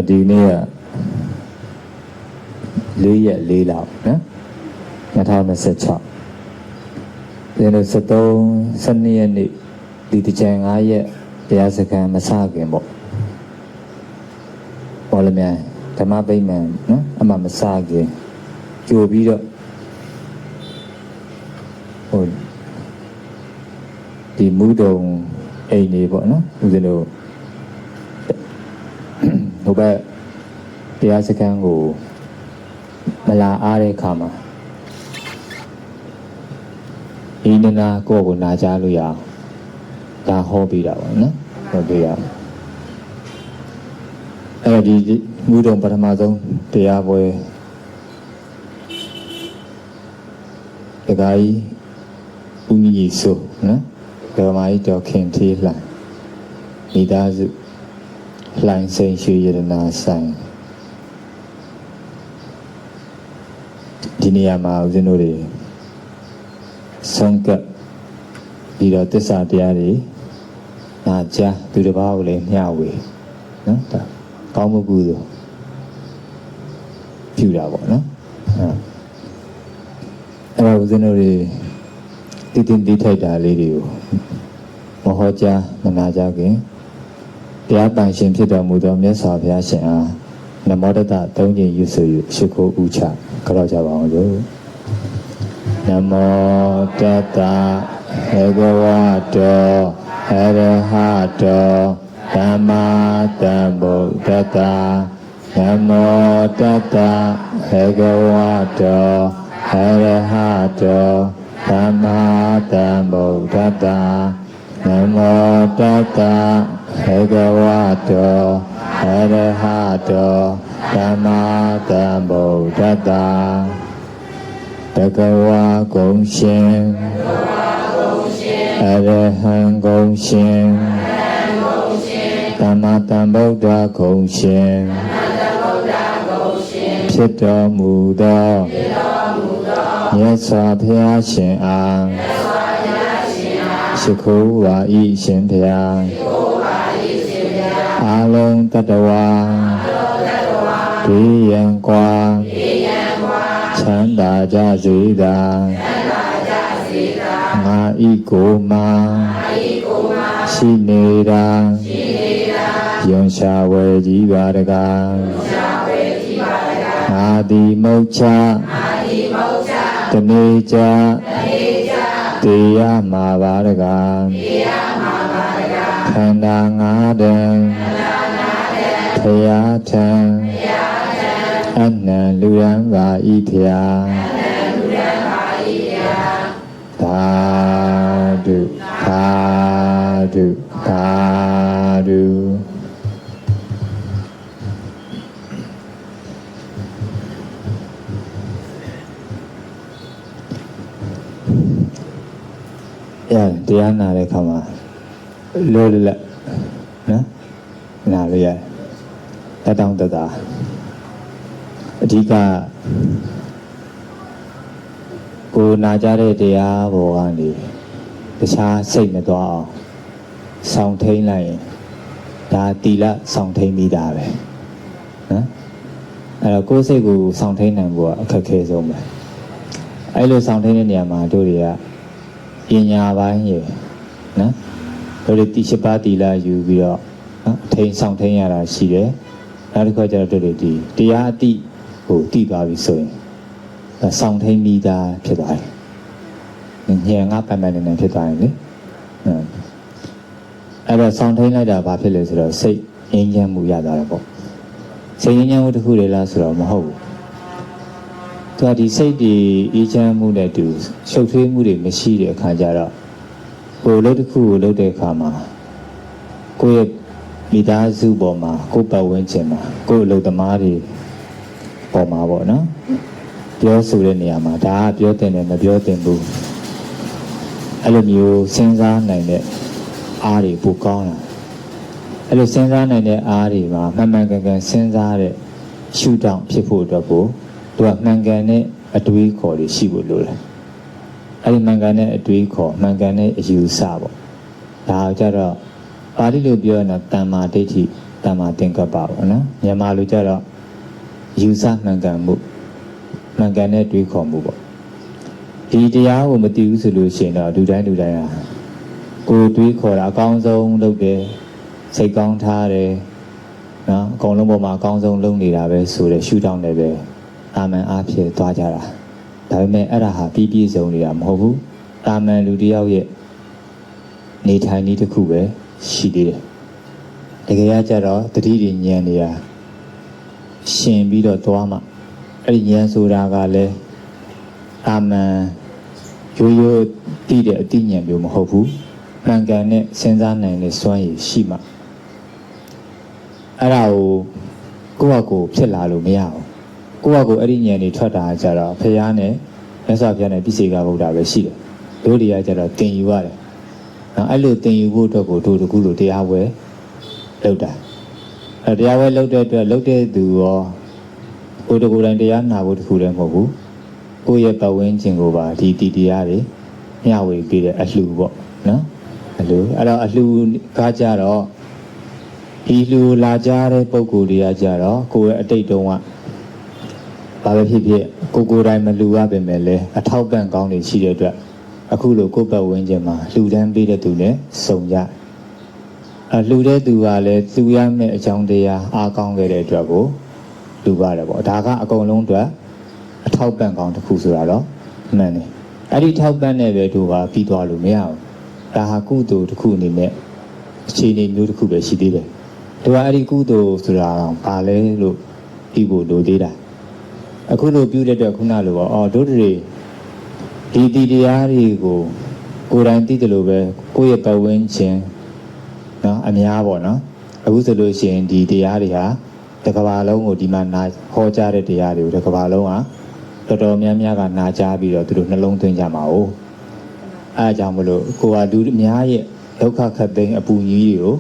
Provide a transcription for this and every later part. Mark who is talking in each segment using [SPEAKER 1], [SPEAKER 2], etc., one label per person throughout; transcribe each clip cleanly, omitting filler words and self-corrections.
[SPEAKER 1] ဒီနေ့က4 ရက် 4 လနော်2026ဒီနေ့12 ရက်နေ့ဒီတကြံ9 ရက်တရားစခန်းမစခင်ပေါ့ဘောလမြိုင်ဓမ္မပိမှန်နော်အမှမစခင်ကြိုပြီးတော့ဒီမူတုံအိမ်နေပေါ့နော်ဦးဇင်းတို့ဟိုဘက်တရားစခန်းကိုမလာအားတဲ့ခါမှာဒီနနာကိုယ့်ကိုနာကြားလို့ရအောင်ဒါဟောပြီးတာပါနော်ဟောပြီးရအောင်အဲ့ဒီမူတုံပထမဆုံးတရားပွဲဒကာကြီးဦးကြီးဆိုနော်ဒကာမကြီးတော်ခင်သေးလှန်မိသားစုလှိုင်းစိန်ရွှေရတနာဆိုင်ဒီနေရာမှာဦးဇင်းတို့တွေဆုံးကပ်ပြီးတော့သစ္စာတရားတွေနာကြားသူတစ်ပါးကိုလည်းမျှဝေနော်ဒါကောင်းမှုကုသိုလ်ပြုတာပေါ့နော်အဲ့ဒါဦးဇင်းတို့တွေတည်တည်ထိုက်တာလေးတွေကိုမဟောကြားမနာကြခင်တရားပန်ရှင်ဖြစ်တော်မူသောမြတ်စွာဘုရားရှင်အားနမောတတ3 ကြိမ်ယူဆို၍ရှိခိုးဥချကြောက်ကြပါအောင်လို့နမောတတဘေဂဝတောအရဟတောသမ္မာသမ္ဗုဒ္ဓတ္တနမောတတဘေဂဝတောအရဟတောသမ္မာသမ္ဗုဒ္ဓတ္တနမောတတဘေဂဝတောအရဟတောသမ္မာသမ္ဗုဒ္ဓတ္တတကဝါဂုံရှင်အရဟံဂုံရှင်သမ္မာသမ္ဗုဒ္ဓဂုံရှင်ဖြစ်တော်မူသောမြတ်စွာဘုရားရှင်အားရှိခိုးပါ၏ရှင်ဘုရားအာလုံးတတဝါဘေးရန်ကွာချမ်းသာကြစေသာငါဤကိုယ်မှာရှိနေတာယွန်ရှာဝဲကြီးပါတကားငါသည်မုတ်ချတနေ့ချတေရမှာပါတကားခန္ဓာ၅တန်ဖရာထံအနံလူရန်ပါဤဖရာသာဓုသာဓုသာဓုတရားနာတဲ့ခါမှာလောလလက်နော်နာလို့ရတတောင်းတတာအဓိကကိုနာကြတဲ့တရားဘောကနေတခြားစိတ်မသွားအောင်ဆောင်ထိန်လိုက်ရင်ဒါတီလဆောင်ထိန်မိတာပဲနော်အဲ့တော့ကိုယ်စိတ်ကိုဆောင်ထိန်နိုင်ဖို့အခက်ခဲဆုံးပဲအဲ့လိုဆောင်ထိန်တဲ့နေရာမှာတို့တွေကပညာပိုင်းရယ်နော်တို့တွေတိရှိပါတီလာယူပြီးတော့နော်ထိန်ဆောင်ထိန်ရတာရှိတယ်နောက်တစ်ခါကျတော့တို့တွေဒီတရားအတိကိုတိသွားပြီဆိုရင်ဆောင်ထိန်မိတာဖြစ်သွားတယ်ညံငါပိုင်ပိုင်နေဖြစ်သွားရင်လေအဲ့တော့ဆောင်ထိန်လိုက်တာဘာဖြစ်လဲဆိုတော့စိတ်ငြိမ်းချမ်းမှုရသွားတယ်ပေါ့စိတ်ငြိမ်းချမ်းမှုတစ်ခုလေလားဆိုတော့မဟုတ်ဘူးသူကဒီစိတ်တွေအေးချမ်းမှုနဲ့တူရှုပ်ထွေးမှုတွေမရှိတဲ့အခါကျတော့ကိုယ်လုပ်တစ်ခုကိုလုပ်တဲ့အခါမှာကိုယ့်ရဲ့မိသားစုပေါ်မှာကိုယ့်ပတ်ဝန်းကျင်မှာကိုယ့်အလုပ်သမားတွေပေါ်မှာပေါ့နော်ပြောဆိုတဲ့နေရာမှာဒါကပြောတင်တယ်မပြောတင်ဘူးအဲ့လိုမျိုးစဉ်းစားနိုင်တဲ့အားတွေပိုကောင်းလာအဲ့လိုစဉ်းစားနိုင်တဲ့အားတွေမှာမှန်မှန်ကန်ကန်စဉ်းစားတဲ့ရှုထောင့်ဖြစ်ဖို့အတွက်ကိုသူကမှန်ကန်တဲ့အတွေးခေါ်တွေရှိဖို့လိုတယ်အဲ့ဒီမှန်ကန်တဲ့အတွေးခေါ်မှန်ကန်တဲ့အယူဆပေါ့ဒါကြတော့ပါဠိလိုပြောရင်တော့တမ္မာဒိဋ္ဌိ တမ္မာသင်္ကပ္ပပေါ့နော်မြန်မာလိုကြတော့ယူဆမှန်ကန်မှုမှန်ကန်တဲ့တွေးခေါ်မှုပေါ့ဒီတရားကိုမသိဘူးဆိုလို့ရှိရင်တော့လူတိုင်းဟာကိုယ်တွေးခေါ်တာအကောင်းဆုံးလုပ်တယ်စိတ်ကောင်းထားတယ်နော်အကုန်လုံးပေါ်မှာအကောင်းဆုံးလုပ်နေတာပဲဆိုတဲ့ရှုထောင့်နဲ့ပဲအာမန်အားဖြင့်သွားကြတာဒါပေမဲ့အဲ့ဒါဟာပြီးပြည့်စုံနေတာမဟုတ်ဘူးအာမန်လူတယောက်ရဲ့နေထိုင်နည်းတစ်ခုပဲရှိသေးတယ်တကယ်ကြတော့တတိတွေဉာဏ်နေရရှင်ပြီးတော့သွားမှအဲ့ဒီဉာဏ်ဆိုတာကလည်းအာမန်ရိုးရိုးတည်တဲ့အသိဉာဏ်မျိုးမဟုတ်ဘူးမှန်ကန်တဲ့စဉ်းစားနိုင်တဲ့စွမ်းရည်ရှိမှအဲ့ဒါကိုယ့်ဟာကိုယ်ဖြစ်လာလို့မရဘူးကိုယ့်ဟာကိုယ်အဲ့ဒီဉာဏ်တွေထွက်တာကြတော့ဖျားနဲ့မြတ်စွာဘုရားနဲ့ပြည့်စေကဗုဒ္ဓပဲရှိတယ်တို့တွေကကြတော့သင်ယူရတယ်နော်အဲ့လိုသင်ယူဖို့အတွက်ကိုတို့တကူလို့တရားဝဲလုပ်တာအဲ့တရားဝဲလုပ်တဲ့အတွက်လုပ်တဲ့သူရောကိုတကူတိုင်းတရားနာဖို့တခုလည်းမဟုတ်ဘူးကိုယ့်ရဲ့ပတ်ဝန်းကျင်ကိုပါဒီတရားတွေမျှဝေပေးတဲ့အလှူပေါ့နော်အလှူအဲ့တော့အလှူကားကြတော့ဒီလှူလာကြတဲ့ပုံကိုယ်တွေကကြတော့ကိုယ့်ရဲ့အတိတ်တုန်းကဘာပဲဖြစ်ဖြစ်ကိုယ်တိုင်မလှူရပါပဲလေအထောက်ပံ့ကောင်းတွေရှိတဲ့အတွက်အခုလိုကိုယ့်ပတ်ဝန်းကျင်မှာလှူဒန်းပေးတဲ့သူနဲ့စုံကြလှူတဲ့သူကလည်းသူရမယ့်အကြောင်းတရားအားကောင်းခဲ့တဲ့အတွက်ကိုလှူပါတယ်ပေါ့ဒါကအကုန်လုံးအတွက်အထောက်ပံ့ကောင်းတစ်ခုဆိုတာတော့မှန်တယ်အဲ့ဒီထောက်ပံ့တဲ့ပဲတို့ကပြီးသွားလို့မရဘူးဒါဟာကုသိုလ်တစ်ခုအနေနဲ့အခြေအနေမျိုးတစ်ခုပဲရှိသေးတယ်တို့ကအဲ့ဒီကုသိုလ်ဆိုတာကဘာလဲလို့ပြီးဖို့လိုသေးတာအခုလိုပြုတဲ့အတွက်ခုနလိုပေါ့တို့တွေဒီတရားတွေကိုကိုယ်တိုင်သိတယ်လို့ပဲကိုယ့်ရဲ့ပတ်ဝန်းကျင်နော်အများပေါ့နော်အခုဆိုလို့ရှိရင်ဒီတရားတွေဟာတစ်ကမ္ဘာလုံးကိုဒီမှာနာဟောကြားတဲ့တရားတွေကိုတစ်ကမ္ဘာလုံးကတော်တော်များများကနာကြားပြီးတော့သူတို့နှလုံးသွင်းကြမှာ哦အဲအကြောင်းမလို့ကိုကလူအများရဲ့ဒုက္ခခတ်သိမ်းအပူကြီးတွေကို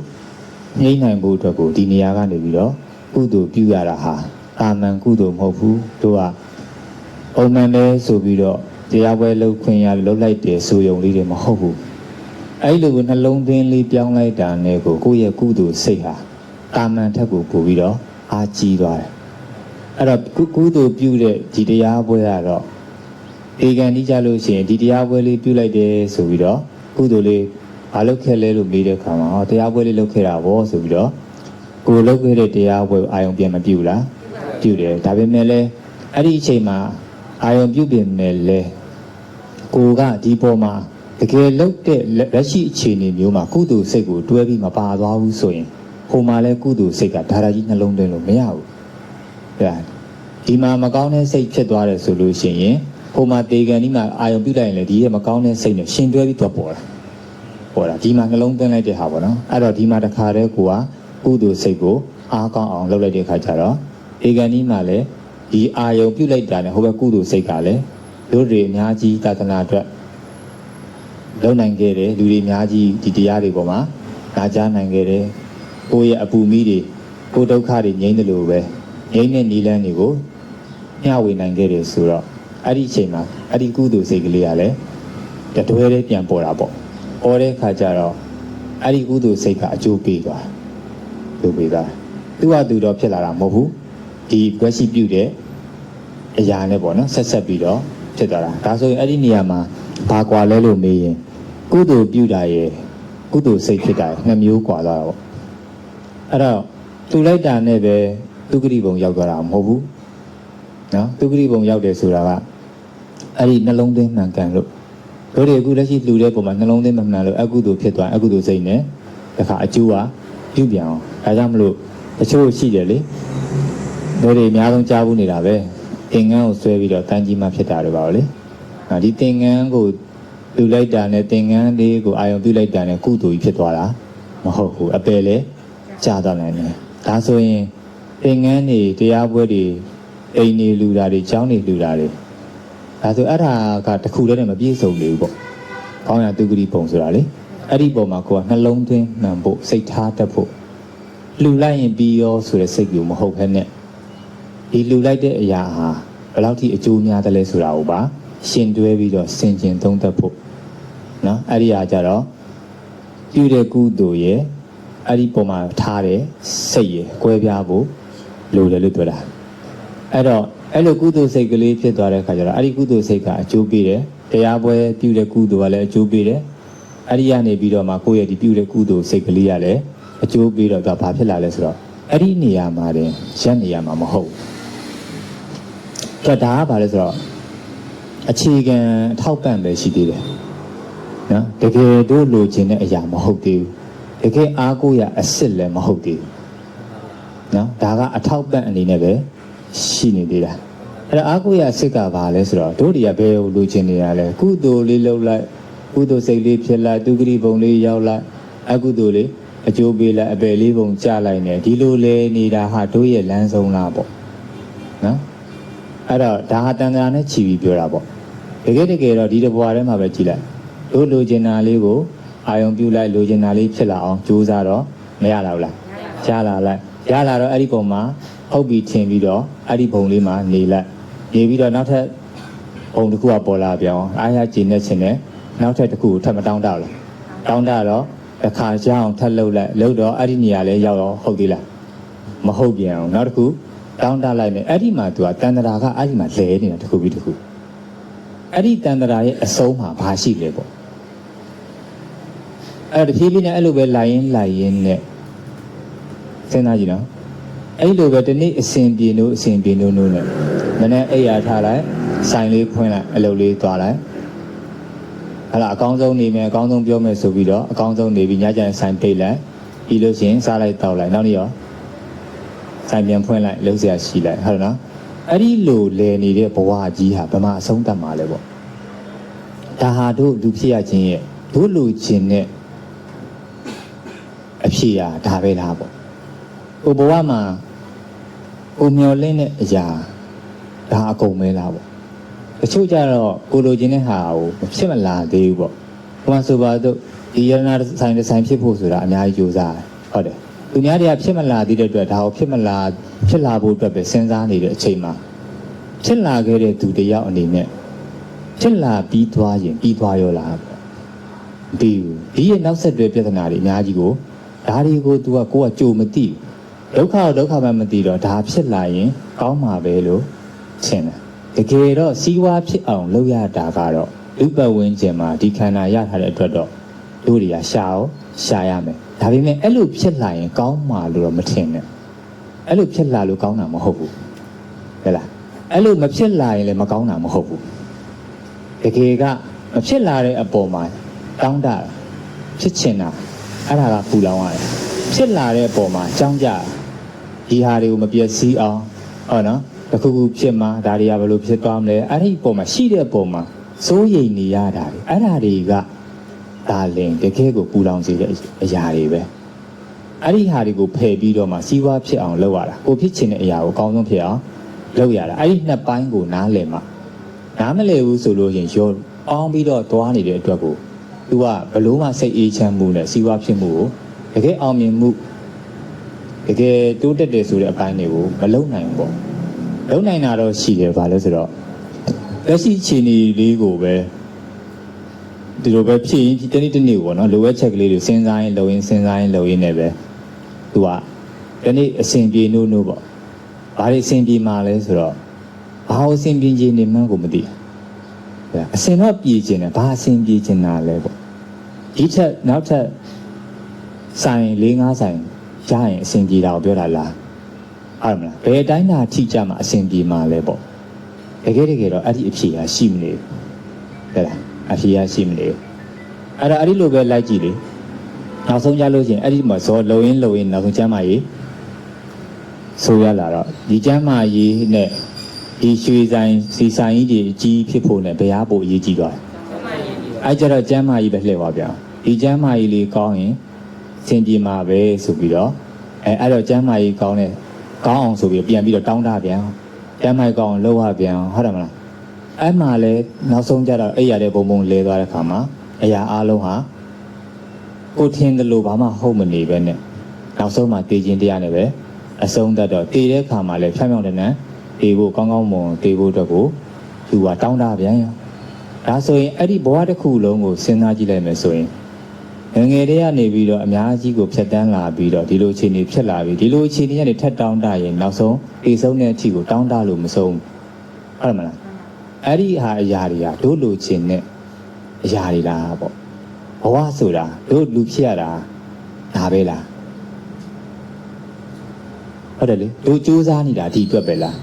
[SPEAKER 1] နှိမ့်နိုင်ဖို့အတွက်ကိုဒီနေရာကနေပြီးတော့ကုသိုလ်ပြုရတာဟာအာမန်ကုသိုလ်မဟုတ်ဘူးတို့ကအုံမှန်လဲဆိုပြီးတော့တရားပွဲလုပ်ခွင့်ရလုပ်လိုက်တယ်ဆိုယုံလေးတွေမဟုတ်ဘူးအဲ့လိုနှလုံးသွင်းလေးပြောင်းလိုက်တာနဲ့ကိုယ့်ရဲ့ကုသိုလ်စိတ်ဟာအာမန်ထက်ကိုပို့ပြီးတော့အားကြီးသွားတယ်အဲ့တော့ကုသိုလ်ပြုတဲ့ဒီတရားပွဲကတော့ဧကန်ကြီးကြလို့ရှိရင်ဒီတရားပွဲလေးပြုလိုက်တယ်ဆိုပြီးတော့ကုသိုလ်လေးဘာလုပ်ခဲ့လဲလို့မေးတဲ့အခါမှာတရားပွဲလေးလုပ်ခဲ့တာဗောဆိုပြီးတော့ကိုလုပ်ခဲ့တဲ့တရားပွဲအာယုံပြန်မပြုလားပြုတယ်ဒါပေမဲ့လည်းအဲ့ဒီအချိန်မှာအာယုံပြုပြင်မဲ့လဲကိုကဒီပေါ်မှာတကယ်လုပ်တဲ့လက်ရှိအခြေအနေမျိုးမှာကုသိုလ်စိတ်ကိုတွဲပြီးမပါသွားဘူးဆိုရင်ဟိုမှာလဲကုသိုလ်စိတ်ကဒါကြီးနှလုံးသွင်းလို့မရဘူးဒီမှာမကောင်းတဲ့စိတ်ဖြစ်သွားတယ်ဆိုလို့ရှိရင်ဟိုမှာတေကန်ဒီမှာအာယုံပြုလိုက်ရင်လည်းဒီရဲ့မကောင်းတဲ့စိတ်နဲ့ရှင်တွဲပြီးတော့ပေါ်တာဒီမှာနှလုံးသွင်းလိုက်တဲ့ဟာပေါ့နော်အဲ့တော့ဒီမှာတခါတည်းကိုကကုသိုလ်စိတ်ကိုအားကောင်းအောင်လုပ်လိုက်တဲ့အခါကျတော့တေကန်ဒီမှာလည်းဒီအာယုံပြုလိုက်တာနဲ့ဟိုဘက်ကုသိုလ်စိတ်ကလည်းတို့တွေအများကြီးသာသနာအတွက်လုံနိုင်ခဲ့တယ်လူတွေအများကြီးဒီတရားတွေပေါ်မှာနာကြားနိုင်ခဲ့တယ်ကိုယ့်ရဲ့အပူမီးတွေကိုဒုက္ခတွေငြိမ်းတယ်လို့ပဲငြိမ်းတဲ့နိလန်းတွေကိုမျှဝေနိုင်ခဲ့တယ်ဆိုတော့အဲ့ဒီအချိန်မှာအဲ့ဒီကုသိုလ်စိတ်ကလေးကလည်းတတွဲလေးပြန်ပေါ်တာပေါ့ပေါ်တဲ့အခါကျတော့အဲ့ဒီကုသိုလ်စိတ်ကအကျိုးပေးသွားသူကသူတော့ဖြစ်လာတာမဟုတ်ဘူးဒီကွက်ရှိပြုတဲ့အရာနဲ့ပေါ့နော်ဆက်ပြီးတော့ဖြစ်သွားတာဒါဆိုရင်အဲ့ဒီနေရာမှာဘာကွာလဲလို့မေးရင်ကုသိုလ်ပြုတာရဲ့ကုသိုလ်စိတ်ဖြစ်တာနှစ်မျိုးကွာသွားတာပေါ့အဲ့တော့သူလိုက်တာနဲ့ပဲသူဂတိဘုံရောက်သွားတာမဟုတ်ဘူးနော်သူဂတိဘုံရောက်တယ်ဆိုတာကအဲ့ဒီနှလုံးသွင်းမှန်ကန်လို့တို့တွေအခုလက်ရှိလူတဲ့ပုံမှာနှလုံးသွင်းမှန်ကန်လို့အကုသိုလ်ဖြစ်သွားအကုသိုလ်စိတ်နဲ့တခါအကျိုးကပြုပြန်အောင်ဒါကြောင့်မလို့တချို့ရှိတယ်လေတို့တွေအများဆုံးကြားဘူးနေတာပဲသင်္ကန်းကိုဆွဲပြီးတော့တန်းကြီးမှဖြစ်တာတွေပါလေဒီသင်္ကန်းကိုပြုလိုက်တာနဲ့သင်္ကန်းလေးကိုအာယုံပြုလိုက်တာနဲ့ကုသိုလ်ကြီးဖြစ်သွားတာမဟုတ်ဘူးအပယ်လေကြာသွားနိုင်တယ်ဒါဆိုရင်သင်္ကန်းတွေတရားပွဲတွေအိမ်နေလူတာတွေကျောင်းနေလူတာတွေဒါဆိုအဲ့ဒါကတခုတည်းနဲ့မပြည့်စုံလေဘူးပေါ့ကောင်းရသူဂတိပုံဆိုတာလေအဲ့ဒီပုံမှာကိုကနှလုံးသွင်းမှန်ဖို့စိတ်ထားတတ်ဖို့လှူလိုက်ရင်ပြီးရောဆိုတဲ့စိတ်မျိုးမဟုတ်ဘဲနဲ့ဒီလှူလိုက်တဲ့အရာဟာဘယ်လောက်ထိအကျိုးများတယ်လဲဆိုတာကိုပါရှင်တွဲပြီးတော့ဆင်ခြင်သုံးသပ်ဖို့နော်အဲ့ဒီဟာကြတော့ပြုတဲ့ကုသိုလ်ရဲ့ အဲ့ဒီပုံမှာထားတဲ့စိတ်ရယ်ကွဲပြားဖို့လိုတယ်လို့ပြောတာအဲ့တော့အဲ့လိုကုသိုလ်စိတ်ကလေးဖြစ်သွားတဲ့အခါကျတော့အဲ့ဒီကုသိုလ်စိတ်ကအကျိုးပေးတယ်တရားပွဲပြုတဲ့ကုသိုလ်ကလည်းအကျိုးပေးတယ်အဲ့ဒီကနေပြီးတော့မှကိုယ့်ရဲ့ဒီပြုတဲ့ကုသိုလ်စိတ်ကလေးကလည်းအကျိုးပေးတော့သူကဘာဖြစ်လာလဲဆိုတော့အဲ့ဒီနေရာမှာတင်ရက်နေရာမှာမဟုတ်ဒါကဘာလဲဆိုတော့အခြေခံအထောက်ပံ့ပဲရှိသေးတယ်နော်တကယ်တို့လိုချင်တဲ့အရာမဟုတ်သေးဘူးတကယ်အားကိုးရအစ်စ်လည်းမဟုတ်သေးဘူးနော်ဒါကအထောက်ပံ့အနေနဲ့ပဲရှိနေသေးတာအဲ့တော့အားကိုးရအစ်စ်ကဘာလဲဆိုတော့တို့တွေကဘယ်လိုလိုချင်နေရလဲကုသိုလ်လေးလုပ်လိုက်ကုသိုလ်စိတ်လေးဖြစ်လိုက်သူဂရိဘုံလေးရောက်လိုက်အကုသိုလ်လေးအကျိုးပေးလိုက်အပယ်လေးပုံကြလိုက်နေဒီလိုလေနေတာဟာတို့ရဲ့လမ်းဆုံးလားပေါ့နော်အဲ့တော့ဒါဟာတန်ត្រာနဲ့ခြီးပြီးပြောတာပေါ့တကယ်တော့ဒီတဘွားထဲမှာပဲကြည်လိုက်တို့လိုချင်တာလေးကိုအာယုံပြုလိုက်လိုချင်တာလေးဖြစ်လာအောင်ကြိုးစားတော့မရလာဘူးလားရလာလိုက်ရလာတော့အဲ့ဒီပုံမှာဟုတ်ပြီးထင်ပြီးတော့အဲ့ဒီပုံလေးမှာနေလိုက်နေပြီးတော့နောက်ထပ်ပုံတစ်ခုကပေါ်လာပြောင်းအားရကြည်နေခြင်းနဲ့နောက်ထပ်တစ်ခုထပ်မတောင်းတလားတောင်းတတော့တစ်ခါကြအောင်ထပ်လှုပ်လိုက်လှုပ်တော့အဲ့ဒီနေရာလဲရောက်တော့ဟုတ်သေးလားမဟုတ်ပြန်အောင်နောက်တစ်ခုတောင်းတလိုက်နေအဲ့ဒီမှာသူကတန်ត្រာကအဲ့ဒီမှာလဲနေတာတစ်ခုပြီးတစ်ခုအဲ့ဒီတန်ត្រာရဲ့အဆုံးမှာဘာရှိလဲပေါ့အဲ့တော့တဖြည်းဖြည်းနဲ့အဲ့လိုပဲလိုက်ရင်းနဲ့စဉ်းစားကြည့်နော်အဲ့လိုပဲဒီနေ့အစဉ်ပြေနိုးနဲ့မနေ့အိယာထားလိုက်ဆိုင်လေးဖွင့်လိုက်အလုပ်လေးသွားလိုက်အဲ့ဒါအကောင်းဆုံးနေမယ်အကောင်းဆုံးပြောမယ်ဆိုပြီးတော့အကောင်းဆုံးနေပြီးညကျရင်ဆိုင်ပိတ်လိုက်ပြီးလို့ရှိရင်စားလိုက်တောက်လိုက်နောက်နေ့ရောဆိုင်ပြန်ဖွင့်လိုက်လုံးစရာရှိလိုက်ဟုတ်နော်အဲ့ဒီလိုလဲနေတဲ့ဘဝကြီးဟာဘယ်မှာအဆုံးသတ်မှာလဲပေါ့ဒါဟာတို့လူဖြစ်ရခြင်းရဲ့တို့လူချင်းနဲ့အဖြစ်ရာဒါပဲလားပေါ့ဟိုဘဝမှာဟိုမျောလင်းတဲ့အရာဒါအကုန်ပဲလားပေါ့တချို့ကြတော့ကိုလိုချင်တဲ့ဟာကိုမဖြစ်မလာသေးဘူးပေါ့။ဟိုမှာဆိုပါတော့ဒီယရနာဆိုင်ဖြစ်ဖို့ဆိုတာအများကြီးကြိုးစားတယ်။ဟုတ်တယ်။သူများတွေကဖြစ်မလာသေးတဲ့အတွက်ဒါကိုဖြစ်လာဖို့အတွက်ပဲစဉ်းစားနေတဲ့အချိန်မှာဖြစ်လာခဲ့တဲ့သူတယောက်အနေနဲ့ဖြစ်လာပြီးသွားရင်ပြီးသွားရောလားပေါ့။ဒီရဲ့နောက်ဆက်တွဲပြဿနာတွေအများကြီးကိုဒါတွေကို तू ကကိုယ်ကကြိုမသိဒုက္ခမှမသိတော့ဒါဖြစ်လာရင်ကောင်းမှာပဲလို့ထင်တယ်တကယ်တော့စီးပွားဖြစ်အောင်လုပ်ရတာကတော့လူပတ်ဝန်းကျင်မှာဒီခန္ဓာရထားတဲ့အတွက်တော့တို့တွေကရှာရမယ်ဒါပေမဲ့အဲ့လိုဖြစ်လာရင်ကောင်းမှာလို့တော့မထင်နဲ့အဲ့လိုဖြစ်လာလို့ကောင်းတာမဟုတ်ဘူးဟဲ့လားအဲ့လိုမဖြစ်လာရင်လည်းမကောင်းတာမဟုတ်ဘူးတကယ်ကမဖြစ်လာတဲ့အပေါ်မှာတောင်းတဖြစ်ချင်တာအဲ့ဒါကပူလောင်ရတယ်ဖြစ်လာတဲ့အပေါ်မှာကြောင်းကြဒီဟာတွေကိုမပြည့်စည်အောင်ဟုတ်နော်တခုခုဖြစ်မှာဒါတွေကဘယ်လိုဖြစ်သွားမလဲအဲ့ဒီပုံမှာရှိတဲ့ပုံမှာစိုးရိမ်နေရတာတွေအဲ့ဒါတွေကဒါလင်တကယ်ကိုပူလောင်စေတဲ့အရာတွေပဲအဲ့ဒီဟာတွေကိုဖယ်ပြီးတော့မှစီးပွားဖြစ်အောင်လုပ်ရတာကိုဖြစ်ချင်တဲ့အရာကိုအကောင်းဆုံးဖြစ်အောင်လုပ်ရတာအဲ့ဒီနှစ်ပိုင်းကိုနားလည်မှနားမလည်ဘူးဆိုလို့ရင်ရောအောင်းပြီးတော့သွားနေတဲ့အတွက်ကိုသူကဘလို့မှစိတ်အေးချမ်းမှုနဲ့စီးပွားဖြစ်မှုကိုတကယ်အောင်မြင်မှုတကယ်တိုးတက်တယ်ဆိုတဲ့အပိုင်းတွေကိုမလုပ်နိုင်ဘူးပေါ့လုံနိုင်တာတော့ရှိတယ်ဗာလဲဆိုတော့လက်ရှိအခြေအနေလေးကိုပဲဒီလိုပဲဖြစ်ရင်ဒီတနေ့ပေါ့နော်လိုအပ်ချက်ကလေးတွေစဉ်းစားရင်လုပ်ရင်းနဲ့ပဲသူကဒီနေ့အစဉ်ပြေနိုးပေါ့ဘာတွေအစဉ်ပြေမှာလဲဆိုတော့ဘာအစဉ်ပြေခြင်းနေမှန်းကိုမသိဘူးအစဉ်တော့ပြေခြင်းတယ်ဘာအစဉ်ပြေခြင်းတာလဲပေါ့ဒီချက်နောက်ထပ်ဆိုင်4-5ဆိုင်ရရင်အစဉ်ပြေတာကိုပြောတာလားအဲ့မလားဘယ်အတိုင်းသာထိကြမှာအစဉ်ပြေမှာလဲပေါ့တကယ်တော့အဲ့ဒီအဖြေကရှိမနေဘူးဟဲ့လားအဖြေကရှိမနေဘူးအဲ့ဒါအဲ့ဒီလိုပဲလိုက်ကြည့်လေနောက်ဆုံးကြလို့ရှိရင်အဲ့ဒီမှာဇောလုံရင်းနောက်ဆုံးကျမ်းမာရေးဆိုရလာတော့ဒီကျမ်းမာရေးနဲ့ဒီရွှေဆိုင်စီဆိုင်ကြီးအကြီးဖြစ်ဖို့နဲ့ဘယ်ဟာပိုအရေးကြီးသွားလဲအဲ့ကြတော့ကျမ်းမာရေးပဲလှည့်ပါဗျာဒီကျမ်းမာရေးလေးကောင်းရင်စင်ပြေမှာပဲဆိုပြီးတော့အဲ့တော့ကျမ်းမာရေးကောင်းတဲ့ကောင်းအောင်ဆိုပြီးပြန်ပြီးတော့တောင်းတပြန်ကျမ်းမိုက်ကောင်းလှုပ်ရပြန်ဟုတ်တယ်မလားအဲ့မှာလဲနောက်ဆုံးကြတော့အဲ့ရတဲ့ဘုံလဲသွားတဲ့ခါမှာအရာအလုံးဟာကိုထင်တယ်လို့ဘာမှဟုတ်မနေပဲနဲ့နောက်ဆုံးမှတည်ခြင်းတရားနဲ့ပဲအဆုံးသတ်တော့တည်တဲ့ခါမှာလဲဖြောင်းဖြောင်းတန်းတန်းတည်ဖို့ကောင်းကောင်းမွန်တည်ဖို့အတွက်ကိုသူကတောင်းတပြန်ရောဒါဆိုရင်အဲ့ဒီဘဝတစ်ခုလုံးကိုစဉ်းစားကြည့်လိုက်မယ်ဆိုရင် ငယ်တည်းကနေပြီးတော့အများကြီးကိုဖြတ်တန်းလာပြီးတော့ဒီလိုအခြေအနေဖြစ်လာပြီးဒီလိုအခြေအနေကနေထက်တောင်းတရင်နောက်ဆုံးအေးဆုံးတဲ့အထိကိုတောင်းတလို့မဆုံးဟုတ်မလားအဲ့ဒီဟာအရာတွေကတို့လိုချင်တဲ့အရာတွေလားပေါ့ဘဝဆိုတာတို့လူဖြစ်ရတာဒါပဲလားဟုတ်တယ်လေတို့စူးစမ်းနေတာဒီအတွက်ပဲလား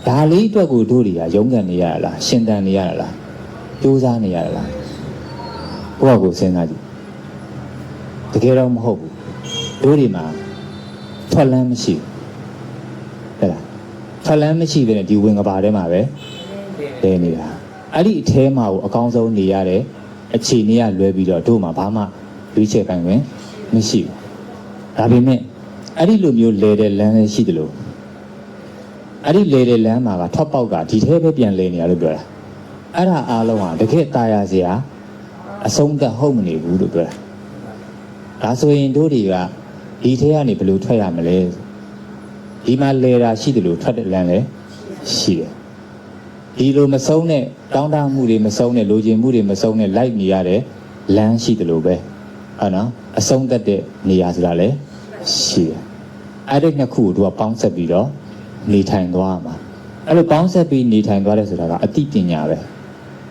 [SPEAKER 1] ဒါလေးအတွက်ကိုတို့တွေကရုန်းကန်နေရတာလားရှင်သန်နေရတာလားစူးစမ်းနေရတာလားကိုယ့်ကိုစဉ်းစားကြည့်တကယ်တော့မဟုတ်ဘူးတို့တွေမှာထွက်လန်းမရှိဘူးဟဲ့လားထွက်လန်းမရှိဘဲနဲ့ဒီဝင်ကဘာထဲမှာပဲတဲနေတာအဲ့ဒီအထဲမှာကိုအကောင်းဆုံးနေရတဲ့အခြေအနေကလွဲပြီးတော့တို့မှာဘာမှရွေးချယ်ပိုင်ခွင့်မရှိဘူးဒါပေမဲ့အဲ့ဒီလိုမျိုးလဲတဲ့လမ်းလည်းရှိတယ်လို့အဲ့ဒီလဲတဲ့လမ်းမှာကထောက်ပေါက်ကဒီထဲပဲပြန်လဲနေရလို့ပြောတာအဲ့ဒါအားလုံးဟာတကယ်ตายရစရာအဆုံးသတ်ဟုတ်မနေဘူးလို့ပြောတာဒါဆိုရင်တို့တွေကဒီထဲကနေဘယ်လိုထွက်ရမလဲဒီမှာလဲတာရှိတယ်လို့ထွက်တဲ့လမ်းလည်းရှိတယ်ဒီလိုမဆုံးတဲ့တောင်းတမှုတွေမဆုံးတဲ့လိုချင်မှုတွေမဆုံးတဲ့လိုက်နေရတဲ့လမ်းရှိတယ်လို့ပဲဟုတ်နော်အဆုံးသတ်တဲ့နေရာဆိုတာလည်းရှိတယ်အဲ့ဒီနှစ်ခုကိုတို့ကပေါင်းဆက်ပြီးတော့နေထိုင်သွားမှာအဲ့လိုပေါင်းဆက်ပြီးနေထိုင်သွားတယ်ဆိုတာကအသိပညာပဲ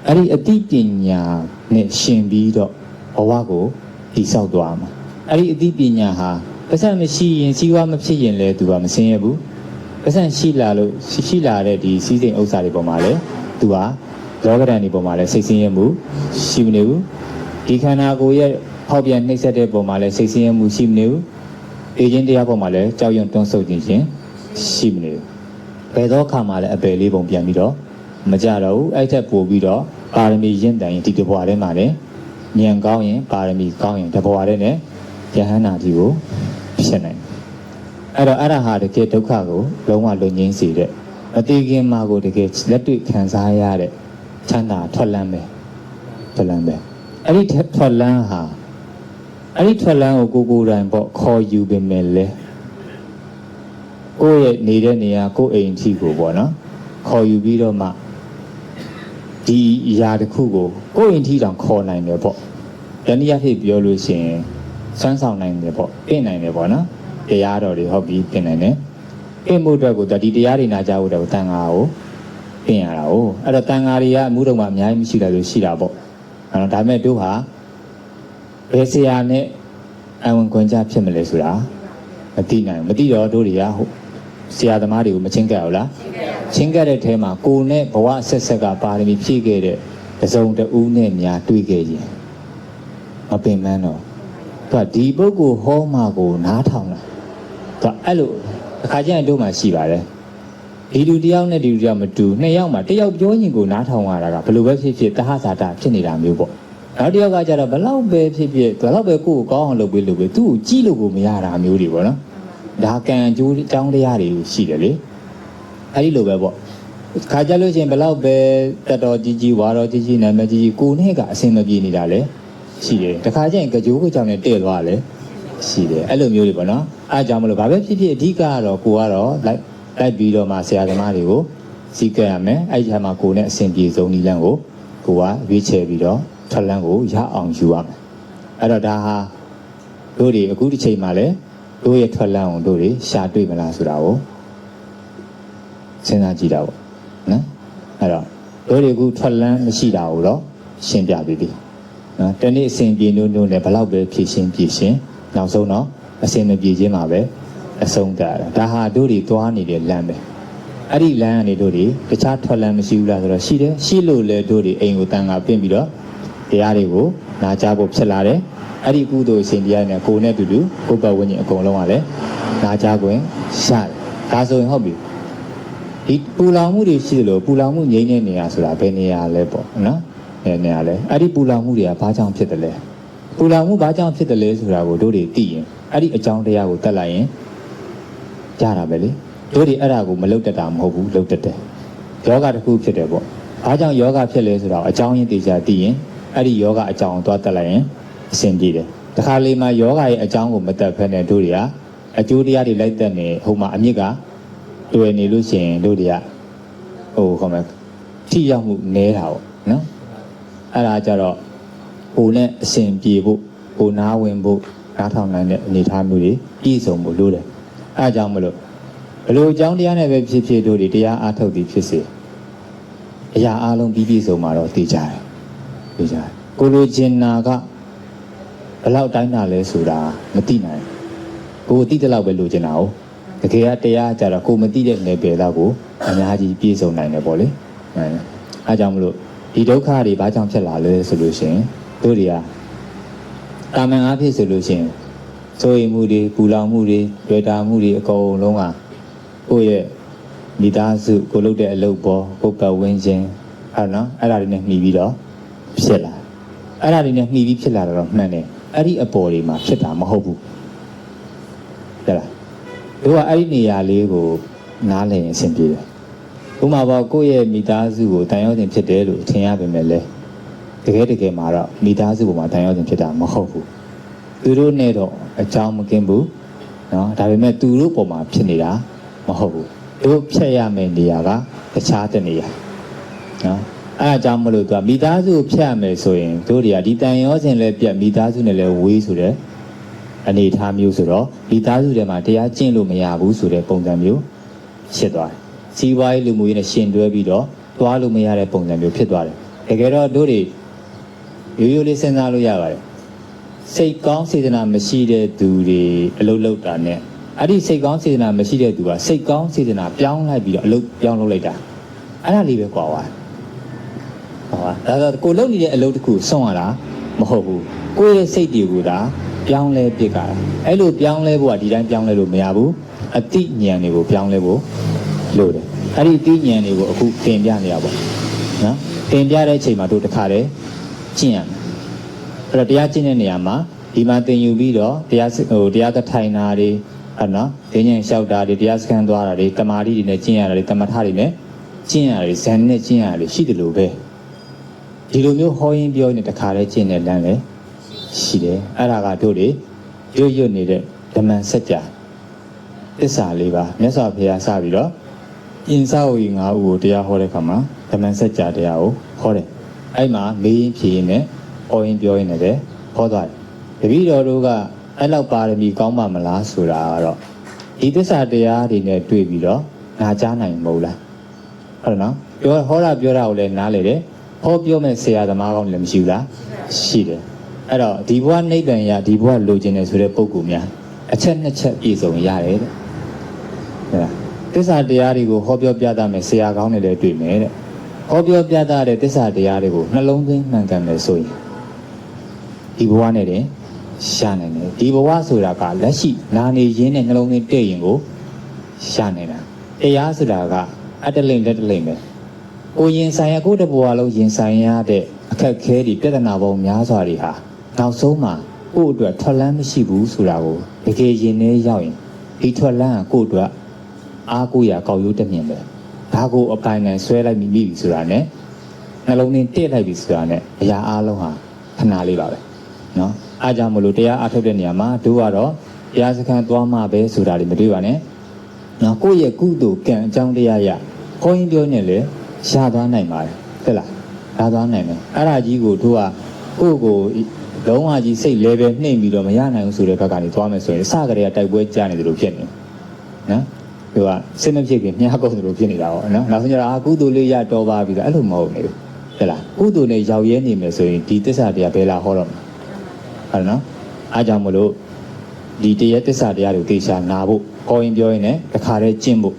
[SPEAKER 1] အဲ့ဒီအသိပညာနဲ့ရှင်ပြီးတော့ဘဝကိုတည်ဆောက်သွားမှာအဲ့ဒီအသိပညာဟာပတ်စံမရှိရင်စီးပွားမဖြစ်ရင်လည်းသူကမစင်းရဘူးပတ်စံရှိလာလို့ရှိလာတဲ့ဒီစီးစိမ်ဥစ္စာတွေပေါ်မှာလည်းသူကလောကဓာတ်တွေပေါ်မှာလည်းစိတ်ဆင်းရဲမှုရှိမနေဘူးဒီခန္ဓာကိုယ်ရဲ့ဖောက်ပြန်နှိမ့်ဆက်တဲ့ပုံမှာလည်းစိတ်ဆင်းရဲမှုရှိမနေဘူးအေဂျင့်တရားပုံမှာလည်းကြောက်ရွံ့တွန်းဆုတ်ခြင်းရှိမနေဘူးဘယ်သောအခါမှာလည်းအပယ်လေးပုံပြန်ပြီးတော့မကြတော့ဘူးအဲ့ထက်ပိုပြီးတော့ပါရမီရင့်တန်ရင်ဒီတဘွားထဲမှာလည်းဉာဏ်ကောင်းရင်ပါရမီကောင်းရင်တဘွားထဲနဲ့ယဟန္တာကြီးကိုဖြစ်နိုင်အဲ့တော့အဲ့ဒါဟာတကယ်ဒုက္ခကိုလုံးဝလွတ်ငြိမ်းစေတဲ့အတိခင်မှာကိုတကယ်လက်တွေ့ခံစားရတဲ့ချမ်းသာထွက်လန်းပဲထွက်လန်းပဲအဲ့ဒီထွက်လန်းဟာအဲ့ဒီထွက်လန်းကိုကိုယ်တိုင်ပေါ့ခေါ်ယူပေမဲ့လေကိုယ့်ရဲ့နေတဲ့နေရာကိုယ့်အိမ်အထိကိုပေါ့နော်ခေါ်ယူပြီးတော့မှဒီအရာတစ်ခုကိုကိုယ့်အိမ်ထိတောင်ခေါ်နိုင်တယ်ပေါ့တနည်းအားဖြင့်ပြောလို့ရှိရင်စွမ်းဆောင်နိုင်တယ်ပေါ့ပြင်နိုင်တယ်ပေါ့နော်တရားတော်တွေဟုတ်ပြီပြင်နိုင်တယ်ပြင်မှုအတွက်ကိုဒီတရားတွေနာကြဖို့တော့တန်ခါကိုပြင်ရတာ哦အဲ့တော့တန်ခါတွေကအမှုတော်မှာအများကြီးမရှိတာလို့ရှိတာပေါ့အဲ့တော့ဒါပေမဲ့တို့ဟာဘယ်ဆရာနဲ့အဝင်ခွင့်ကြဖြစ်မလဲဆိုတာမသိနိုင်ဘူးမသိတော့တို့တွေကဟုတ်ဆရာသမားတွေကိုမချင်းကပ်ဘူးလားချင်းကပ်တဲ့ထဲမှာကိုယ်နဲ့ဘဝဆက်ဆက်ကပါရမီဖြည့်ခဲ့တဲ့တစုံတဦးနဲ့များတွေ့ခဲ့ရင်မပင်ပန်းတော့သူကဒီပုဂ္ဂိုလ်ဟောမှာကိုနားထောင်တာသူကအဲ့လိုအခါကျရင်တို့မှရှိပါတယ်ဒီလူတယောက်နဲ့ဒီလူတယောက်မတူနှစ်ယောက်မှတယောက်ပြောရင်ကိုနားထောင်ရတာကဘယ်လိုပဲဖြစ်ဖြစ်တဟဇာတာဖြစ်နေတာမျိုးပေါ့နောက်တစ်ယောက်ကကျတော့ဘလောက်ပဲဖြစ်ဖြစ်ဘလောက်ပဲကိုယ်ကိုကောင်းအောင်လုပ်ပေးလို့ပဲသူ့ကိုကြည့်လို့ကိုမရတာမျိုးတွေပေါ့နော်ဒါကံအကျိုးအကြောင်းတရားတွေရှိတယ်လေအဲ့ဒီလိုပဲပေါ့ခါကြလို့ရှိရင်ဘလောက်ပဲတတော်ကြီးကြီးဝါတော်ကြီးကြီးနာမည်ကြီးကြီးကိုနဲ့ကအစင်မပြေနေတာလေရှိတယ်တခါကျရင်ကြိုးကိုကြောင့်နဲ့တဲ့သွားတယ်ရှိတယ်အဲ့လိုမျိုးတွေပေါ့နော်အားကြောင့်မလို့ဘာပဲဖြစ်ဖြစ်အဓိကကတော့ကိုကတော့လိုက်ပြီးတော့မှဆရာသမားတွေကိုစီးကပ်ရမယ်အဲ့ဒီထဲမှာကိုနဲ့အစင်ပြေဆုံးနီလန်းကိုကရွေးချယ်ပြီးတော့ထလန်းကိုရအောင်ယူရမယ်အဲ့တော့ဒါဟာတို့တွေအခုဒီချိန်မှာလဲတို့ရဲ့ထွက်လန်းအောင်တို့တွေရှာတွေ့မလားဆိုတာကိုစဉ်းစားကြည့်တာပေါ့နော်အဲ့တော့တို့တွေအခုထွက်လန်းမရှိတာကိုတော့ရှင်းပြပြီးပြီနော်တနေ့အစဉ်ပြေနိုးနိုးနဲ့ဘလောက်ပဲဖြည့်ရှင်းနောက်ဆုံးတော့အစဉ်မပြေခြင်းမှာပဲအဆုံးသတ်တာဒါဟာတို့တွေသွားနေတဲ့လမ်းပဲအဲ့ဒီလမ်းကနေတို့တွေတခြားထွက်လမ်းမရှိဘူးလားဆိုတော့ရှိတယ်ရှိလို့လေတို့တွေအိမ်ကိုတန်ခါပြင်ပြီးတော့တရားတွေကိုနာကြားဖို့ဖြစ်လာတယ်အဲ့ဒီကုသိုလ်ရှင်တရားနဲ့ကိုယ်နဲ့တူတူကိုယ်ပတ်ဝန်းကျင်အကုန်လုံးကလည်းနာကြားခွင့်ရတယ်ဒါဆိုရင်ဟုတ်ပြီဒီပူလောင်မှုတွေရှိတယ်လို့ပူလောင်မှုငြိမ်းတဲ့နေရာဆိုတာဘယ်နေရာလဲပေါ့နော်ဘယ်နေရာလဲအဲ့ဒီပူလောင်မှုတွေကဘာကြောင့်ဖြစ်တယ်လဲပူလောင်မှုဘာကြောင့်ဖြစ်တယ်လဲဆိုတာကိုတို့တွေသိရင်အဲ့ဒီအကြောင်းတရားကိုတက်လိုက်ရင်ကြတာပဲလေတို့တွေအဲ့ဒါကိုမလုတ်တတ်တာမဟုတ်ဘူးလုတ်တတ်တယ်ယောဂတစ်ခုဖြစ်တယ်ပေါ့ဘာကြောင့်ယောဂဖြစ်လဲဆိုတော့အကြောင်းရင်းသိချာသိရင်အဲ့ဒီယောဂအကြောင်းကိုသွားတက်လိုက်ရင်အဆင်ပြေတယ်တခါလေမှာယောဂရဲ့အကြောင်းကိုမတက်ဖက်နဲ့တို့တွေကအကျိုးတရားတွေလိုက်တက်နေဟိုမှာအမြစ်ကတွေ့နေလို့ရှိရင်တို့တွေကခေါ်မယ်ထိရောက်မှုနည်းတာပေါ့နော်အဲ့ဒါကြတော့ဟိုနဲ့အဆင်ပြေဖို့ ကိုနားဝင်ဖို့နားထောင်နိုင်တဲ့အနေအထားမျိုးတွေပြည့်စုံမှုလို့တယ်အဲကြောင့်မလို့ဘလို့အကြောင်းတရားနဲ့ပဲဖြစ်ဖြစ်တို့ဒီတရားအားထုတ်သည်ဖြစ်စေအရာအလုံးပြည့်စုံမှာတော့သိကြတယ်သိကြတယ်ကိုလိုချင်နာကဘယ်လောက်တိုင်းတာလဲဆိုတာမသိနိုင်ကိုသိတဲ့လောက်ပဲလိုချင်တာ哦တကယ်ကတရားကြတော့ကိုမသိတဲ့နယ်ပယ်တော့ကိုအများကြီးပြည့်စုံနိုင်တယ်ပေါ့လေအဲကြောင့်မလို့ဒီဒုက္ခတွေဘာကြောင့်ဖြစ်လာလဲဆိုလို့ရှိရင်တို့တွေကတာမန်အားဖြင့်ဆိုလို့ရှိရင်စိုးရိမ်မှုတွေပူလောင်မှုတွေတွေ့တာမှုတွေအကုန်လုံးကကိုယ့်ရဲ့မိသားစုကိုလုပ်တဲ့အလုပ်ပေါ်ကိုယ်ပတ်ဝန်းကျင်အဲ့နော်အဲ့ဒါတွေနဲ့မှီပြီးတော့ဖြစ်လာအဲ့ဒါတွေနဲ့မှီပြီးဖြစ်လာတော့မှန်တယ်အဲ့ဒီအပေါ်တွေမှာဖြစ်တာမဟုတ်ဘူးဟုတ်လားတို့ကအဲ့ဒီနေရာလေးကိုနားလည်ရင်အဆင်ပြေတယ်ဥပမာပေါ့ကိုယ့်ရဲ့မိသားစုကိုတန်ရောတင်ဖြစ်တယ်လို့ထင်ရပေမဲ့လည်းတကယ်မှာတော့မိသားစုပေါ်မှာတန်ရောတင်ဖြစ်တာမဟုတ်ဘူးသူတို့နဲ့တော့အကြောင်းမကင်းဘူးနော်ဒါပေမဲ့သူတို့ပေါ်မှာဖြစ်နေတာမဟုတ်ဘူးတို့ဖြတ်ရမယ့်နေရာကတခြားတဲ့နေရာနော်အဲအကြောင်းမလို့သူကမိသားစုဖြတ်ရမယ်ဆိုရင်တို့တွေကဒီတန်ရောစဉ်လည်းပြတ်မိသားစုနဲ့လည်းဝေးဆိုတဲ့အနေအထားမျိုးဆိုတော့မိသားစုထဲမှာတရားကျင့်လို့မရဘူးဆိုတဲ့ပုံစံမျိုးဖြစ်သွားတယ်စီးပွားရေးလူမှုရေးနဲ့ရှင်တွဲပြီးတော့သွားလို့မရတဲ့ပုံစံမျိုးဖြစ်သွားတယ်တကယ်တော့တို့တွေရိုးရိုးလေးစဉ်းစားလို့ရပါတယ်စိတ်ကောင်းစေတနာမရှိတဲ့သူတွေအလုပ်လုပ်တာနဲ့အဲ့ဒီစိတ်ကောင်းစေတနာမရှိတဲ့သူကစိတ်ကောင်းစေတနာပြောင်းလိုက်ပြီးတော့အလုပ်ပြောင်းလုပ်လိုက်တာအဲ့ဒါလေးပဲကွာသွားဟုတ်ပါဒါဆိုကိုလုပ်နေတဲ့အလုပ်တစ်ခုဆုံးရတာမဟုတ်ဘူးကိုယ့်ရဲ့စိတ်တွေကိုဒါပြောင်းလဲပြစ်ကြတာအဲ့လိုပြောင်းလဲဖို့ကဒီတိုင်းပြောင်းလဲလို့မရဘူးအတိဉာဏ်တွေကိုပြောင်းလဲဖို့လို့တယ်အဲ့ဒီအတိဉာဏ်တွေကိုအခုသင်ပြနေတာပေါ့နော်သင်ပြတဲ့အချိန်မှာတို့တစ်ခါတည်းကျင့်ရမယ်အဲ့တော့တရားကျင့်တဲ့နေရာမှာဒီမှာသင်ယူပြီးတော့တရားသထိုင်တာတွေအဲ့နော်ဒင်းညင်လျှောက်တာတွေတရားစခန်းသွားတာတွေတမာတိတွေနဲ့ကျင့်ရတာတွေတမထတွေနဲ့ကျင့်ရတယ်ဇန်နဲ့ကျင့်ရတယ်ရှိတယ်လို့ပဲဒီလိုမျိုးဟောရင်းပြောနေတခါတည်းကျင့်တဲ့လမ်းလည်းရှိတယ်အဲ့ဒါကတို့တွေရွတ်နေတဲ့ဓမ္မစကြာသစ္စာလေးပါမြတ်စွာဘုရားစပြီးတော့အင်စာဝီ၅ဦးကိုတရားဟောတဲ့အခါမှာဓမ္မစကြာတရားကိုဟောတယ်အဲ့မှာမေးရင်ဖြေရင်နဲ့ဟောရင်ပြောရင်လည်းဟောသွားတယ်တပည့်တော်တို့ကအဲ့လောက်ပါရမီကောင်းပါမလားဆိုတာကတော့ဒီသစ္စာတရားတွေနဲ့တွေ့ပြီးတော့နာကြားနိုင်မဟုတ်လားဟုတ်နော်ဟောတာပြောတာကိုလည်းနားလေတယ်ဟောပြောမဲ့ဆရာသမားကောင်းလည်းမရှိဘူးလားရှိတယ်အဲ့တော့ဒီဘဝနိဗ္ဗာန်ရဒီဘဝလိုချင်တယ်ဆိုတဲ့ပုဂ္ဂိုလ်များအချက်နှစ်ချက်ပြည့်စုံရတယ်တဲ့ဟုတ်လားသစ္စာတရားတွေကိုဟောပြောပြသမယ်ဆရာကောင်းတွေလည်းတွေ့မယ်တဲ့ဟောပြောပြသတဲ့သစ္စာတရားတွေကိုနှလုံးသွင်းမှန်ကန်မယ်ဆိုရင်ဒီဘဝနဲ့တင်ရှာနိုင်တယ်ဒီဘဝဆိုတာကလက်ရှိနာနေရင်းနဲ့နှလုံးသွင်းတည့်ရင်ကိုရှာနေတာတရားဆိုတာကအတ္တလိမ့်လက်တလိမ့်ပဲကိုရင်ဆိုင်ရကိုတဘဝလုံးရင်ဆိုင်ရတဲ့အခက်ခဲတွေပြဿနာပေါင်းများစွာတွေဟာနောက်ဆုံးမှာကိုယ့်အတွက်ထွက်လန်းမရှိဘူးဆိုတာကိုတကယ်ရင်ထဲရောက်ရင်ဒီထွက်လန်းကကိုယ့်အတွက်အားကိုးရကောက်ရိုးတမြင်ပဲဒါကိုအပိုင်နဲ့ဆွဲလိုက်မိပြီဆိုတာနဲ့နှလုံးသွင်းတည့်လိုက်ပြီဆိုတာနဲ့အရာအလုံးဟာခဏလေးပါပဲနော်အားကြောင့်မလို့တရားအားထုတ်တဲ့နေရာမှာတို့ကတော့တရားစခန်းသွားမှပဲဆိုတာတွေမတွေ့ပါနဲ့နော်ကိုယ့်ရဲ့ကုသိုလ်ကံအကြောင်းတရားရခေါင်းရင်းပြောနေလေရှားသွားနိုင်ပါတယ်ဟုတ်လားရှားသွားနိုင်မယ်အဲ့ဒါကြီးကိုတို့ကကိုယ့်ကိုလုံးဝကြီးစိတ်လဲပဲနှိမ့်ပြီးတော့မရနိုင်ဘူးဆိုတဲ့ဘက်ကနေသွားမယ်ဆိုရင်အစကတည်းကတိုက်ပွဲကြားနေတယ်လို့ဖြစ်နေနော်တို့ကစိတ်မဖြစ်ခင်မြားကုန်တယ်လို့ဖြစ်နေတာပေါ့နော်နောက်ဆုံးကျတော့ကုသိုလ်လေးရတော်ပါပြီဆိုအဲ့လိုမဟုတ်နေဘူးဟုတ်လားကုသိုလ်နဲ့ရောက်ရဲနေမယ်ဆိုရင်ဒီသစ္စာတရားဘယ်လာဟောတော့မှာဟုတ်နော်အားကြောင့်မလို့ဒီတရားသစ္စာတရားတွေကိုသိချာနာဖို့ခေါ်ရင်ပြောရင်လည်းတစ်ခါတည်းကျင့်ဖို့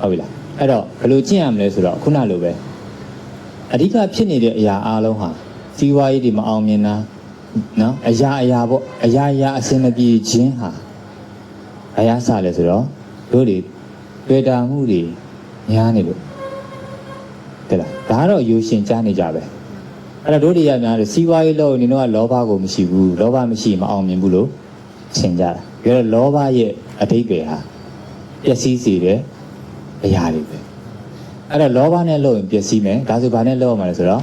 [SPEAKER 1] ဟုတ်ပြီလားအဲ့တော့ဘယ်လိုကျင့်ရမလဲဆိုတော့ခုနလိုပဲအဓိကဖြစ်နေတဲ့အရာအလုံးဟာစီးပွားရေးတွေမအောင်မြင်တာနော်အရာပေါ့အရာအစင်မပြေခြင်းဟာအရာစလဲဆိုတော့တို့တွေတွေ့တာမှုတွေများနေလို့တဲ့လားဒါကတော့ယူရှင်ကြားနေကြပဲအဲ့တော့တို့တွေကများတယ်စီးပွားရေးလို့နေတော့လောဘကိုမရှိဘူးလောဘမရှိမအောင်မြင်ဘူးလို့ထင်ကြတာပြောတော့လောဘရဲ့အဓိပ္ပာယ်ဟာပျက်စီးစေတဲ့အရာတွေပဲအဲ့တော့လောဘနဲ့လုပ်ရင်ပျက်စီးမယ်ဒါဆိုဘာနဲ့လုပ်ရမှာလဲဆိုတော့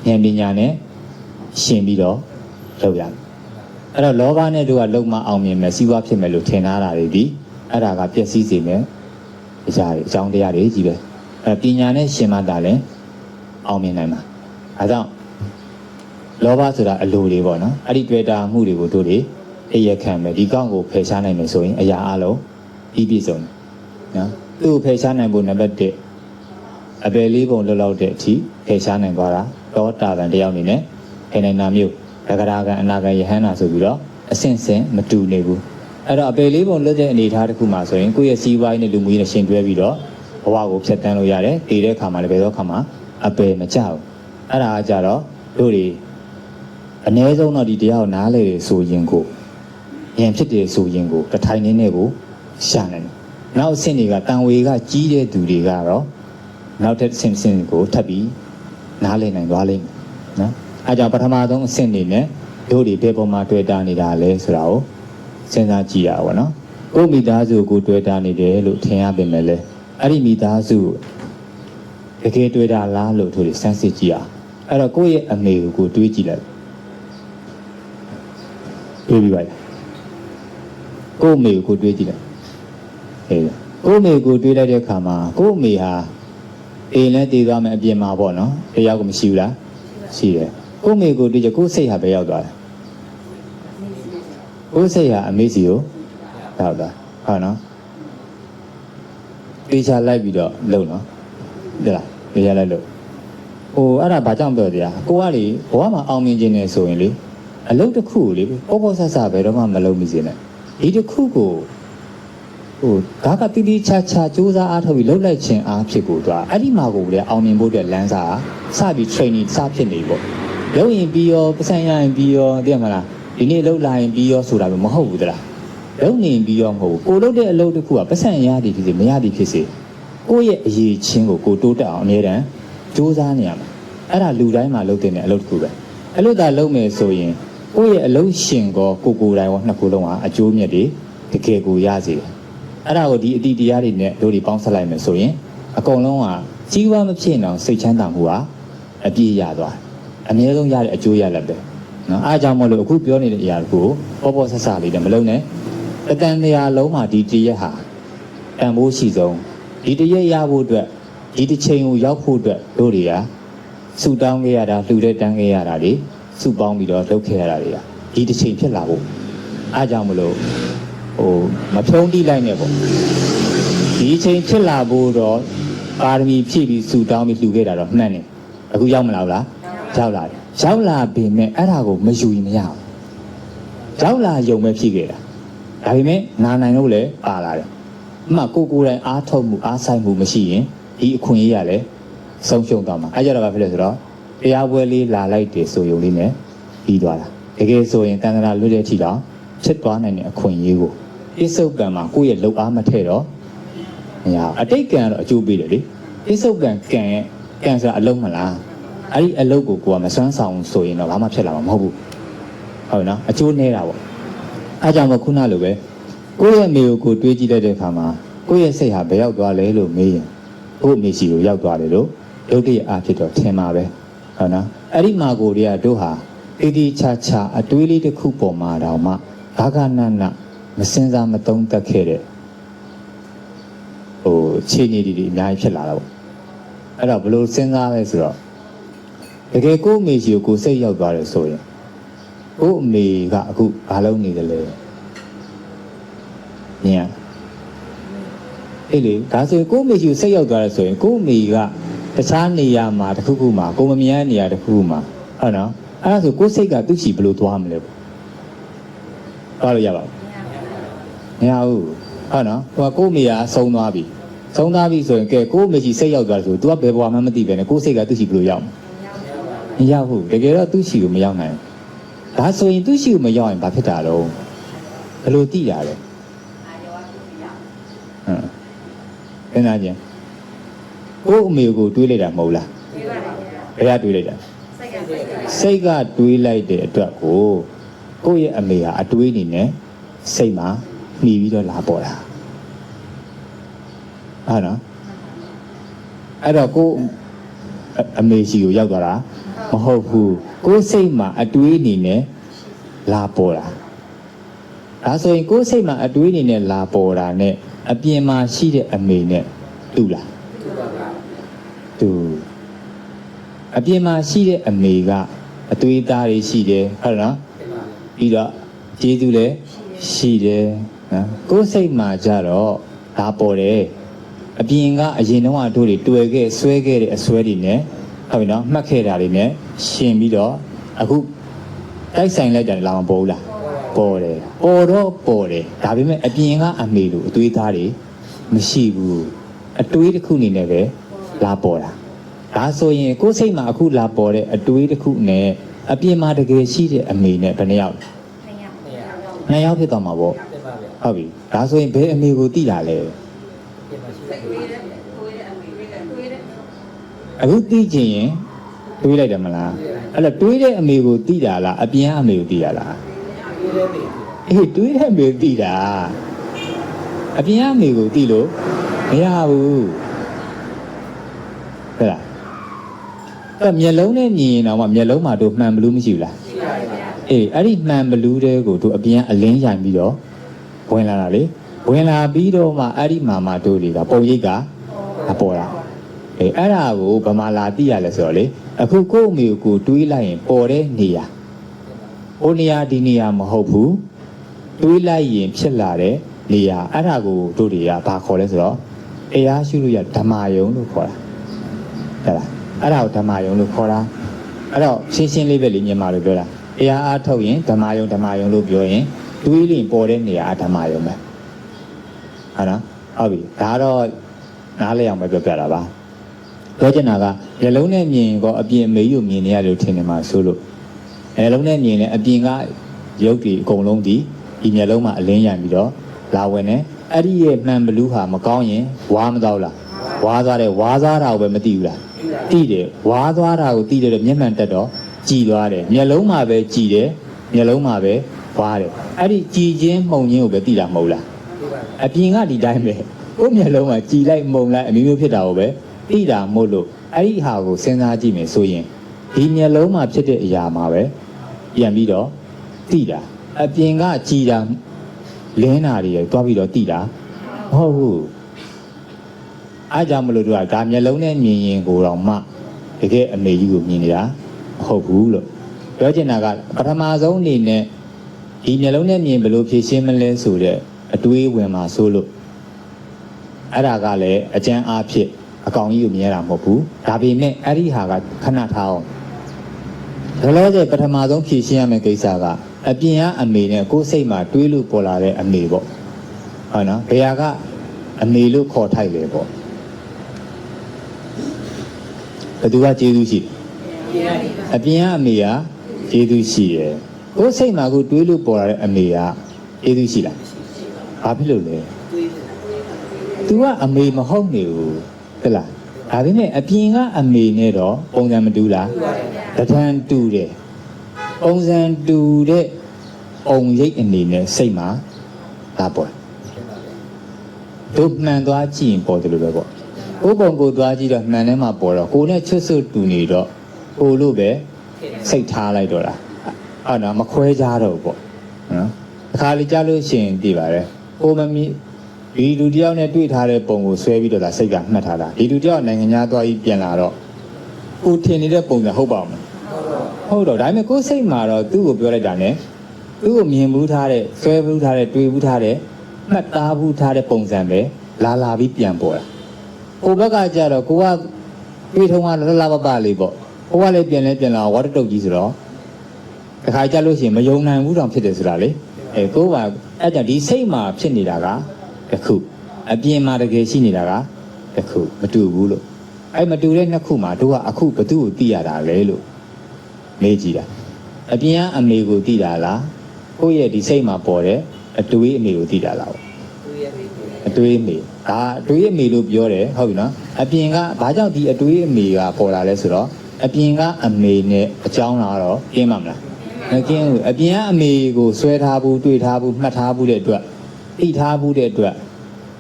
[SPEAKER 1] ဉာဏ်ပညာနဲ့ရှင်ပြီးတော့လုပ်ရမယ်အဲ့တော့လောဘနဲ့တို့ကလုံမအောင်မြင်မယ်စီးပွားဖြစ်မယ်လို့ထင်ထားတာတွေဒီအဲ့ဒါကပျက်စီးစေမယ်အရာတွေအကြောင်းတရားတွေကြီးပဲအဲ့ပညာနဲ့ရှင်မှတာလဲအောင်မြင်နိုင်မှာအဲကြောင့် လောဘဆိုတာအလိုတွေပေါ့နော်အဲ့ဒီတွေ့တာမှုတွေကိုတို့တွေအယက်ခံမယ်ဒီကောင်းကိုဖယ်ရှားနိုင်မယ်ဆိုရင်အရာအလုံးပြီးပြည့်စုံတယ်နော်သူ့ကိုဖယ်ရှားနိုင်ဖို့နံပါတ်1အပယ်လေးပုံလွတ်လောက်တဲ့အထိဖယ်ရှားနိုင်သွားတာတောတာပန်တယောက်အနေနဲ့ဖယ်နိုင်တာမျိုးဒဂရာကအနာဂယဟန္တာဆိုပြီးတော့အဆင့်ဆင့်မတူနေဘူးအဲ့တော့အပယ်လေးပုံလွတ်တဲ့အနေအထားတစ်ခုမှာဆိုရင်ကိုယ့်ရဲ့စီးပွားရေးနဲ့လူမှုရေးနဲ့ရှင်တွဲပြီးတော့ဘဝကိုဖျက်ဆီးလို့ရတယ်တည်တဲ့အခါမှာလည်းဘယ်တော့အခါမှာအပယ်မကြောက်အဲ့ဒါကကြတော့တို့တွေအ ਨੇ ဆုံးတော့ဒီတရားကိုနားလေဆိုရင်ကိုဉာဏ်ဖြစ်တယ်ဆိုရင်ကိုတထိုင်နေနဲ့ကိုရှာနိုင်တယ်နောက်အဆင့်တွေကတန်ဝေကကြီးတဲ့သူတွေကတော့နောက်တစ်ဆင့်ကိုထပ်ပြီးနားလည်နိုင်သွားလိမ့်မယ်နော်အဲကြောင့်ပထမဆုံးအဆင့်နေနဲ့တို့တွေဘယ်ပေါ်မှာတွေ့တာနေတာလဲဆိုတာကိုစဉ်းစားကြည့်ရအောင်နော်ကိုမိသားစုကိုတွေ့တာနေတယ်လို့ထင်ရပေမဲ့လည်းအဲ့ဒီမိသားစုတကယ်တွေ့တာလားလို့တို့တွေစမ်းစစ်ကြည့်အောင်အဲ့တော့ကိုယ့်ရဲ့အမေကိုတွေးကြည့်လိုက်တွေးပြီးပါလားကိုယ့်အမေကိုတွေးကြည့်လိုက်ဟဲ့ကိုယ့်အမေကိုတွေးလိုက်တဲ့အခါမှာကိုယ့်အမေဟာအိမ်လည်းတည်သွားမယ်အပြင်မှာပေါ့နော်တရားကိုမရှိဘူးလားရှိတယ်ကိုယ့်အမေကိုတွေးကြကိုယ့်စိတ်ဟာပဲရောက်သွားတယ်ကိုယ်စိတ်ဟာအမေစီကိုရောက်သွားဟုတ်နော်တေချာလိုက်ပြီးတော့လုံနော်ဟုတ်လားတေချာလိုက်လို့ဟိုအဲ့ဒါဘာကြောင့်ပြောတရားကိုကလေဘဝမှာအောင်မြင်ခြင်းနဲ့ဆိုရင်လေအလုပ်တစ်ခုကိုလေပေါ့ပေါ့ဆဆဘယ်တော့မှမလုပ်မိစေနဲ့ဒီတစ်ခုကိုဟိုဒါကတိတိချာချာစူးစမ်းအားထုတ်ပြီးလုပ်လိုက်ခြင်းအားဖြစ်ကိုသွားအဲ့ဒီမှာကိုလေအောင်မြင်ဖို့အတွက်လမ်းစာစပြီး training စဖြစ်နေပေါ့လုပ်ရင်ပြီးရောပတ်စံရရင်ပြီးရောသိရမလားဒီနေ့လှုပ်လာရင်ပြီးရောဆိုတာမျိုးမဟုတ်ဘူးတလားလုံနေပြီးရောမဟုတ်ဘူးကိုလှုပ်တဲ့အလုပ်တစ်ခုကပတ်စံရသည်ဖြစ်စေမရသည်ဖြစ်စေကိုယ့်ရဲ့အရေးချင်းကိုတိုးတက်အောင်အမြဲတမ်းစူးစမ်းနေရမှာအဲ့ဒါလူတိုင်းမှာလုပ်တဲ့အလုပ်တစ်ခုပဲအဲ့လိုသာလုပ်မယ်ဆိုရင်ကိုယ့်ရဲ့အလုပ်ရှင်ကောကိုယ်တိုင်ရောနှစ်ခုလုံးကအကျိုးမြတ်တွေတကယ်ကိုရစေတယ်အဲ့ဒါကိုဒီအတိတရားတွေနဲ့တို့တွေပေါင်းဆက်လိုက်မယ်ဆိုရင်အကုန်လုံးကကြီးဝါမဖြစ်အောင်စိတ်ချမ်းသာမှုဟာအပြည့်ရသွားတယ်အနည်းဆုံးရတဲ့အကျိုးရလက်ပဲနော်အားကြောင့်မလို့အခုပြောနေတဲ့အရာကိုပေါ့ပေါ့ဆဆလေးနဲ့မလုံးနဲ့အတန်တရားလုံးမှာဒီတရက်ဟာတန်ဖိုးရှိဆုံးဒီတရက်ရဖို့အတွက်ဒီတစ်ချိန်ကိုရောက်ဖို့အတွက်တို့တွေကဆူတောင်းခဲ့ရတာလှူတဲ့တန်းခဲ့ရတာတွေစုပေါင်းပြီးတော့လုပ်ခဲ့ရတာတွေကဒီတစ်ချိန်ဖြစ်လာဖို့အားကြောင့်မလို့ဟိုမဖြုံးတိလိုက်နဲ့ပေါ့ဒီချိန်ဖြစ်လာဖို့တော့ပါရမီဖြည့်ပြီးစုတောင်းပြီးလှူခဲ့တာတော့မှန်တယ်အခုရောက်မလာဘူးလားရောက်လာတယ်ရောက်လာပေမဲ့အဲ့ဒါကိုမယူရင်မရဘူးရောက်လာယုံပဲဖြစ်ခဲ့တာဒါပေမဲ့နာနိုင်လို့လည်းပါလာတယ်အမှကိုယ်တိုင်အားထုတ်မှုအားဆိုင်မှုမရှိရင်ဒီအခွင့်အရေးရလဲဆုံးရှုံးသွားမှာအဲ့ကြတော့ဘာဖြစ်လဲဆိုတော့တရားပွဲလေးလာလိုက်တယ်ဆိုရုံလေးနဲ့ပြီးသွားတာတကယ်ဆိုရင်တန်ត្រာလွတ်တဲ့အထိတော့ဖြစ်သွားနိုင်တဲ့အခွင့်အရေးကိုအစ္ဆုတ်ကံမှာကိုယ့်ရဲ့လုံအားမထည့်တော့မရဘူးအတိတ်ကံကတော့အကျိုးပေးတယ်လေအစ္ဆုတ်ကံကံဆိုတာအလုံးမလားအဲ့ဒီအလုပ်ကိုကိုကမစွမ်းဆောင်ဆိုရင်တော့ဘာမှဖြစ်လာမှာမဟုတ်ဘူးဟုတ်နော်အကျိုးနေတာပေါ့အားကြောင့်မခုနလိုပဲကိုယ့်ရဲ့မိကိုတွေးကြည့်လိုက်တဲ့အခါမှာကိုယ့်ရဲ့စိတ်ဟာဘယ်ရောက်သွားလဲလို့မေးရင်ကိုယ့်မိစီကိုရောက်သွားတယ်လို့ဒုတိယအားဖြစ်တော့ထင်မှာပဲဟုတ်နော်အဲ့ဒီမှာကိုတွေကတို့ဟာတိတိချာချာအတွေးလေးတစ်ခုပေါ်မှာတော့မှဘာကနနမစင်စားမသုံးတတ်ခဲ့တဲ့ဟိုခြေနေတွေအများကြီးဖြစ်လာတာပေါ့အဲ့တော့ဘယ်လိုစဉ်းစားလဲဆိုတော့တကယ်ကိုယ့်အမေကြီးကိုစိတ်ရောက်သွားတယ်ဆိုရင်ကိုယ့်အမေကအခုဘာလုပ်နေတယ်လဲညအေးလေဒါဆိုရင်ကိုယ့်အမေကြီးကိုစိတ်ရောက်သွားတယ်ဆိုရင်ကိုယ့်အမေကတခြားနေရာမှာတစ်ခုခုမှာကိုမမြင်တဲ့နေရာတစ်ခုခုမှာဟုတ်နော်အဲ့ဒါဆိုကိုယ်စိတ်ကသူ့ချီဘယ်လိုသွားမလဲပေါ့သွားလို့ရပါဘူးမရဘူးဟုတ်နော်ဟိုကကိုယ့်အမေကဆုံးသွားပြီဆိုရင်ကဲကိုယ့်အမေကြီးစိတ်ရောက်သွားတယ်ဆို तू ကဘယ်ဘဝမှမသိပဲနဲ့ကိုယ့်စိတ်ကသူ့ချီဘယ်လိုရောက်မရောက်ဘူးတကယ်တော့သူ့ချီကိုမရောက်နိုင်ဘူးဒါဆိုရင်သူ့ချီကိုမရောက်ရင်ဘာဖြစ်တာလဲဘယ်လိုသိရလဲဟမ်နာချင်းကိုယ့်အမေကိုတွေးလိုက်တာမဟုတ်လားဘယ်ကတွေးလိုက်တာစိတ်ကတွေးလိုက်တဲ့အတွက်ကိုယ့်ရဲ့အမေဟာအတွေးနေနဲ့စိတ်မှာနှီးပြီးတော့လာပေါ်တာဟုတ်နော်အဲ့တော့ကိုအမေရှိကိုရောက်သွားတာမဟုတ်ဘူးကိုယ်စိတ်မှာအတွေးအနေနဲ့လာပေါ်တာဒါဆိုရင်ကိုယ်စိတ်မှာအတွေးအနေနဲ့လာပေါ်တာနဲ့အပြင်မှာရှိတဲ့အမေနဲ့တူလားတူအပြင်မှာရှိတဲ့အမေက အသွေးသားတွေရှိတယ်ဟုတ်လားပြီးတော့ကျေးဇူးလည်းရှိတယ်နော်ကိုယ်စိတ်မှာကြတော့ဒါပေါ်တယ်အပြင်ကအရင်တုန်းကတို့တွေတွေ့ခဲ့ဆွဲခဲ့တဲ့အဆွဲတွေနဲ့ဟုတ်ပြီနော်မှတ်ခဲ့တာတွေနဲ့ရှင်ပြီးတော့အခုတိုက်ဆိုင်လိုက်တယ်လာမပေါ်ဘူးလားပေါ်တယ်ပေါ်တော့ပေါ်တယ်ဒါပေမဲ့အပြင်ကအမေလို့အသွေးသားတွေမရှိဘူးအတွေးတစ်ခုအနေနဲ့ပဲလာပေါ်တာဒါဆိုရင်ကိုယ်စိတ်မှာအခုလာပေါ်တဲ့အတွေးတစ်ခုနဲ့အပြင်မှာတကယ်ရှိတဲ့အမေနဲ့ဘယ်နှယောက်နှစ်ယောက်ဖြစ်သွားမှာပေါ့ဟုတ်ပြီဒါဆိုရင်ဘယ်အမေကိုတိတာလဲအခုသိချင်ရင်တွေးလိုက်တယ်မလားအဲ့တော့တွေးတဲ့အမေကိုတိတာလားအပြင်အမေကိုတိတာလားအေးတွေးတဲ့အမေကိုတိတာအပြင်အမေကိုတိလို့မရဘူးဟုတ်လားအဲ့မျက်လုံးနဲ့မြင်ရင်တော့မျက်လုံးမှာတို့မှန်ဘလူးမရှိဘူးလားအေးအဲ့ဒီမှန်ဘလူးတဲ့ကိုတို့အပြင်အလင်းရိုင်ပြီးတော့ဝင်လာတာလေဝင်လာပြီးတော့မှအဲ့ဒီမှာတို့တွေကပုံရိပ်ကအပေါ်တာအေးအဲ့ဒါကိုဗမာလာသိရလဲဆိုတော့လေအခုကိုယ့်အမေကိုတွေးလိုက်ရင်ပေါ်တဲ့နေရာဟိုနေရာဒီနေရာမဟုတ်ဘူးတွေးလိုက်ရင်ဖြစ်လာတဲ့နေရာအဲ့ဒါကိုတို့တွေကဘာခေါ်လဲဆိုတော့တရားရှုလို့ရဓမ္မယုံလို့ခေါ်တာဟုတ်လားအဲ့ဒါကိုဓမ္မယုံလို့ခေါ်တာအဲ့တော့ရှင်းရှင်းလေးပဲလေမြန်မာလိုပြောတာတရားအားထုတ်ရင်ဓမ္မယုံလို့ပြောရင်တွေးရင်ပေါ်တဲ့နေရာဓမ္မယုံပဲဟုတ်လားဟုတ်ပြီဒါတော့နားလည်အောင်ပဲပြောပြတာပါပြောချင်တာကမျက်လုံးနဲ့မြင်ကောအပြင်အမေကြီးကိုမြင်နေရလို့ထင်နေမှာဆိုလို့မျက်လုံးနဲ့မြင်ရင်အပြင်ကရုပ်တွေအကုန်လုံးဒီမျက်လုံးမှာအလင်းရံပြီးတော့လာဝင်နေအဲ့ဒီရဲ့မှန်ဘလူးဟာမကောင်းရင်ဝါမတော့လားဝါသွားတယ်ဝါသွားတာကိုပဲမသိဘူးလားသိတယ်ဝါသွားတာကိုသိတယ်မျက်မှန်တက်တော့ကြည်သွားတယ်မျက်လုံးမှာပဲကြည်တယ်မျက်လုံးမှာပဲဝါတယ်အဲ့ဒီကြည်ချင်းမှုန်ချင်းကိုပဲသိတာမဟုတ်လားအပြင်ကဒီတိုင်းပဲကိုယ်မျက်လုံးမှာကြည်လိုက်မှုန်လိုက်အမျိုးမျိုးဖြစ်တာကိုပဲသိတာမို့လို့အဲ့ဒီဟာကိုစဉ်းစားကြည့်မယ်ဆိုရင်ဒီမျက်လုံးမှာဖြစ်တဲ့အရာမှာပဲပြန်ပြီးတော့သိတာအပြင်ကကြည်တာလင်းတာတွေတွားပြီးတော့သိတာမဟုတ်ဘူးအားကြောင့်မလို့တို့ကဒါမျက်လုံးနဲ့မြင်ရင်ကိုတော့မှတကယ်အမေကြီးကိုမြင်နေတာမဟုတ်ဘူးလို့ပြောချင်တာကပထမဆုံးအနေနဲ့ဒီမျက်လုံးနဲ့မြင်ဘယ်လိုဖြည့်ရှင်းမလဲဆိုတဲ့အတွေးဝင်မှာဆိုလို့အဲ့ဒါကလည်းအကျဉ်းအားဖြင့်အကောင်ကြီးကိုမြင်ရတာမဟုတ်ဘူးဒါပေမဲ့အဲ့ဒီဟာကခဏထားအောင်ဒါလို့ကျပထမဆုံးဖြည့်ရှင်းရမယ့်ကိစ္စကအပြင်ကအမေနဲ့ကိုယ်စိတ်မှာတွေးလို့ပေါ်လာတဲ့အမေပေါ့ဟုတ်နော်ဘယ်ဟာကအမေလို့ခေါ်ထိုက်လေပေါ့ဘယ်သူကကျေးဇူးရှိအပြင်ကအမေကကျေးဇူးရှိရယ်ကိုယ်စိတ်မှာကိုတွေးလို့ပေါ်လာတဲ့အမေကကျေးဇူးရှိလားဘာဖြစ်လို့လဲ तू ကအမေမဟုတ်နေဘူးဟုတ်လားဒါပေမဲ့အပြင်ကအမေနဲ့တော့ပုံစံမတူလားတထန်တူတယ်ပုံစံတူတဲ့ပုံရိပ်အနေနဲ့စိတ်မှာလာပေါ်တို့မှန်သွားကြည့်ရင်ပေါ်တယ်လို့ပဲပေါ့ကိုယ်ပုံကိုသွားကြည့်တော့မှန်ထဲမှာပေါ်တော့ကိုယ်နဲ့ချွတ်ဆွတ်တူနေတော့ကိုလို့ပဲစိတ်ထားလိုက်တော့တာအဲ့တော့မခွဲကြတော့ဘူးပေါ့နော်အခါလေးကြားလို့ရှိရင်သိပါတယ်ကိုမမီဒီလူတယောက်နဲ့တွေ့ထားတဲ့ပုံကိုဆွဲပြီးတော့ဒါစိတ်ကမှတ်ထားတာဒီလူတယောက်နိုင်ငံသားသွားပြီးပြန်လာတော့ကိုထင်နေတဲ့ပုံစံဟုတ်ပါ့မလားဟုတ်တော့ဒါပေမဲ့ကိုယ်စိတ်မှာတော့သူ့ကိုပြောလိုက်တာ ਨੇ သူ့ကိုမြင်ဘူးထားတဲ့ဆွဲဘူးထားတဲ့တွေ့ဘူးထားတဲ့မှတ်သားဘူးထားတဲ့ပုံစံပဲလာပြီးပြန်ပေါ်တာဟိုဘက်ကကြတော့ကိုကတွေ့ထုံးကလှပပလေးပေါ့ဟိုကလည်းပြန်လာဝါတတုတ်ကြီးဆိုတော့တခါကြလို့ရှိရင်မယုံနိုင်ဘူးတောင်ဖြစ်တယ်ဆိုတာလေကိုကအဲ့ကြောင့်ဒီစိတ်မှာဖြစ်နေတာကတစ်ခုအပြင်မှာတကယ်ရှိနေတာကတစ်ခုမတူဘူးလို့အဲ့မတူတဲ့နှစ်ခုမှာတို့ကအခုဘသူ့ကိုသိရတာလဲလို့မေးကြည့်တာအပြင်ကအမေကိုသိတာလားကိုယ့်ရဲ့ဒီစိတ်မှာပေါ်တဲ့အတွေးအမေကိုသိတာလားအတွေးအမေဒါအတွေးအမေလို့ပြောတယ်ဟုတ်ပြီနော်အပြင်ကဘာကြောင့်ဒီအတွေးအမေကပေါ်လာလဲဆိုတော့အပြင်ကအမေနဲ့အကြောင်းလာတော့ကျင်းပါမလားမကျင်းဘူးအပြင်ကအမေကိုဆွဲထားဘူးတွေ့ထားဘူးမှတ်ထားဘူးတဲ့အတွက်သိထားဘူးတဲ့အတွက်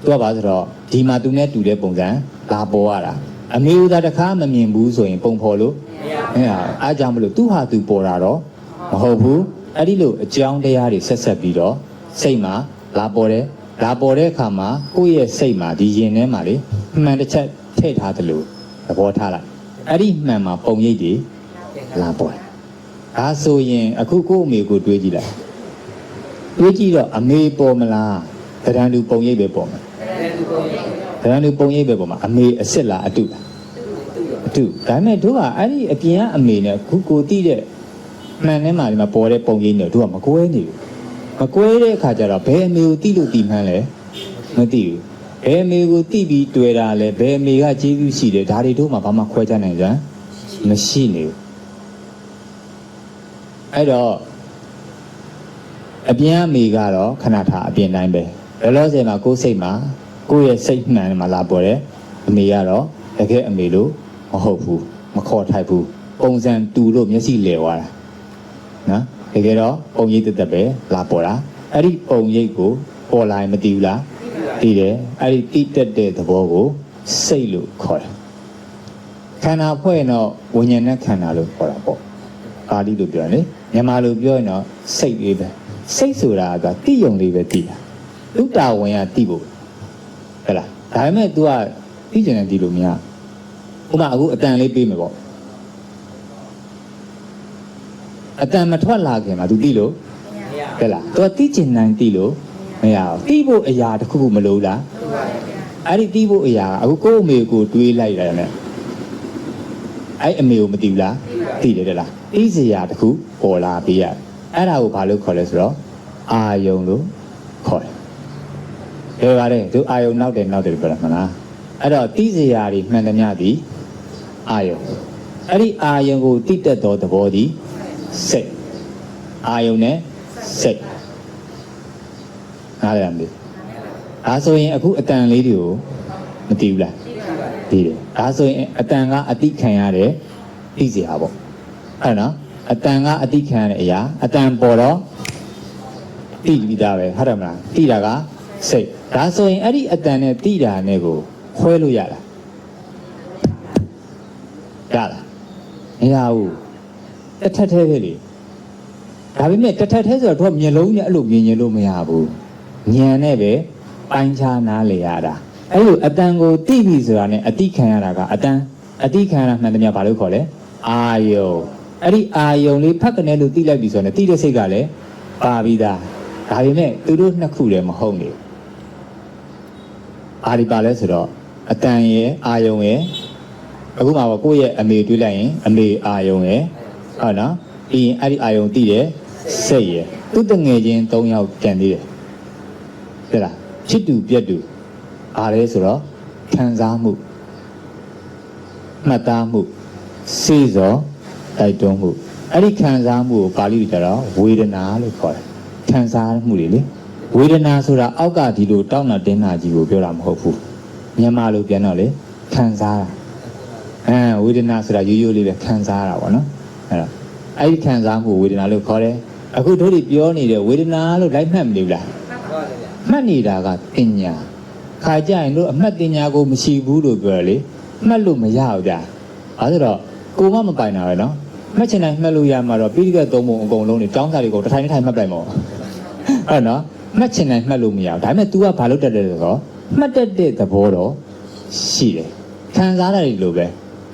[SPEAKER 1] သူကဘာဆိုတော့ဒီမှာသူနဲ့တူတဲ့ပုံစံလာပေါ်ရတာအမေကတခါမမြင်ဘူးဆိုရင်ပုံဖော်လို့မရအားကြောင့်မလို့သူဟာသူပေါ်တာတော့မဟုတ်ဘူးအဲ့ဒီလိုအကြောင်းတရားတွေဆက်ပြီးတော့စိတ်မှာလာပေါ်တဲ့အခါမှာကိုယ့်ရဲ့စိတ်မှာဒီရင်ထဲမှာလေမှန်တစ်ချက်ထည့်ထားတယ်လို့သဘောထားလိုက်အဲ့ဒီမှန်မှာပုံရိပ်တွေလာပေါ်တယ် ဒါဆိုရင်အခုကို့အမေကိုတွေးကြည့်လိုက်တွေးကြည့်တော့အမေပေါ်မလားတရံတူပုံရိပ်ပဲပေါ်မှာတရံတူပုံရိပ်ပဲပေါ်မှာအမေအစ်စ်လားအတုလားအတုဒါပေမဲ့တို့ကအဲ့ဒီအပြင်ကအမေနဲ့ခုကိုတိတဲ့မှန်ထဲမှာဒီမှာပေါ်တဲ့ပုံရိပ်နဲ့တို့ကမကွဲနေဘူးမကွဲတဲ့အခါကျတော့ဘယ်အမေကိုတိလို့တိမှန်းလဲမသိဘူးဘယ်အမေကိုတိပြီးတွေ့တာလဲဘယ်အမေကကျေးဇူးရှိတယ်ဒါတွေတို့မှဘာမှခွဲခြားနိုင်ကြမရှိနေဘူးအဲ့တော့အပြင်အမေကတော့ခဏထားအပြင်တိုင်းပဲလောလောဆယ်မှာကိုယ်စိတ်မှာကိုယ့်ရဲ့စိတ်မှန်မှာလာပေါ်တယ်အမေကတော့တကယ်အမေလို့မဟုတ်ဘူးမခေါ်ထိုက်ဘူးပုံစံတူလို့မျက်စိလဲသွားတာနော်တကယ်တော့ပုံရိပ်တက်တက်ပဲလာပေါ်တာအဲ့ဒီပုံရိပ်ကိုပေါ်လာရင်မသိဘူးလားသိတယ်အဲ့ဒီတိတက်တဲ့သဘောကိုစိတ်လို့ခေါ်တယ်ခန္ဓာဖွဲ့တော့ဝိညာဉ်နဲ့ခန္ဓာလို့ခေါ်တာပေါ့ပါဠိလိုပြောရင်လေမြန်မာလိုပြောရင်တော့စိတ်လေးပဲစိတ်ဆိုတာကတိယုံလေးပဲတိတာလူတာဝင်ကတိဖို့ဟဲ့လားဒါပေမဲ့ तू ကတိကျင်တယ်တိလို့မရဥပမာအခုအတန်လေးပေးမယ်ပေါ့အတန်မထွက်လာခင်မှာ तू တိလို့ဟဲ့လား तू ကတိကျင်နိုင်တိလို့မရဘူးတိဖို့အရာတစ်ခုခုမလိုလားအဲ့ဒီတိဖို့အရာကအခုကိုယ့်အမေကိုတွေးလိုက်ရတယ်နဲ့အဲ့အမေကိုမသိဘူးလားသိတယ်တဲ့လားတိစရာတစ်ခုပေါ်လာပြီးရအဲ့ဒါကိုဘာလို့ခေါ်လဲဆိုတော့အာယုံလို့ခေါ်တယ်ပြောပါတယ်သူအာယုံနောက်တယ်ပြောတာမလားအဲ့တော့တိစရာတွေမှန်သမျှသည်အာယုံအဲ့ဒီအာယုံကိုတိတက်သောသဘောသည်စိတ်အာယုံနဲ့စိတ်နားလည်မလားဒါဆိုရင်အခုအတန်လေးတွေကိုမသိဘူးလားသိတယ်ဒါဆိုရင်အတန်ကအတိခံရတဲ့သိစရာပေါ့အဲ့နော်အတန်ကအတိခံရတဲ့အရာအတန်ပေါ်တော့သိပြီးသားပဲဟုတ်တယ်မလားသိတာကစိတ်ဒါဆိုရင်အဲ့ဒီအတန်နဲ့သိတာနဲ့ကိုခွဲလို့ရလားရလားမရဘူးတစ်ထက်သေးပဲလေဒါပေမဲ့တစ်ထက်သေးဆိုတော့မျက်လုံးနဲ့အဲ့လိုမြင်ရင်လို့မရဘူးဉာဏ်နဲ့ပဲပိုင်းခြားနားလေရတာအဲ့လိုအတန်ကိုသိပြီဆိုတာနဲ့အတိခံရတာကအတန်အတိခံရတာမှန်တယ်များဘာလို့ခေါ်လဲအာယုံအဲ့ဒီအာယုံလေးဖက်ကနေလို့သိလိုက်ပြီဆိုတော့သိတဲ့စိတ်ကလည်းပါပြီးသားဒါပေမဲ့သူတို့နှစ်ခုလည်းမဟုတ်နေအာဒီပါလဲဆိုတော့အတန်ရဲ့အာယုံရဲ့အခုမှကိုယ့်ရဲ့အမေတွေးလိုက်ရင်အမေအာယုံရဲ့ဟုတ်နော်ပြီးရင်အဲ့ဒီအာယုံသိတဲ့စိတ်ရဲ့သူတငယ်ချင်း၃ယောက်ပြန်သေးတယ်ဟုတ်လားချစ်တူပြက်တူအားလဲဆိုတော့ခံစားမှုမှတ်သားမှုစေစောတိုက်တွန်းမှုအဲ့ဒီခံစားမှုကိုပါဠိလိုကျတော့ဝေဒနာလို့ခေါ်တယ်ခံစားမှုတွေလေဝေဒနာဆိုတာအောက်ကဒီလိုတောင်းတာတင်းတာကြီးကိုပြောတာမဟုတ်ဘူးမြန်မာလိုပြန်တော့လေခံစားတာဝေဒနာဆိုတာရိုးရိုးလေးပဲခံစားတာပေါ့နော်အဲ့ဒီခံစားမှုဝေဒနာလို့ခေါ်တယ်အခုတို့တွေပြောနေတဲ့ဝေဒနာလို့လိုက်မှတ်မနေဘူးလားမှတ်နေတာကတင်ညာခါကြရင်တို့အမှတ်တင်ညာကိုမရှိဘူးလို့ပြောရလေမှတ်လို့မရဘူးဗျာအဲဒါတော့ကိုမပိုင်တာပဲနော်မှတ်ချင်တိုင်းမှတ်လို့ရမှာတော့ပိဋကတ်သုံးပုံအကုန်လုံးတွေတောင်းစာတွေကိုတစ်ထိုင်တစ်ထိုင်မှတ်လိုက်မို့အဲ့နော်မှတ်ချင်တိုင်းမှတ်လို့မရဘူးဒါပေမဲ့ तू ကဘာလို့တက်တယ်ဆိုတော့မှတ်တက်တဲ့သဘောတော့ရှိတယ်ခံစားတာတွေလိုပဲ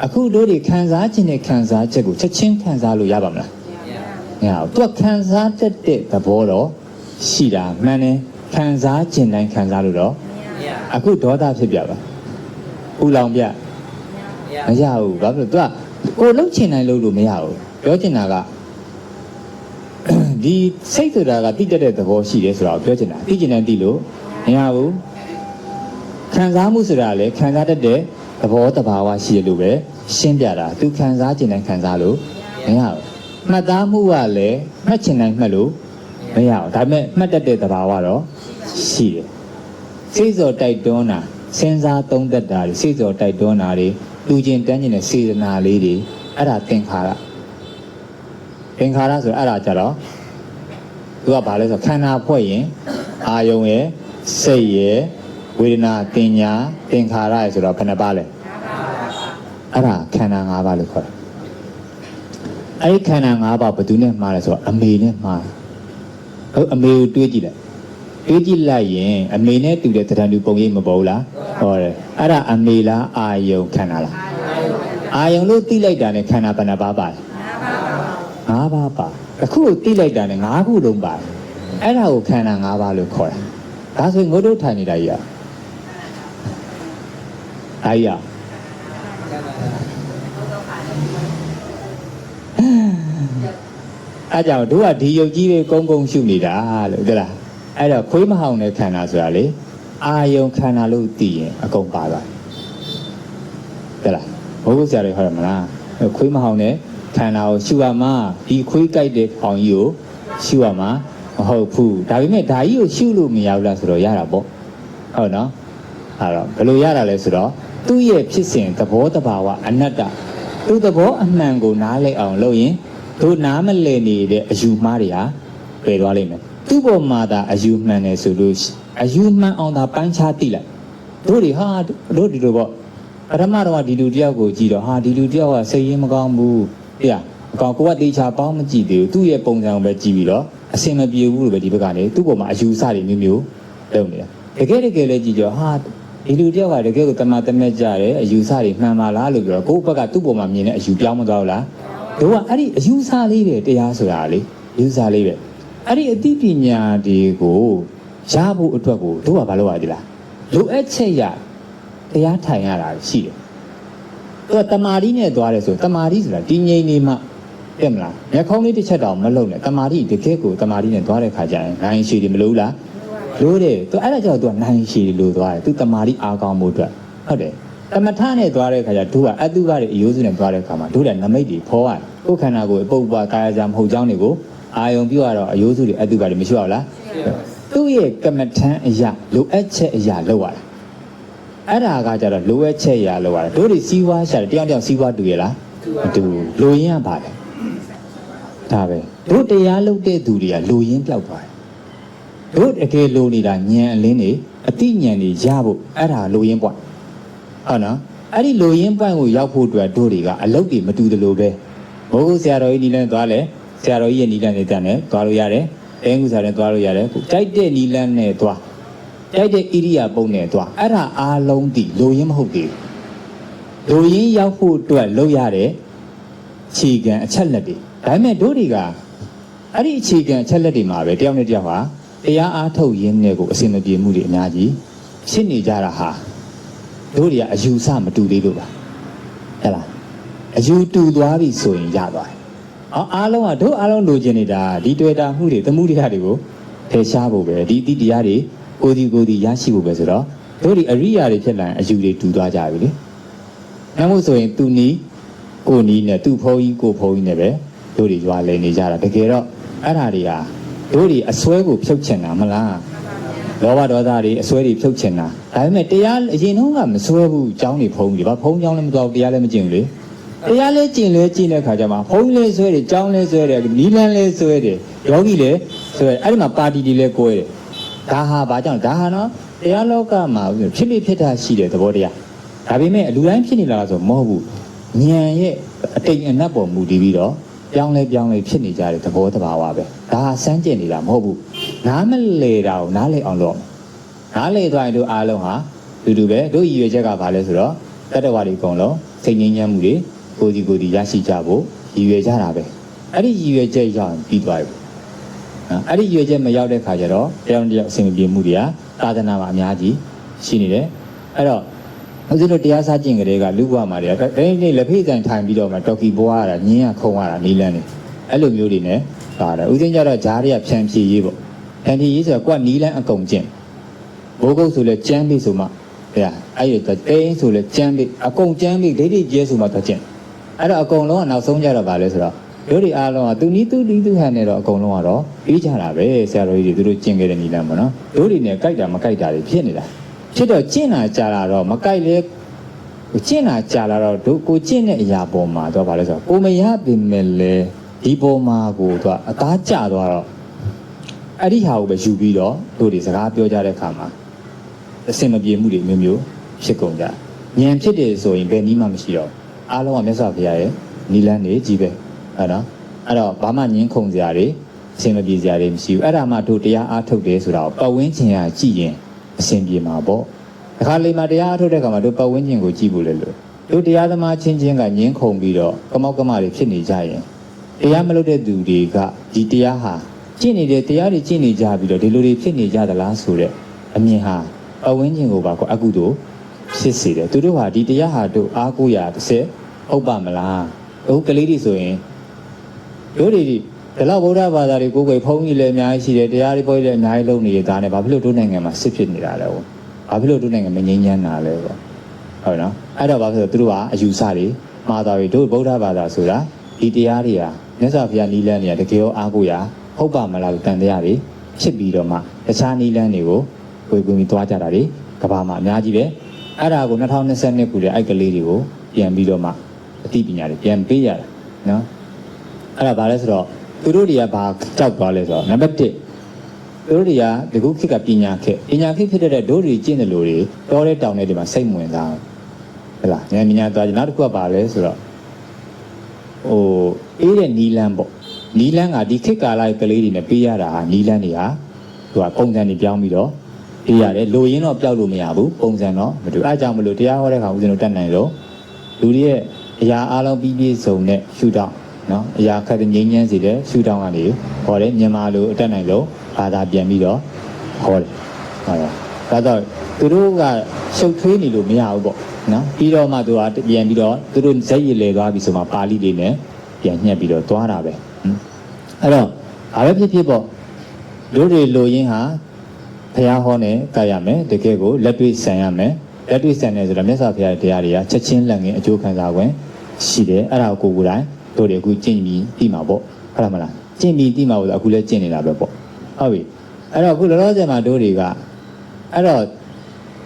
[SPEAKER 1] အခုတို့တွေခံစားခြင်းနဲ့ခံစားချက်ကိုချက်ချင်းခံစားလို့ရပါမလားမရဘူး तू ခံစားတတ်တဲ့သဘောတော့ရှိတာမှန်တယ်ခံစားခြင်းတိုင်းခံစားလို့တော့အခုဒေါသဖြစ်ပြပါဥလောင်ပြမရဘူးဘာဖြစ်လို့ तू ကိုလှုပ်ချင်တိုင်းလှုပ်လို့မရဘူးပြောချင်တာကဒီစိတ်ဆိုတာကတိတက်တဲ့သဘောရှိတယ်ဆိုတာကိုပြောချင်တာသိချင်တယ်သိလို့မရဘူးခံစားမှုဆိုတာလည်းခံစားတတ်တဲ့သဘောတဘာဝရှိတယ်လို့ပဲရှင်းပြတာ तू ခံစားချင်တိုင်းခံစားလို့မရဘူးမှတ်သားမှုကလည်းမှတ်ချင်တိုင်းမှတ်လို့မရဘူးဒါပေမဲ့မှတ်တတ်တဲ့သဘာဝတော့ရှိတယ်စိတ်စောတိုက်တွန်းတာစဉ်းစားသုံးသပ်တာတွေစိတ်စောတိုက်တွန်းတာတွေလူချင်းတန်းကျင်တဲ့စေတနာလေးတွေအဲ့ဒါသင်္ခါရဆိုအဲ့ဒါကြတော့သူကဘာလဲဆိုခန္ဓာဖွဲ့ရင်အာယုံရဲ့စိတ်ရဲ့ဝေဒနာတင်ညာသင်္ခါရရဲ့ဆိုတော့ဘယ်နှပါလဲအဲ့ဒါခန္ဓာ၅ပါးလို့ခေါ်တယ်အဲ့ဒီခန္ဓာ၅ပါးဘယ်သူနဲ့မှားလဲဆိုတော့အမေနဲ့မှားဟုတ်အမေကိုတွေးကြည့်လိုက်ရင်အမေနဲ့တူတဲ့တဏှာတူပုံရိပ်မပေါ်ဘူးလားဟောတယ်အဲ့ဒါအမေလားအာယုံခန္ဓာလားအာယုံလို့သိလိုက်တာနဲ့ခန္ဓာဘယ်နှပါပါလဲ 5ပါးပါအခုတိလိုက်တာနဲ့5ခုလုံးပါအဲ့ဒါကိုခန္ဓာ5ပါးလို့ခေါ်တာဒါဆိုရင်ငုတ်တို့ထိုင်နေတာကြီးအားရအားကြောင့်တို့ကဒီယုတ်ကြီးတွေကုန်းကုန်းရှုနေတာလို့ဟုတ်လားအဲ့တော့ခွေးမဟောင်တဲ့ခန္ဓာဆိုတာလေအာယုံခန္ဓာလို့သိရင်အကုန်ပါသွားဟုတ်လားဘုရားဆရာတွေဟောရမလားခွေးမဟောင်တဲ့ခန္ဓာကိုရှုရမှာဒီခွေးကြိုက်တဲ့ဖောင်ကြီးကိုရှုရမှာမဟုတ်ဘူးဒါပေမဲ့ဒါကြီးကိုရှုလို့မရဘူးလားဆိုတော့ရတာပေါ့ဟုတ်နော်အဲ့တော့ဘယ်လိုရတာလဲဆိုတော့သူ့ရဲ့ဖြစ်စဉ်သဘောတဘာဝအနတ္တသူ့သဘောအမှန်ကိုနားလည်အောင်လုပ်ရင်တို့နားမလည်နေတဲ့အယူမှားတွေဟာပယ်သွားလိမ့်မယ်သူ့ပေါ်မှာသာအယူမှန်တယ်ဆိုလို့အယူမှန်အောင်သာပိုင်းခြားသိလိုက်တို့တွေဟာတို့ဒီလိုပေါ့ပထမတော့ဒီလူတယောက်ကိုကြည့်တော့ဟာဒီလူတယောက်ကစိတ်ရင်းမကောင်းဘူးတရားအကောင်ကိုကတေချာပေါင်းမကြည့်သေးဘူးသူ့ရဲ့ပုံစံကိုပဲကြည့်ပြီးတော့အစင်မပြေဘူးလို့ပဲဒီဘက်ကနေသူ့ပေါ်မှာအယူဆတွေမျိုးမျိုးလုပ်နေတာတကယ်လည်းကြည့်ကြဟာဒီလူတယောက်ကတကယ်ကိုတမတမဲကြတယ်အယူဆတွေမှန်ပါလားလို့ပြောတော့ကိုယ့်ဘက်ကသူ့ပေါ်မှာမြင်တဲ့အယူပြောင်းမသွားဘူးလားတို့ကအဲ့ဒီအယူဆလေးပဲတရားဆိုတာလေအယူဆလေးပဲအဲ့ဒီအသိပညာတွေကိုရဖို့အတွက်ကိုတို့ကဘာလုပ်ရသေးလားလိုအပ်ချက်ရတရားထိုင်ရတာရှိတယ်သူကတမာတိနဲ့သွားတယ်ဆိုတမာတိဆိုတာတည်ငြိမ်နေမှတဲ့မလားမျက်ခုံးလေးတစ်ချက်တောင်မလုံနဲ့တမာတိတကယ်ကိုတမာတိနဲ့သွားတဲ့ခါကျရင်နိုင်ရှိတယ်မလို့လားလို့တယ်သူအဲ့ဒါကြောင့်သူကနိုင်ရှိတယ်လို့သွားတယ်သူတမာတိအားကောင်းမှုအတွက်ဟုတ်တယ်တမထနဲ့သွားတဲ့ခါကျတို့ကအတုကတွေအယိုးစုနဲ့သွားတဲ့ခါမှာတို့လည်းနမိတ်တွေဖော်ရတယ်ကိုယ်ခန္ဓာကိုယ်အပုပ်ပွားကာယကြမဟုတ်ကြောင်းတွေကိုအာယုံပြုရတော့အယိုးစုတွေအတုကတွေမရှိရဘူးလားသူ့ရဲ့ကမ္မထမ်းအရာလိုအပ်ချက်အရာလောက်ရတာအဲ့ဒါကကြတော့လိုအပ်ချက်အရာလောက်ရတာတို့တွေစီးပွားရှာတယ်တယောက်တယောက်စီးပွားတူရလားမတူလိုရင်းကပါတယ်ဒါပဲတို့တရားလုပ်တဲ့သူတွေကလိုရင်းပြောက်သွားတယ်တို့တကယ်လိုနေတာဉာဏ်အလင်းတွေအတိဉာဏ်တွေရဖို့အဲ့ဒါလိုရင်းပွားဟုတ်နော်အဲ့ဒီလိုရင်းပွားကိုရောက်ဖို့အတွက်တို့တွေကအလုပ်တွေမတူသလိုပဲဘိုးဘုဆရာတော်ကြီးနီလန်းသွားလဲဆရာတော်ကြီးရဲ့နီလန်းနဲ့တန်းနဲ့သွားလို့ရတယ်အင်းကူစာနဲ့သွားလို့ရတယ်ကြိုက်တဲ့နီလန်းနဲ့သွားကြိုက်တဲ့ဣရိယာပုတ်နဲ့သွားအဲ့ဒါအားလုံးဒီလိုရင်းမဟုတ်သေးဘူးလိုရင်းရောက်ဖို့အတွက်လုပ်ရတဲ့ခြေကံအချက်လက်တွေဒါပေမဲ့တို့တွေကအဲ့ဒီအခြေခံအချက်လက်တွေမှာပဲတယောက်နဲ့တယောက်ဟာတရားအားထုတ်ရင်းနဲ့ကိုအစင်မပြေမှုတွေအများကြီးဖြစ်နေကြတာဟာတို့တွေကအယူဆမတူသေးလို့ပါဟဲ့လားအယူတူသွားပြီဆိုရင်ရသွားတယ်အားလုံးကတို့အားလုံးလိုချင်နေတာဒီတွေ့တာမှုတွေသမှုတရားတွေကိုဖယ်ရှားဖို့ပဲဒီတိတရားတွေကိုယ်ဒီရရှိဖို့ပဲဆိုတော့တို့ဒီအရိယာတွေဖြစ်လာရင်အယူတွေတူသွားကြပြီလေအဲမို့ဆိုရင်သူနီးကိုနီးနဲ့သူ့ဖုံးကြီးကိုဖုံးကြီးနဲ့ပဲတို့တွေရွာလည်နေကြတာတကယ်တော့အဲ့ဒါတွေကတို့တွေအစွဲကိုဖြုတ်ချင်တာမလားလောဘဒေါသတွေအစွဲတွေဖြုတ်ချင်တာဒါပေမဲ့တရားအရင်တုန်းကမစွဲဘူးကျောင်းတွေဖုံးကြီးဘာဖုံးကျောင်းလည်းမတော်တရားလည်းမကျင့်ဘူးလေတရားလဲကျင့်တဲ့ခါကျမှဖုံးလဲဆွဲတယ်ကျောင်းလဲဆွဲတယ်နီလန်းလဲဆွဲတယ်ယောဂီလဲဆွဲအဲ့ဒီမှာပါတီတွေလဲကိုယ်တယ်ဒါဟာဘာကြောင့်ဒါဟာနော်တရားလောကမှာဖြစ်ဖြစ်တာရှိတဲ့သဘောတရားဒါပေမဲ့လူတိုင်းဖြစ်နေလားဆိုမဟုတ်ဘူးဉာဏ်ရဲ့အတိတ်အနတ်ပေါ်မူတည်ပြီးတော့ပြောင်းလဲဖြစ်နေကြတဲ့သဘောတဘာဝပဲဒါဟာစမ်းကျင်နေတာမဟုတ်ဘူးနားမလဲတာကိုနားလဲအောင်လုပ်နားလဲသွားရင်တို့အားလုံးဟာတူပဲတို့ရည်ရွယ်ချက်ကဘာလဲဆိုတော့တတ္တဝါတွေအကုန်လုံးစိတ်ငြိမ်းချမ်းမှုတွေကိုယ်ဒီရရှိကြဖို့ရည်ရွယ်ကြတာပဲအဲ့ဒီရည်ရွယ်ချက်ရောက်ရင်ပြီးသွားပြီအဲ့ဒီရည်ရွယ်ချက်မရောက်တဲ့ခါကျတော့တယောက်အဆင်ပြေမှုတွေကသာသနာမှာအများကြီးရှိနေတယ်အဲ့တော့ဦးဇင်းတို့တရားစားကျင့်ကြတဲ့ကလူ့ဘဝမှာတွေကဒီလက်ဖိတ်တိုင်ထိုင်ပြီးတော့မှတော်ကီပွားရတာညင်းရခုံရတာနီးလန်းနေအဲ့လိုမျိုးတွေနဲ့ပါတယ်ဦးဇင်းကြတော့ဂျားတွေကဖြန့်ဖြည့်ရေးပေါ့ဖြန့်ဖြည့်ရေးဆိုတော့ကိုကနီးလန်းအကုန်ကျင့်ဘိုးကုတ်ဆိုလဲကျမ်းပြီဆိုမှအဲ့ဒီတိန်းဆိုလဲကျမ်းပြီအကုန်ကျမ်းပြီဒိဋ္ဌိကျဲဆိုမှတော့ကျင့်အဲ့တော့အကုန်လုံးကနောက်ဆုံးကြတော့ဗာလဲဆိုတော့တို့တွေအားလုံးကသူနီးသူဟန်နေတော့အကုန်လုံးကတော့ပြီးကြတာပဲဆရာတော်ကြီးတွေသူတို့ကျင့်ခဲ့တဲ့နီးလန်းပေါ့နော်တို့တွေနဲ့ကြိုက်တာမကြိုက်တာတွေဖြစ်နေတာဖြစ်တော့ကျင့်တာကြာလာတော့မကြိုက်လဲကျင့်တာကြာလာတော့တို့ကိုကျင့်တဲ့အရာပေါ်မှာတော့ဗာလဲဆိုတော့ကိုမရပြင်မဲ့လဲဒီပေါ်မှာကိုတော့အသားကျသွားတော့အဲ့ဒီဟာကိုပဲယူပြီးတော့တို့တွေစကားပြောကြတဲ့အခါမှာအစင်မပြေမှုတွေမျိုးမျိုးဖြစ်ကုန်ကြဉာဏ်ဖြစ်တယ်ဆိုရင်ဘယ်နည်းမှမရှိတော့အားလုံးကမြတ်စွာဘုရားရဲ့နိလန်းနေကြီးပဲအဲ့တော့ဘာမှငင်းခုန်စရာတွေအစင်မပြေစရာတွေမရှိဘူးအဲ့ဒါမှတို့တရားအားထုတ်တယ်ဆိုတာကိုပတ်ဝန်းကျင်ကကြည့်ရင်အစင်ပြေမှာပေါ့အခါလေးမှာတရားအားထုတ်တဲ့အခါမှာတို့ပတ်ဝန်းကျင်ကိုကြည့်ဖို့လေလို့တို့တရားသမားချင်းချင်းကငင်းခုန်ပြီးတော့ကမောက်ကမတွေဖြစ်နေကြရင် တရားမလုပ်တဲ့သူတွေကဒီတရားဟာကျင့်နေတဲ့တရားတွေကျင့်နေကြပြီးတော့ဒီလိုတွေဖြစ်နေကြသလားဆိုတဲ့အမြင်ဟာအဝင်းချင်းကိုပါအကုသို့ဖြစ်စေတယ်သူတို့ဟာဒီတရားဟာတို့အားကိုးရတစ်ဆက်ဟုတ်ပါမလားအခုကလေးတွေဆိုရင်တို့တွေဒီလောက်ဗုဒ္ဓဘာသာတွေကိုယ်ကိုယ်ဖုံးကြီးလည်းအများကြီးရှိတယ်တရားတွေပေါ်လည်းအများကြီးလုပ်နေတဲ့ဒါနဲ့ဘာဖြစ်လို့တို့နိုင်ငံမှာစစ်ဖြစ်နေတာလဲဘာဖြစ်လို့တို့နိုင်ငံမငြိမ်းချမ်းတာလဲပေါ့ဟုတ်နော်အဲ့တော့ဘာဖြစ်လို့သူတို့ကအယူဆတွေမှားသွားပြီတို့ဗုဒ္ဓဘာသာဆိုတာဒီတရားတွေဟာမြတ်စွာဘုရားနီးလန်းတွေကတကယ်ရောအားကိုးရဟုတ်ပါမလားလို့တန်တရားတွေဖြစ်ပြီးတော့မှတခြားနီးလန်းတွေကိုကိုယ်ကိုယ်ပြီးသွားကြတာတွေကဘာမှအများကြီးပဲအဲ့ဒါကို2022ခုလေအဲ့ကလေးတွေကိုပြန်ပြီးတော့မှအသိပညာတွေပြန်ပေးရတာနော်အဲ့ဒါဘာလဲဆိုတော့သူတို့တွေကဘာကြောက်သွားလဲဆိုတော့နံပါတ်1သူတို့တွေကဒီခုခေတ်ကပညာခေတ်ဖြစ်တဲ့တို့တွေကျင့်တယ်လို့တွေတောတဲ့တောင်တဲ့တွေမှာစိတ်ဝင်စားဟုတ်လားဉာဏ်ပညာသွားကြနောက်တစ်ခုကဘာလဲဆိုတော့အေးတဲ့နီလန်းပေါ့နီလန်းကဒီခေတ်ကာလကလေးတွေနဲ့ပေးရတာဟာနီလန်းတွေဟာသူကပုံစံတွေပြောင်းပြီးတော့ပေးရတယ်လိုရင်းတော့ပျောက်လို့မရဘူးပုံစံတော့မတူအားကြောင့်မလို့တရားဟောတဲ့ခါဦးဇင်းတို့တတ်နိုင်လို့လူတွေရဲ့အရာအလုံးပြည့်စုံတဲ့ရှုထောင့်နော်အရာခက်တဲ့ငြိမ်းချမ်းစေတဲ့ရှုထောင့်ကနေဟောတယ်မြန်မာလိုအတတ်နိုင်လို့ဘာသာပြန်ပြီးတော့ဟောတယ်ဟုတ်လားဒါတော့သူတို့ကရှုပ်ထွေးနေလို့မရဘူးပေါ့နော်ပြီးတော့မှသူကပြန်ပြီးတော့သူတို့ဇက်ရည်လေသွားပြီဆိုမှပါဠိလေးနဲ့ပြန်ညှက်ပြီးတော့သွားတာပဲအဲ့တော့ဘာပဲဖြစ်ဖြစ်ပေါ့တို့တွေလိုရင်းဟာဘုရားဟောနဲ့ကြရမယ်တကယ်ကိုလက်တွေ့ဆန်ရမယ်လက်တွေ့ဆန်တယ်ဆိုတော့မြတ်စွာဘုရားတရားတွေကချက်ချင်းလက်ငင်းအကျိုးခံစား권ရှိတယ်အဲ့ဒါကိုကိုယ်တိုင်တို့တွေအခုကျင့်ပြီးပြီးမှာပေါ့ဟုတ်လားမလားကျင့်ပြီးပြီးမှာဆိုအခုလည်းကျင့်နေတာပဲပေါ့ဟုတ်ပြီအဲ့တော့အခုလောလောဆယ်မှာတို့တွေကအဲ့တော့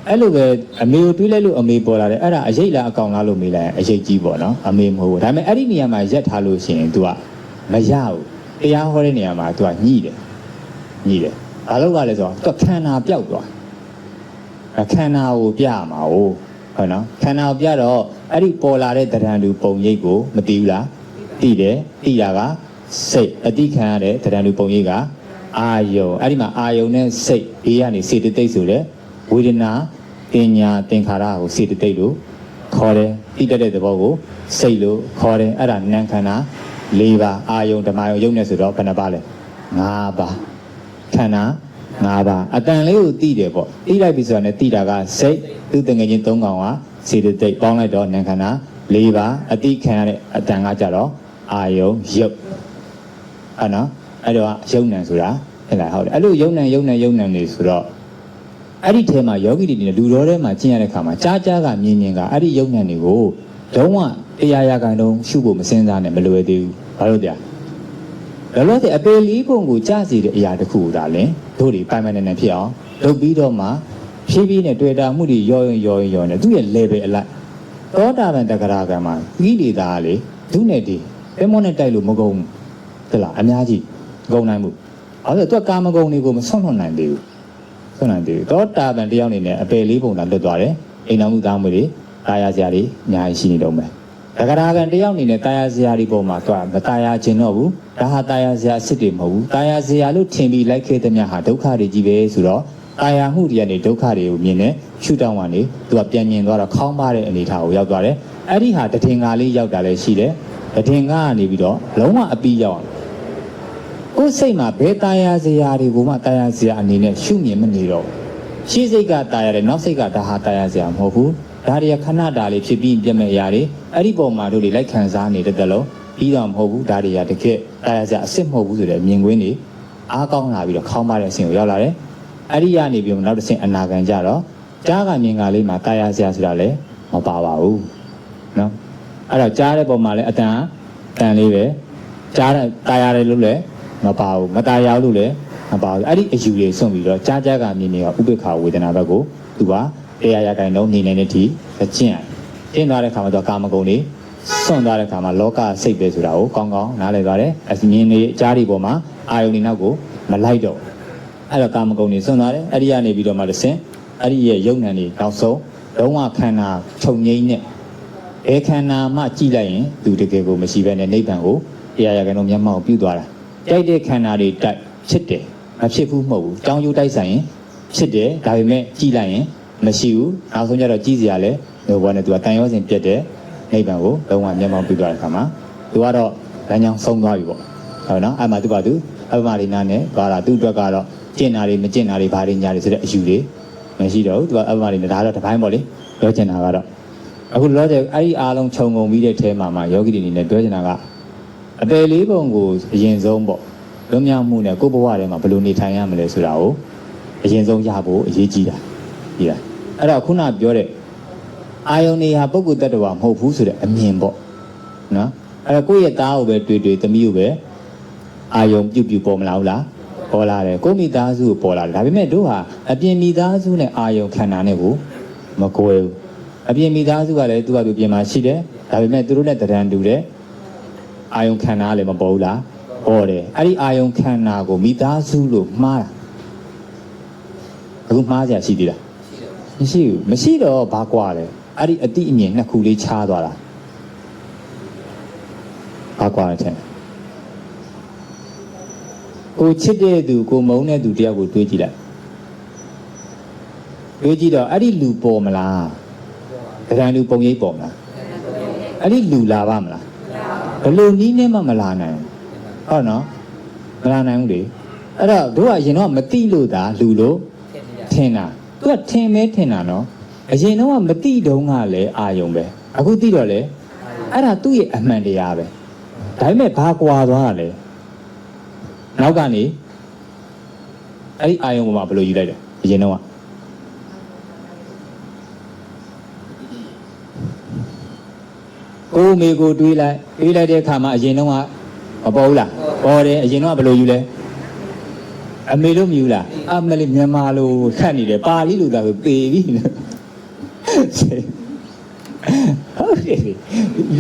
[SPEAKER 1] အဲ့လိုပဲအမေကိုတွေးလိုက်လို့အမေပေါ်လာတယ်အဲ့ဒါအရေးလားအကောင်လားလို့မေးလိုက်ရင်အရေးကြီးပေါ့နော်အမေမဟုတ်ဘူးဒါပေမဲ့အဲ့ဒီနေရာမှာရက်ထားလို့ရှိရင် तू ကမရဘူးတရားဟောတဲ့နေရာမှာ तू ကညှိတယ်ဘာလို့ကလဲဆိုတော့ तू ခန္ဓာပျောက်သွားခန္ဓာကိုပြရမှာဟုတ်နော်ခန္ဓာကိုပြတော့အဲ့ဒီပေါ်လာတဲ့တရံတူပုံရိပ်ကိုမသိဘူးလားသိတယ်သိတာကစိတ်အတိခံရတဲ့တရံတူပုံရိပ်ကအာယုံအဲ့ဒီမှာအာယုံနဲ့စိတ်ဘေးကနေစေတသိက်ဆိုတဲ့ဝေဒနာပညာသင်္ခါရကိုစေတသိက်လို့ခေါ်တယ်သိတတ်တဲ့သဘောကိုစိတ်လို့ခေါ်တယ်အဲ့ဒါနာမ်ခန္ဓာ၄ပါးအာယုံဓမ္မယုံရုပ်နဲ့ဆိုတော့ဘယ်နှပါလဲ၅ပါးခန္ဓာ၅ပါးအတန်လေးကိုသိတယ်ပေါ့သိလိုက်ပြီဆိုတော့လည်းသိတာကစိတ်သူတငယ်ချင်း၃ကောင်ကစေတသိက်ပေါင်းလိုက်တော့နာမ်ခန္ဓာ၄ပါးအတိခံရတဲ့အတန်ကကြတော့အာယုံရုပ်အဲ့နော်အဲ့တော့ယုံနံဆိုတာဟဲ့လားဟုတ်တယ်အဲ့လိုယုံနံနေဆိုတော့အဲ့ဒီထဲမှာယောဂီတွေနဲ့လူတော်ထဲမှာကျင့်ရတဲ့ခါမှာကြားကမြင်ကအဲ့ဒီယုံနံတွေကိုလုံးဝတရားရကန်တုံးရှုဖို့မစင်စားနဲ့မလွယ်သေးဘူးဘာလို့တရားလောလောဆယ်အပေလေးပုံကိုကြားစီတဲ့အရာတစ်ခုဒါလည်းတို့တွေပိုင်ပိုင်နေဖြစ်အောင်လုပ်ပြီးတော့မှဖြည်းဖြည်းနဲ့တွေ့တာမှုတွေရောနေသူ့ရဲ့ level အလိုက်သောတာပန်တဂရကံမှာကြီးလေသားလေဒုနဲ့ဒီပဲမောနဲ့တိုက်လို့မကုန်ဘူးဟုတ်လားအများကြီးမကုန်နိုင်ဘူးအဲ့ဒါသူကကာမဂုဏ်တွေကိုမဆွန့်လွတ်နိုင်သေးဘူးသောတာပန်တယောက်နေနဲ့အပေလေးပုံသာလွတ်သွားတယ်အိမ်တော်မှုသားမှုတွေတာယာစရာတွေအများကြီးရှိနေတော့မယ်တဂရကံတယောက်နေနဲ့တာယာစရာတွေပုံမှာသူကမတာယာခြင်းတော့ဘူးဒါဟာတာယာစရာအစ်စ်တွေမဟုတ်ဘူးတာယာစရာလို့ထင်ပြီးလိုက်ခဲ့တဲ့မြတ်ဟာဒုက္ခတွေကြီးပဲဆိုတော့တာယာမှုတွေကနေဒုက္ခတွေကိုမြင်နေရှုတောင်းကနေသူကပြန်မြင်သွားတော့ခေါင်းပါတဲ့အနေထားကိုရောက်သွားတယ်အဲ့ဒီဟာတထင်္ဂါလေးရောက်တာလည်းရှိတယ်တထင်္ဂါကနေပြီးတော့လုံးဝအပြီးရောက်ကိုယ်စိတ်မှာဘယ်တာယာစရာတွေကိုမှတာယာစရာအနေနဲ့ရှုမြင်မနေတော့ရှေ့စိတ်ကတာယာတယ်နောက်စိတ်ကဒါဟာတာယာစရာမဟုတ်ဘူးဒါတွေကခဏတာလေးဖြစ်ပြီးပြတ်မဲ့အရာတွေအဲ့ဒီပုံမှာတို့တွေလိုက်ခံစားနေတဲ့တလုံးပြီးတော့မဟုတ်ဘူးဒါတွေကတကယ်တာယာစရာအစ်စ်မဟုတ်ဘူးဆိုတဲ့မြင်ကွင်းတွေအားကောင်းလာပြီးတော့ခေါင်းပါတဲ့အဆင့်ကိုရောက်လာတယ်အဲ့ဒီကနေပြီးတော့နောက်တစ်ဆင့်အနာခံကြတော့ကြားကမြင်ကလေးမှာတာယာစရာဆိုတာလည်းမပါပါဘူးနော်အဲ့တော့ကြားတဲ့ပုံမှာလည်းအတန်လေးပဲကြားတဲ့တာယာတယ်လို့လည်းမပါဘူးမတာယာလို့လည်းမပါဘူးအဲ့ဒီအယူတွေစွန့်ပြီးတော့ကြားကမြင်နေကဥပိ္ပခာဝေဒနာဘက်ကိုသူကတရားရတိုင်းလုံးနေနေတဲ့အထိကျင့်သွားတဲ့ခါမှာတော့ကာမဂုဏ်တွေစွန့်သွားတဲ့ခါမှာလောကစိတ်ပဲဆိုတာကိုကောင်းကောင်းနားလည်သွားတယ်အမြင်တွေကြားတွေပေါ်မှာအာယုန်တွေနောက်ကိုမလိုက်တော့အဲ့တော့ကာမဂုဏ်တွေစွန့်သွားတယ်အဲ့ဒီကနေပြီးတော့မှတစ်ဆင့်အဲ့ဒီရဲ့ယုံနံတွေနောက်ဆုံးလုံးဝခန္ဓာချုပ်ငိမ့်နဲ့ခန္ဓာမှကြည့်လိုက်ရင်သူတကယ်ကိုမရှိဘဲနဲ့နိဗ္ဗာန်ကိုတရားရတိုင်းလုံးမျက်မှောက်ပြုသွားတာတိုက်တဲ့ခန္ဓာတွေတိုက်ဖြစ်တယ်မဖြစ်ဘူးမဟုတ်ဘူးတောင်းကျိုးတိုက်ဆိုင်ရင်ဖြစ်တယ်ဒါပေမဲ့ကြည့်လိုက်ရင်မရှိဘူးနောက်ဆုံးကျတော့ကြည့်စရာလဲဟိုဘောနဲ့သူကတန်ရောစဉ်ပြတ်တဲ့နိဗ္ဗာန်ကိုလုံးဝမျက်မှောက်ပြုသွားတဲ့အခါမှာသူကတော့ လမ်းကြောင်းဆုံးသွားပြီပေါ့ဟုတ်နော်အဲ့မှာသူ့ဘာသူအပမရိနာနဲ့ဘာလာသူ့အတွက်ကတော့ကျင့်တာတွေမကျင့်တာတွေဘာတွေညာတွေဆိုတဲ့အယူတွေမရှိတော့ဘူးသူကအပမရိနာဒါတော့တစ်ပိုင်းပေါ့လေပြောချင်တာကတော့အခုလောဆယ်အဲ့ဒီအားလုံးခြုံငုံပြီးတဲ့ထဲမှာယောဂီတွေအနေနဲ့ပြောချင်တာကအပေလေးပုံကိုအရင်ဆုံးပေါ့လွန်မြောက်မှုနဲ့ကိုယ့်ဘဝထဲမှာဘယ်လိုနေထိုင်ရမလဲဆိုတာကိုအရင်ဆုံးရဖို့အရေးကြီးတာကြီးတာအဲ့တော့ခုနပြောတဲ့အာယုန်နေဟာပုဂ္ဂိုလ်တ attva မဟုတ်ဘူးဆိုတဲ့အမြင်ပေါ့နော်အဲ့တော့ကိုယ့်ရဲ့သားကိုပဲတွေ့သမီးကိုပဲအာယုန်ပြုပေါ်မလာဘူးလားပေါ်လာတယ်ကိုယ့်မိသားစုကိုပေါ်လာတယ်ဒါပေမဲ့တို့ဟာအပြင်မိသားစုနဲ့အာယုန်ခန္ဓာနဲ့ကိုမကွဲဘူးအပြင်မိသားစုကလည်းသူ့ဘာသူပြင်မှာရှိတယ်ဒါပေမဲ့သူတို့နဲ့တရံတူတယ်အာယုန်ခန္ဓာလည်းမပေါ်ဘူးလားပေါ်တယ်အဲ့ဒီအာယုန်ခန္ဓာကိုမိသားစုလို့မှားတာအခုမှားကြရှိသေးလားမရှိဘူးမရှိတော့ဘာကွာလဲအဲ့ဒီအတိအမြင်နှစ်ခုလေးခြားသွားတာဘာကွာလဲကိုချစ်တဲ့သူကိုမုန်းတဲ့သူတယောက်ကိုတွေးကြည့်လိုက်တွေးကြည့်တော့အဲ့ဒီလူပေါ်မလားတရံလူပုံရိပ်ပေါ်မလားအဲ့ဒီလူလာပါမလားဘယ်လိုနည်းနဲ့မှမလာနိုင်ဟုတ်နော်မလာနိုင်ဘူးလေအဲ့တော့တို့ကအရင်တော့မသိလို့သာလူလို့ထင်တာသူကထင်မဲထင်တာနော်အရင်တော့မသိတုန်းကလည်းအာယုံပဲအခုသိတော့လေအဲ့ဒါသူ့ရဲ့အမှန်တရားပဲဒါပေမဲ့ဘာကွာသွားတာလဲနောက်ကနေအဲ့ဒီအာယုံပေါ်မှာဘယ်လိုယူလိုက်တယ်အရင်တော့ကိုမေကိုတွေးလိုက်တဲ့အခါမှာအရင်တော့မပေါ်ဘူးလားပေါ်တယ်အရင်တော့ဘယ်လိုယူလဲအမေလို့မယူလားအမလေးမြန်မာလိုခတ်နေတယ်ပါဠိလိုသာဆိုပေပြီဟုတ်တယ်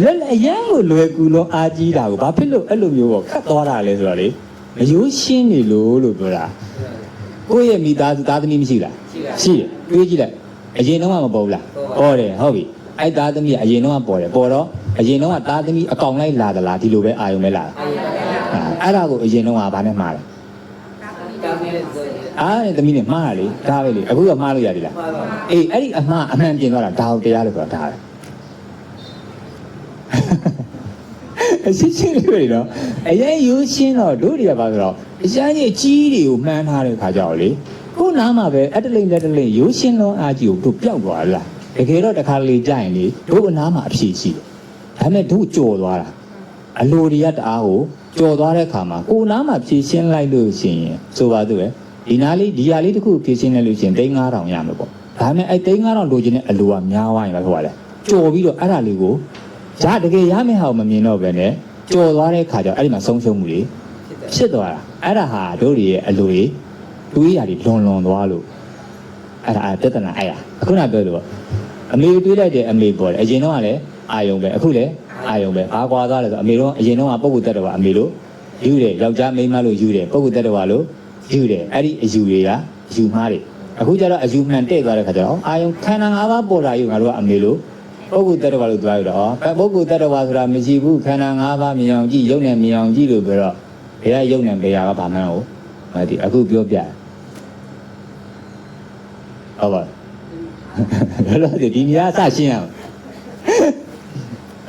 [SPEAKER 1] လက်အရန်ကိုလွယ်ကူလုံးအားကြီးတာကိုဘာဖြစ်လို့အဲ့လိုမျိုးပေါ့ခတ်သွားတာလဲဆိုတော့လေမယိုးရှင်းနေလို့ပြောတာကိုယ့်ရဲ့မိသားစုသားသမီးမရှိလားရှိတယ်တွေးကြည့်လိုက်အရင်တော့မပေါ်ဘူးလားပေါ်တယ်ဟုတ်ပြီအဲ့သားသမီးကအရင်တော့ပေါ်တယ်ပေါ်တော့အရင်တော့သားသမီးအကောင်လိုက်လာသလားဒီလိုပဲအာယုံပဲလာတာအဲ့ဒါကိုအရင်တော့ဘာနဲ့မှားလဲအားသမီးနဲ့မှားတာလေဒါပဲလေအခုတော့မှားလို့ရပြီလားအေးအဲ့ဒီအမှားအမှန်ပြင်သွားတာဒါဟုတ်တရားလို့ပြောတာဒါပဲအရှင်းရှင်းလေးပဲနော်အရင်ရိုးရှင်းတော့တို့တွေကပါဆိုတော့အရန်ကြီးအကြီးတွေကိုမှန်းထားတဲ့ခါကြတော့လေကိုနားမှာပဲအတလိမ့်လက်တလိမ့်ရိုးရှင်းလုံးအားကြီးကိုတို့ပျောက်သွားလားတကယ်တော့တခါလေကြာရင်လေတို့အနားမှာအဖြေရှိတယ်ဒါပေမဲ့တို့ကြော်သွားတာအလိုတွေကတအားကိုကြော်သွားတဲ့ခါမှာကိုနားမှာဖြေရှင်းလိုက်လို့ရှိရင်ဆိုပါတော့ဒီနားလေးဒီဟာလေးတစ်ခုဖြေရှင်းလိုက်လို့ရှိရင်3,500ရမယ်ပေါ့ဒါပေမဲ့အဲ့3,500လိုချင်တဲ့အလိုကများသွားရင်ဘာဖြစ်သွားလဲကြော်ပြီးတော့အဲ့ဒါလေးကိုတကယ်ရမယ့်ဟာကိုမမြင်တော့ဘဲနဲ့ကြော်သွားတဲ့ခါကျတော့အဲ့ဒီမှာဆုံးရှုံးမှုတွေဖြစ်သွားတာအဲ့ဒါဟာတို့တွေရဲ့အလိုတွေတွေးရည်လွန်သွားလို့အဲ့ဒါပြဿနာအဲ့ဒါအခုနပြောလို့ပေါ့အမေတွေးလိုက်တယ်အမေပေါ်တယ်အရင်တော့ကလည်းအာယုံပဲအခုလည်းအာယုံပဲဘာကွာသွားလဲဆိုအမေတော့အရင်တော့ကပုဂ္ဂိုလ်တ attva အမေလို့ယူတယ်ယောက်ျားမိန်းမလို့ယူတယ်ပုဂ္ဂိုလ်တ attva လို့ယူတယ်အဲ့ဒီအယူတွေကအယူမှားတွေအခုကျတော့အယူမှန်တဲ့သွားတဲ့ခါကျတော့အာယုံခန္ဓာ၅ပါးပေါ်လာယူငါတို့ကအမေလို့ပုဂ္ဂိုလ်တ attva လို့သွားရတော့ပုဂ္ဂိုလ်တ attva ဆိုတာမရှိဘူးခန္ဓာ၅ပါးမြင်အောင်ကြည့်ရုပ်နဲ့မြင်အောင်ကြည့်လို့ပြောတော့ဘယ်ကရုပ်နဲ့ဘယ်ကဘာမှန်းကိုမသိအခုပြောပြဟုတ်ပါဘယ်လိုဒီနေရာစရှင်းအောင်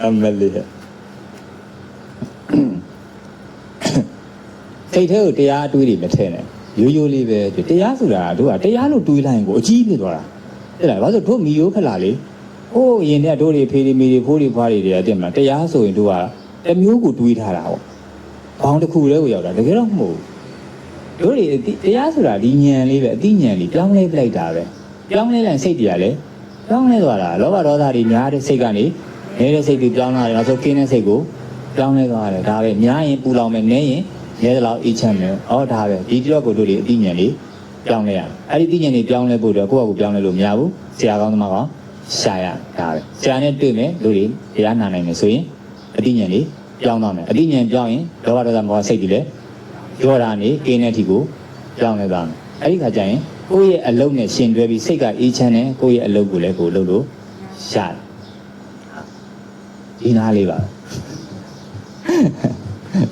[SPEAKER 1] အမလေးစိတ်ထဲကိုတရားအတွေးတွေမထည့်နဲ့ရိုးလေးပဲတရားဆိုတာတို့ကတရားလို့တွေးလိုက်ရင်ကိုအကြီးဖြစ်သွားတာအဲ့ဒါဘာလို့တို့မီယိုးခလာလေဟိုးရင်တဲ့တို့တွေဖေးတွေမီတွေဖိုးတွေဖွားတွေတဲ့တင်မလားတရားဆိုရင်တို့ကတမျိုးကိုတွေးထားတာပေါ့ဘောင်းတစ်ခုတည်းကိုရောက်တာတကယ်တော့မဟုတ်ဘူးတို့တွေတရားဆိုတာဒီဉာဏ်လေးပဲအသိဉာဏ်လေးပြောင်းလဲပလိုက်တာပဲပြောင်းလဲလိုက်စိတ်တွေကလည်းပြောင်းလဲသွားတာလောဘဒေါသတွေများတဲ့စိတ်ကနေနေတဲ့စိတ်တွေပြောင်းလာတယ်နောက်ဆုံးကင်းတဲ့စိတ်ကိုပြောင်းလဲသွားတယ်ဒါပဲများရင်ပူလောင်မယ်နည်းရင်ရဲသလောက်အေးချမ်းမယ်ဒါပဲဒီတော့ကိုတို့တွေအသိဉာဏ်လေးပြောင်းလဲရအဲ့ဒီအသိဉာဏ်လေးပြောင်းလဲဖို့တော့ကိုယ့်အကူပြောင်းလဲလို့မရဘူးဆရာကောင်းသမားကောင်းရှာရဒါပဲဆရာနဲ့တွေ့မယ်တို့တွေတရားနာနိုင်မယ်ဆိုရင်အသိဉာဏ်လေးပြောင်းသွားမယ်အသိဉာဏ်ပြောင်းရင်လောဘဒေါသမောဟစိတ်တွေလည်းကြောတာနေကင်းတဲ့အထိကိုပြောင်းလဲသွားမယ်အဲ့ဒီခါကျရင်ကိုယ့်ရဲ့အလုပ်နဲ့ရှင်တွဲပြီးစိတ်ကအေးချမ်းတယ်ကိုယ့်ရဲ့အလုပ်ကိုလည်းကိုယ်လုပ်လို့ရတယ်ဒီနားလေးပါ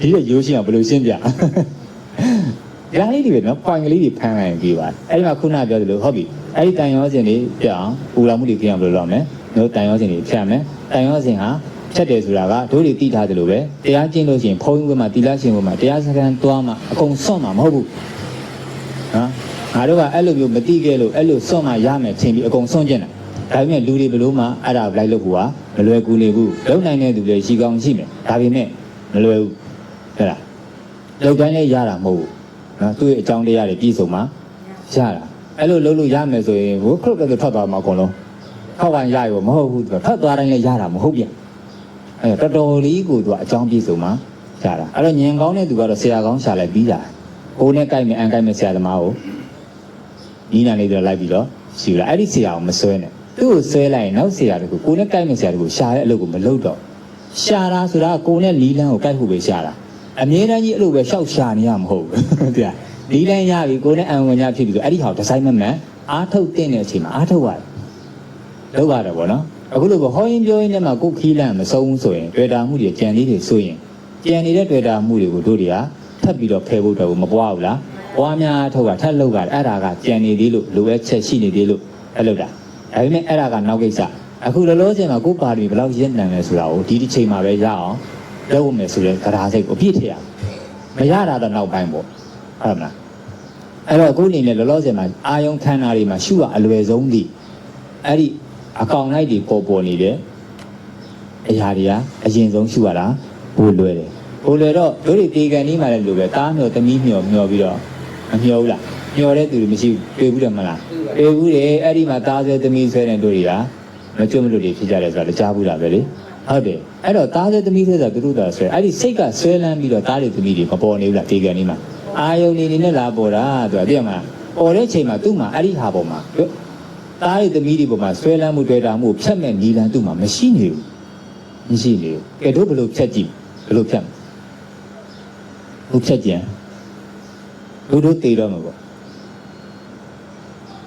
[SPEAKER 1] ဒီရဲ့ရိုးရှင်းအောင်ဘယ်လိုရှင်းပြဒီလားလေးတွေပဲနော်ပွိုင်ကလေးတွေဖမ်းလိုက်ပြီးပါအဲ့ဒီမှာခုနပြောသလိုဟုတ်ပြီအဲ့ဒီတန်ရောစင်တွေပြအောင်ပူလောင်မှုတွေကြည့်အောင်ဘယ်လိုလုပ်မလဲတို့တန်ရောစင်တွေဖြတ်မယ်တန်ရောစင်ဟာဖြ ချက်တယ်ဆိုတာကတို့တွေတိထားတယ်လို့ပဲတရားကျင့်လို့ရှိရင်ဖုံးဝဲမှာတိလားရှင်ဝဲမှာတရားစခန်းသွားမှာအကုန်စွန့်မှာမဟုတ်ဘူးနော်ငါတို့ကအဲ့လိုမျိုးမတိခဲ့လို့အဲ့လိုစွန့်မှာရမယ်ထင်ပြီးအကုန်စွန့်ကျင်တာဒါပေမဲ့လူတွေဘလို့မှအဲ့ဒါလိုက်လို့ကမလွယ်ကူနေဘူးလုံနိုင်တဲ့သူတွေရှိကောင်းရှိမယ်ဒါပေမဲ့မလွယ်ဘူးဟုတ်လားလုံတိုင်းလည်းရတာမဟုတ်ဘူးနော်သူ့ရဲ့အကြောင်းတရားတွေပြည့်စုံမှာရတာအဲ့လိုလုပ်လို့ရမယ်ဆိုရင်ဟိုခရုတ်ကလေးထွက်သွားမှာအကုန်လုံးထောက်ဝင်ရရောမဟုတ်ဘူးသူထွက်သွားတိုင်းလည်းရတာမဟုတ်ပြန်အဲ့တော်တော်လေးကိုသူကအကြောင်းပြည့်စုံမှာရတာအဲ့တော့ညင်ကောင်းတဲ့သူကတော့ဆရာကောင်းရှာလိုက်ပြီးတာကိုယ်နဲ့ကြိုက်မယ်အန်ကြိုက်မယ်ဆရာသမားကိုဒီနာလေးတော့လိုက်ပြီးတော့ရှိလာအဲ့ဒီဆရာကိုမဆွဲနဲ့သူ့ကိုဆွဲလိုက်ရင်နောက်ဆရာတကူကိုယ်နဲ့ကြိုက်မယ်ဆရာတကူရှာတဲ့အလုပ်ကိုမလုပ်တော့ရှာတာဆိုတာကိုယ်နဲ့လီလန်းကိုကြိုက်ဖို့ပဲရှာတာအမြဲတမ်းကြီးအဲ့လိုပဲရှောက်ရှာနေရမဟုတ်ဘူးတရားလီလန်းရပြီကိုယ်နဲ့အံဝင်ရဖြစ်ပြီဆိုအဲ့ဒီဟာဒီဇိုင်းမမှန်အားထုတ်တဲ့အချိန်မှာအားထုတ်ရတယ်လုပ်ရတယ်ပေါ့နော်အခုလိုဟောရင်ပြောရင်လည်းမှကိုခီးလန့်မဆုံးဘူးဆိုရင်တွေ့တာမှုတွေကြံလေးတွေဆိုရင်ကြံနေတဲ့တွေ့တာမှုတွေကိုတို့တွေကထပ်ပြီးတော့ဖယ်ဖို့တော့မပွားဘူးလားပွားများထုတ်တာထပ်လုပ်တာအဲ့ဒါကကြံနေသေးလို့လိုအပ်ချက်ရှိနေသေးလို့အဲ့လုပ်တာဒါပေမဲ့အဲ့ဒါကနောက်ကိစ္စအခုလောလောဆယ်မှာကိုပါတီဘယ်လောက်ရင့်နံလဲဆိုတာကိုဒီတစ်ချိန်မှာပဲရအောင်လုပ်မယ်ဆိုတဲ့ကရာစိတ်ကိုအပြည့်ထည့်ရမရတာတော့နောက်ပိုင်းပေါ့ဟုတ်မလားအဲ့တော့အခုအနေနဲ့လောလောဆယ်မှာအာယုံခန္ဓာတွေမှာရှုရအလွယ်ဆုံးဒီအဲ့ဒီအကောင်လိုက်တွေပေါ်နေတယ်အရာတွေကအရင်ဆုံးရှုရတာဘိုးလွယ်တယ်ဘိုးလွယ်တော့တို့တွေတေကန်ကြီးမှလည်းလိုပဲတားမျောသမီးမျောပြီးတော့မမျောဘူးလားမျောတဲ့သူတွေမရှိတွေ့ဘူးတယ်မလားတွေ့ဘူးတယ်အဲ့ဒီမှာတားဆွဲသမီးဆွဲတဲ့တို့တွေကမကျွတ်မလို့တွေဖြစ်ကြတယ်ဆိုတာကြားဘူးလားပဲလေဟုတ်တယ်အဲ့တော့တားဆွဲသမီးဆွဲဆိုတာသူတို့သာဆွဲအဲ့ဒီစိတ်ကဆွဲလန်းပြီးတော့တားတဲ့သမီးတွေမပေါ်နေဘူးလားတေကန်ကြီးမှအာယုန်နေနဲ့လာပေါ်တာသူကသိရမလားပေါ်တဲ့ချိန်မှာသူ့မှာအဲ့ဒီဟာပေါ်မှာတားတဲ့သမီးတွေပေါ်မှာဆွဲလန်းမှုတွေ့တာမှုဖြတ်မဲ့နီလန်သူ့မှာမရှိနေဘူးမရှိနေဘူးကဲတို့ဘယ်လိုဖြတ်ကြည့်ဘယ်လိုဖြတ်ဘုဖြတ်ကြံတို့တေတော့မှာပေါ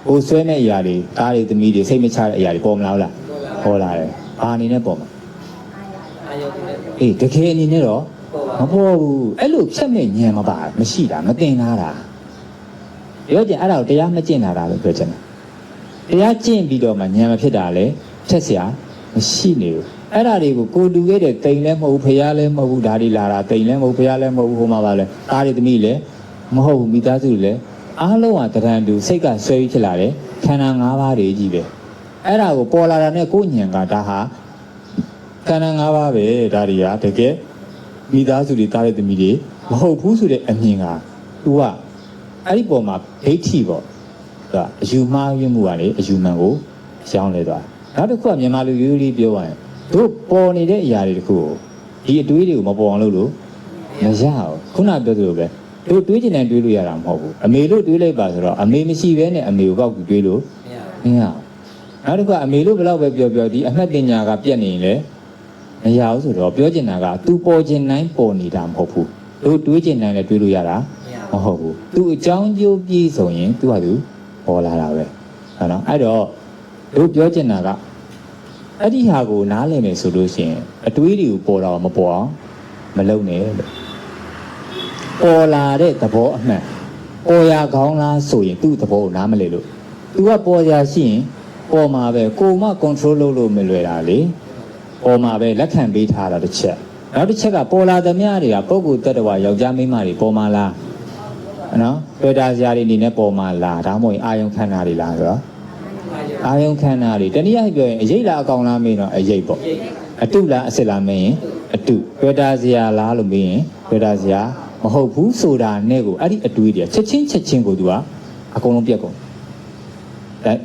[SPEAKER 1] ့ဟိုဆွဲတဲ့အရာတွေတားတဲ့သမီးတွေစိတ်မချတဲ့အရာတွေပေါ်မလားလားပေါ်လာတယ်ဘာအနေနဲ့ပေါ်မှာအေးတကယ်အနေနဲ့တော့မပေါ်ဘူးအဲ့လိုဖြတ်မဲ့ညံမပါမရှိတာမတင်လာတာပြောကြအဲ့ဒါကိုတရားမကျင့်လာတာလို့ပြောချင်တယ်တရားကျင့်ပြီးတော့မှဉာဏ်မဖြစ်တာလေဖြတ်เสียမရှိနေဘူးအဲ့ဒါတွေကိုကိုလူခဲ့တဲ့တိမ်လည်းမဟုတ်ဘူးဖျားလည်းမဟုတ်ဘူးဓာတ်လာတာတိမ်လည်းမဟုတ်ဖျားလည်းမဟုတ်ဘူးဟိုမှာပါလဲသားတွေသမီးလည်းမဟုတ်ဘူးမိသားစုလည်းအားလုံးဟာတရံတူစိတ်ကဆွဲပြီးဖြစ်လာတယ်ခန္ဓာ၅ပါးတွေကြီးပဲအဲ့ဒါကိုပေါ်လာတာနဲ့ကိုဉာဏ်ကဒါဟာခန္ဓာ၅ပါးပဲဒါတွေကတကယ်မိသားစုတွေသားတွေသမီးတွေမဟုတ်ဘူးဆိုတဲ့အမြင်က तू ကအဲ့ဒီပေါ်မှာဒိဋ္ဌိပေါ့အယူမှားရင်းမှုကလေအယူမှန်ကိုရှောင်းလဲသွားနောက်တစ်ခုကမြန်မာလူရိုးလေးပြောရရင်တို့ပေါ်နေတဲ့အရာတွေတခုကိုဒီအတွေးတွေကိုမပေါ်အောင်လုပ်လို့မရဘူးခုနပြောသလိုပဲတို့တွေးချင်တယ်တွေးလို့ရတာမဟုတ်ဘူးအမေတို့တွေးလိုက်ပါဆိုတော့အမေမရှိဘဲနဲ့အမေကိုကောက်ပြီးတွေးလို့မရဘူးနောက်တစ်ခုကအမေတို့ဘယ်တော့ပဲပြောဒီအမှတ်တင်ညာကပြက်နေရင်လေမရဘူးဆိုတော့ပြောချင်တာက तू ပေါ်ချင်တိုင်းပေါ်နေတာမဟုတ်ဘူးတို့တွေးချင်တိုင်းလည်းတွေးလို့ရတာမဟုတ်ဘူး तू အကြောင်းကျိုးပြည့်စုံရင် तू ကသူပေါ်လာတာပဲဟုတ်နော်အဲ့တော့တို့ပြောချင်တာကအဲ့ဒီဟာကိုနားလည်မယ်ဆိုလို့ရှိရင်အတွေးတွေကိုပေါ်တော့မပေါ်အောင်မလုပ်နဲ့လို့ပေါ်လာတဲ့သဘောအမှန်ပေါ်ရကောင်းလားဆိုရင်သူ့သဘောကိုနားမလည်လို့ तू ကပေါ်ရရှိရင်ပေါ်မှာပဲကိုမ control လုပ်လို့မလွယ်တာလေပေါ်မှာပဲလက်ခံပေးထားတာတစ်ချက်နောက်တစ်ချက်ကပေါ်လာသမျှတွေကပုဂ္ဂိုလ်တ attva ယောက်ျားမိန်းမတွေပေါ်မှာလားနော်တွေ့တာစရာတွေအနေနဲ့ပေါ်မှာလားဒါမှမဟုတ်အာယုံခန္ဓာတွေလားဆိုတော့အာယုံခန္ဓာတွေတနည်းအားဖြင့်ပြောရင်အရေးလားအကောင်လားမင်းတော့အရေးပေါ့အတုလားအစစ်လားမင်းရင်အတုတွေ့တာစရာလားလို့မင်းရင်တွေ့တာစရာမဟုတ်ဘူးဆိုတာနဲ့ကိုအဲ့ဒီအတွေးတွေချက်ချင်းကိုသူကအကုန်လုံးပြက်ကုန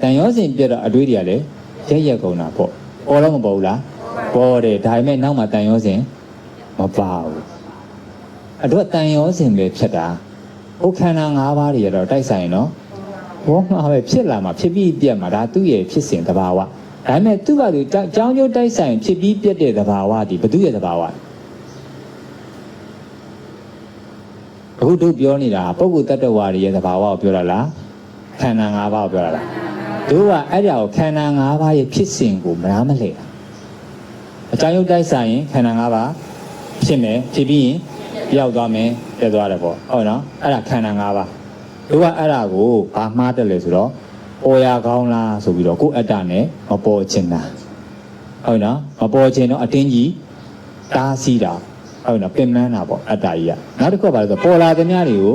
[SPEAKER 1] ်တန်ရောစင်ပြက်တော့အတွေးတွေကလည်းရက်ကုန်တာပေါ့ပေါ်တော့မပေါ်ဘူးလားပေါ်တယ်ဒါပေမဲ့နောက်မှတန်ရောစင်မပါဘူးအဲ့တော့တန်ရောစင်ပဲဖြစ်တာဟိုခန္ဓာ၅ပါးတွေကတော့တိုက်ဆိုင်နော်ဘောမှာပဲဖြစ်လာမှာဖြစ်ပြီးပြက်မှာဒါသူ့ရဲ့ဖြစ်စဉ်သဘာဝဒါပေမဲ့သူ့ဘာလို့အကြောင်းကျိုးတိုက်ဆိုင်ဖြစ်ပြီးပြက်တဲ့သဘာဝဒီဘသူ့ရဲ့သဘာဝအခုတို့ပြောနေတာပုဂ္ဂိုလ်တ attva တွေရဲ့သဘာဝကိုပြောတာလားခန္ဓာ၅ပါးကိုပြောတာလားတို့ကအဲ့ဒါကိုခန္ဓာ၅ပါးရဲ့ဖြစ်စဉ်ကိုမနာမလဲအကြောင်းကျိုးတိုက်ဆိုင်ရင်ခန္ဓာ၅ပါးဖြစ်မယ်ဖြစ်ပြီးရင်ပြောက်သွားမယ်ပြတ်သွားတယ်ပေါ့ဟုတ်နော်အဲ့ဒါခန္ဓာ၅ပါးတို့ကအဲ့ဒါကိုဘာမှားတယ်လဲဆိုတော့ပေါ်ရကောင်းလားဆိုပြီးတော့ကိုယ်အတ္တနဲ့မပေါ်ချင်တာဟုတ်နော်မပေါ်ချင်တော့အတင်းကြီး တားဆီးတာဟုတ်နော်ပင်မန်းတာပေါ့အတ္တကြီးကနောက်တစ်ခုပါလို့ဆိုပေါ်လာတဲ့များတွေကို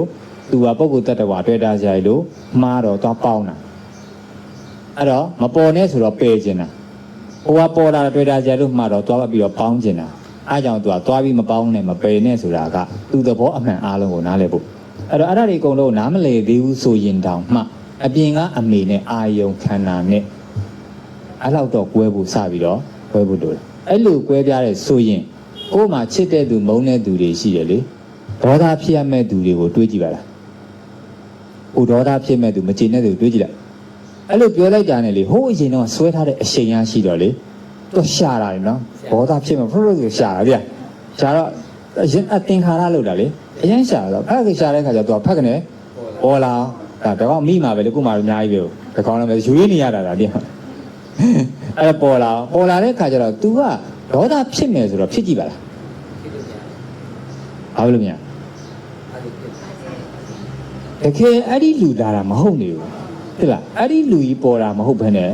[SPEAKER 1] သူကပုဂ္ဂိုလ်တ attva တွေ့တာကြရလို့မှားတော့သွားပေါင်းတာအဲ့တော့မပေါ်နဲ့ဆိုတော့ပယ်ကျင်တာဟိုကပေါ်လာတွေ့တာကြရလို့မှားတော့သွားပြီးတော့ပေါင်းကျင်တာအားကြောင့်သူကသွားပြီးမပေါင်းနဲ့မပယ်နဲ့ဆိုတာကသူ့သဘောအမှန်အားလုံးကိုနားလည်ဖို့အဲ့တော့အဲ့ဒါတွေအကုန်လုံးနားမလည်သေးဘူးဆိုရင်တောင်မှအပြင်ကအမေနဲ့အာယုံခန္ဓာနဲ့အဲ့လောက်တော့ကွဲဖို့စပြီးတော့ကွဲဖို့တို့အဲ့လိုကွဲပြားတဲ့ဆိုရင်ကိုယ်မှာချစ်တဲ့သူမုန်းတဲ့သူတွေရှိတယ်လေဒေါသဖြစ်ရမဲ့သူတွေကိုတွေးကြည့်ပါလားဟိုဒေါသဖြစ်မဲ့သူမကျေနပ်သူတွေးကြည့်လိုက်အဲ့လိုပြောလိုက်တာနဲ့လေဟိုးအရင်တော့ဆွဲထားတဲ့အရှိန်ရရှိတော့လေသူရှာတာလေနော်ဒေါသဖြစ်မဲ့ဖုတ်လို့ရှာတာဗျာရှာတော့အရင်အသင်္ခါရလောက်တာလေအရင်ရှာတော့ဖက်ကရှာတဲ့ခါကျတော့သူကဖက်ကနေပေါ်လာဒါတော့မိမှာပဲလေကိုမှအများကြီးပဲဒီကောင်းလည်းယူရင်းနေရတာဗျာအဲ့ပေါ်လာတဲ့ခါကျတော့ तू ကဒေါသဖြစ်မယ်ဆိုတော့ဖြစ်ကြည့်ပါလားဘာလို့လဲမြတ်တကယ်အဲ့ဒီလူလာတာမဟုတ်နေဘူးဟုတ်လားအဲ့ဒီလူကြီးပေါ်တာမဟုတ်ဘဲနဲ့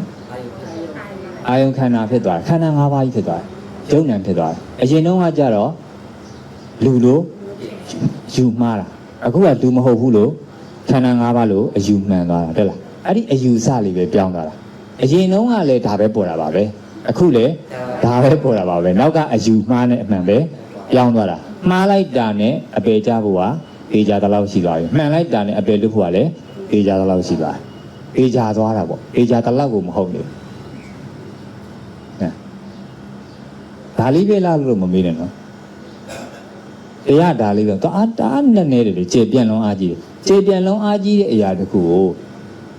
[SPEAKER 1] အာယုံခန္ဓာဖြစ်သွားတယ်ခန္ဓာ၅ပါးကြီးဖြစ်သွားတယ်ယုံ nant ဖြစ်သွားတယ်အရင်တုန်းကကြတော့လူလို့ယူမှားတာအခုကလူမဟုတ်ဘူးလို့ခန္ဓာ၅ပါးလို့အယူမှန်သွားတာဟုတ်လားအဲ့ဒီအယူစလေးပဲပြောင်းသွားတာအရင်တုန်းကလည်းဒါပဲပေါ်တာပါပဲအခုလည်းဒါပဲပေါ်တာပါပဲနောက်ကအယူမှားနဲ့အမှန်ပဲပြောင်းသွားတာမှားလိုက်တာနဲ့အပေကြဖို့ကပေကြတဲ့လောက်ရှိသွားပြီမှန်လိုက်တာနဲ့အပေလွတ်ဖို့ကလည်းပေကြတဲ့လောက်ရှိသွားပေကြသွားတာပေါ့ပေကြတဲ့လောက်ကိုမဟုတ်ဘူးဒါလေးပဲလားလို့မမေးနဲ့နော်တရားဒါလေးတော့တားနဲ့နေတယ်ကျေပြန့်လုံးအားကြီးတယ်ကျေပြန့်လုံးအားကြီးတဲ့အရာတခုကို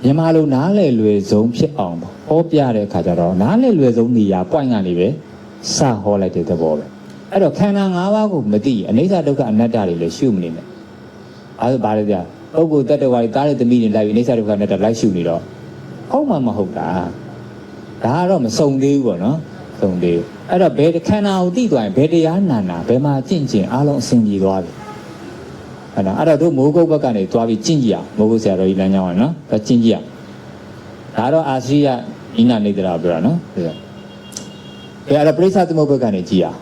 [SPEAKER 1] မြန်မာလိုနားလေလွယ်ဆုံးဖြစ်အောင်ဟောပြတဲ့အခါကျတော့နားလေလွယ်ဆုံးနေရာ point ကနေပဲစဟောလိုက်တဲ့သဘောပဲအဲ့တော့ခန္ဓာ၅ပါးကိုမသိအနိစ္စဒုက္ခအနတ္တတွေလည်းရှုမနေနဲ့အဲ့ဒါဘာလဲကြာပုဂ္ဂိုလ်တ attva တွေတားတဲ့သမီးတွေလိုက်ပြီးအနိစ္စဒုက္ခအနတ္တလိုက်ရှုနေတော့ဟုတ်မှမဟုတ်တာဒါကတော့မစုံသေးဘူးပေါ့နော်စုံသေးဘူးအဲ့တော့ဘယ်ခန္ဓာကိုသိသွားရင်ဘယ်တရားနာနာဘယ်မှာကျင့်ကျင်အားလုံးအဆင်ပြေသွားပြီအဲ့တော့တို့မိုးကုတ်ဘက်ကနေသွားပြီးကျင့်ကြည့်အောင်မိုးကုတ်ဆရာတော်ကြီးလမ်းကြောင်းကနော်ဒါကျင့်ကြည့်အောင်ဒါတော့အာရှိယဣနာနေတရာပြောတာနော်အဲ့တော့ပရိစ္ဆသမုပ္ပါကနေကြည့်အောင်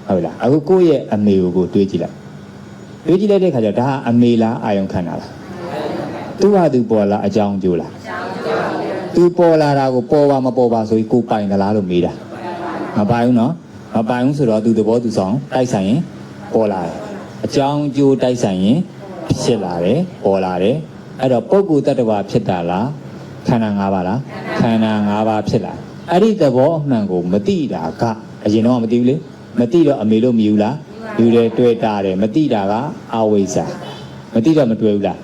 [SPEAKER 1] ဟုတ်လားအခုကိုယ့်ရဲ့အမေကိုတွေးကြည့်လိုက်တဲ့ခါကျတော့ဒါအမေလားအာယုံခန္ဓာလားသူ့ဟာသူပေါ်လာအကြောင်းကျိုးလားသူပေါ်လာတာကိုပေါ်ပါမပေါ်ပါဆိုပြီးကိုပိုင်သလားလို့မေးတာမပိုင်ဘူးနော်မပိုင်ဘူးဆိုတော့သူသဘောသူဆောင်တိုက်ဆိုင်ရင်ပေါ်လာတယ်အကြောင်းကျိုးတိုက်ဆိုင်ရင်ဖြစ်လာတယ်ပေါ်လာတယ်အဲ့တော့ပုဂ္ဂိုလ်တ attva ဖြစ်တာလားခန္ဓာ၅ပါးလားခန္ဓာ၅ပါးဖြစ်လာအဲ့ဒီသဘောအမှန်ကိုမသိတာကအရင်တော့မသိဘူးလေမသိတော့အမေလို့မယူလားယူတယ်တွေ့တာတယ်မသိတာကအဝိဇ္ဇာမသိတော့မတွေ့ဘူးလား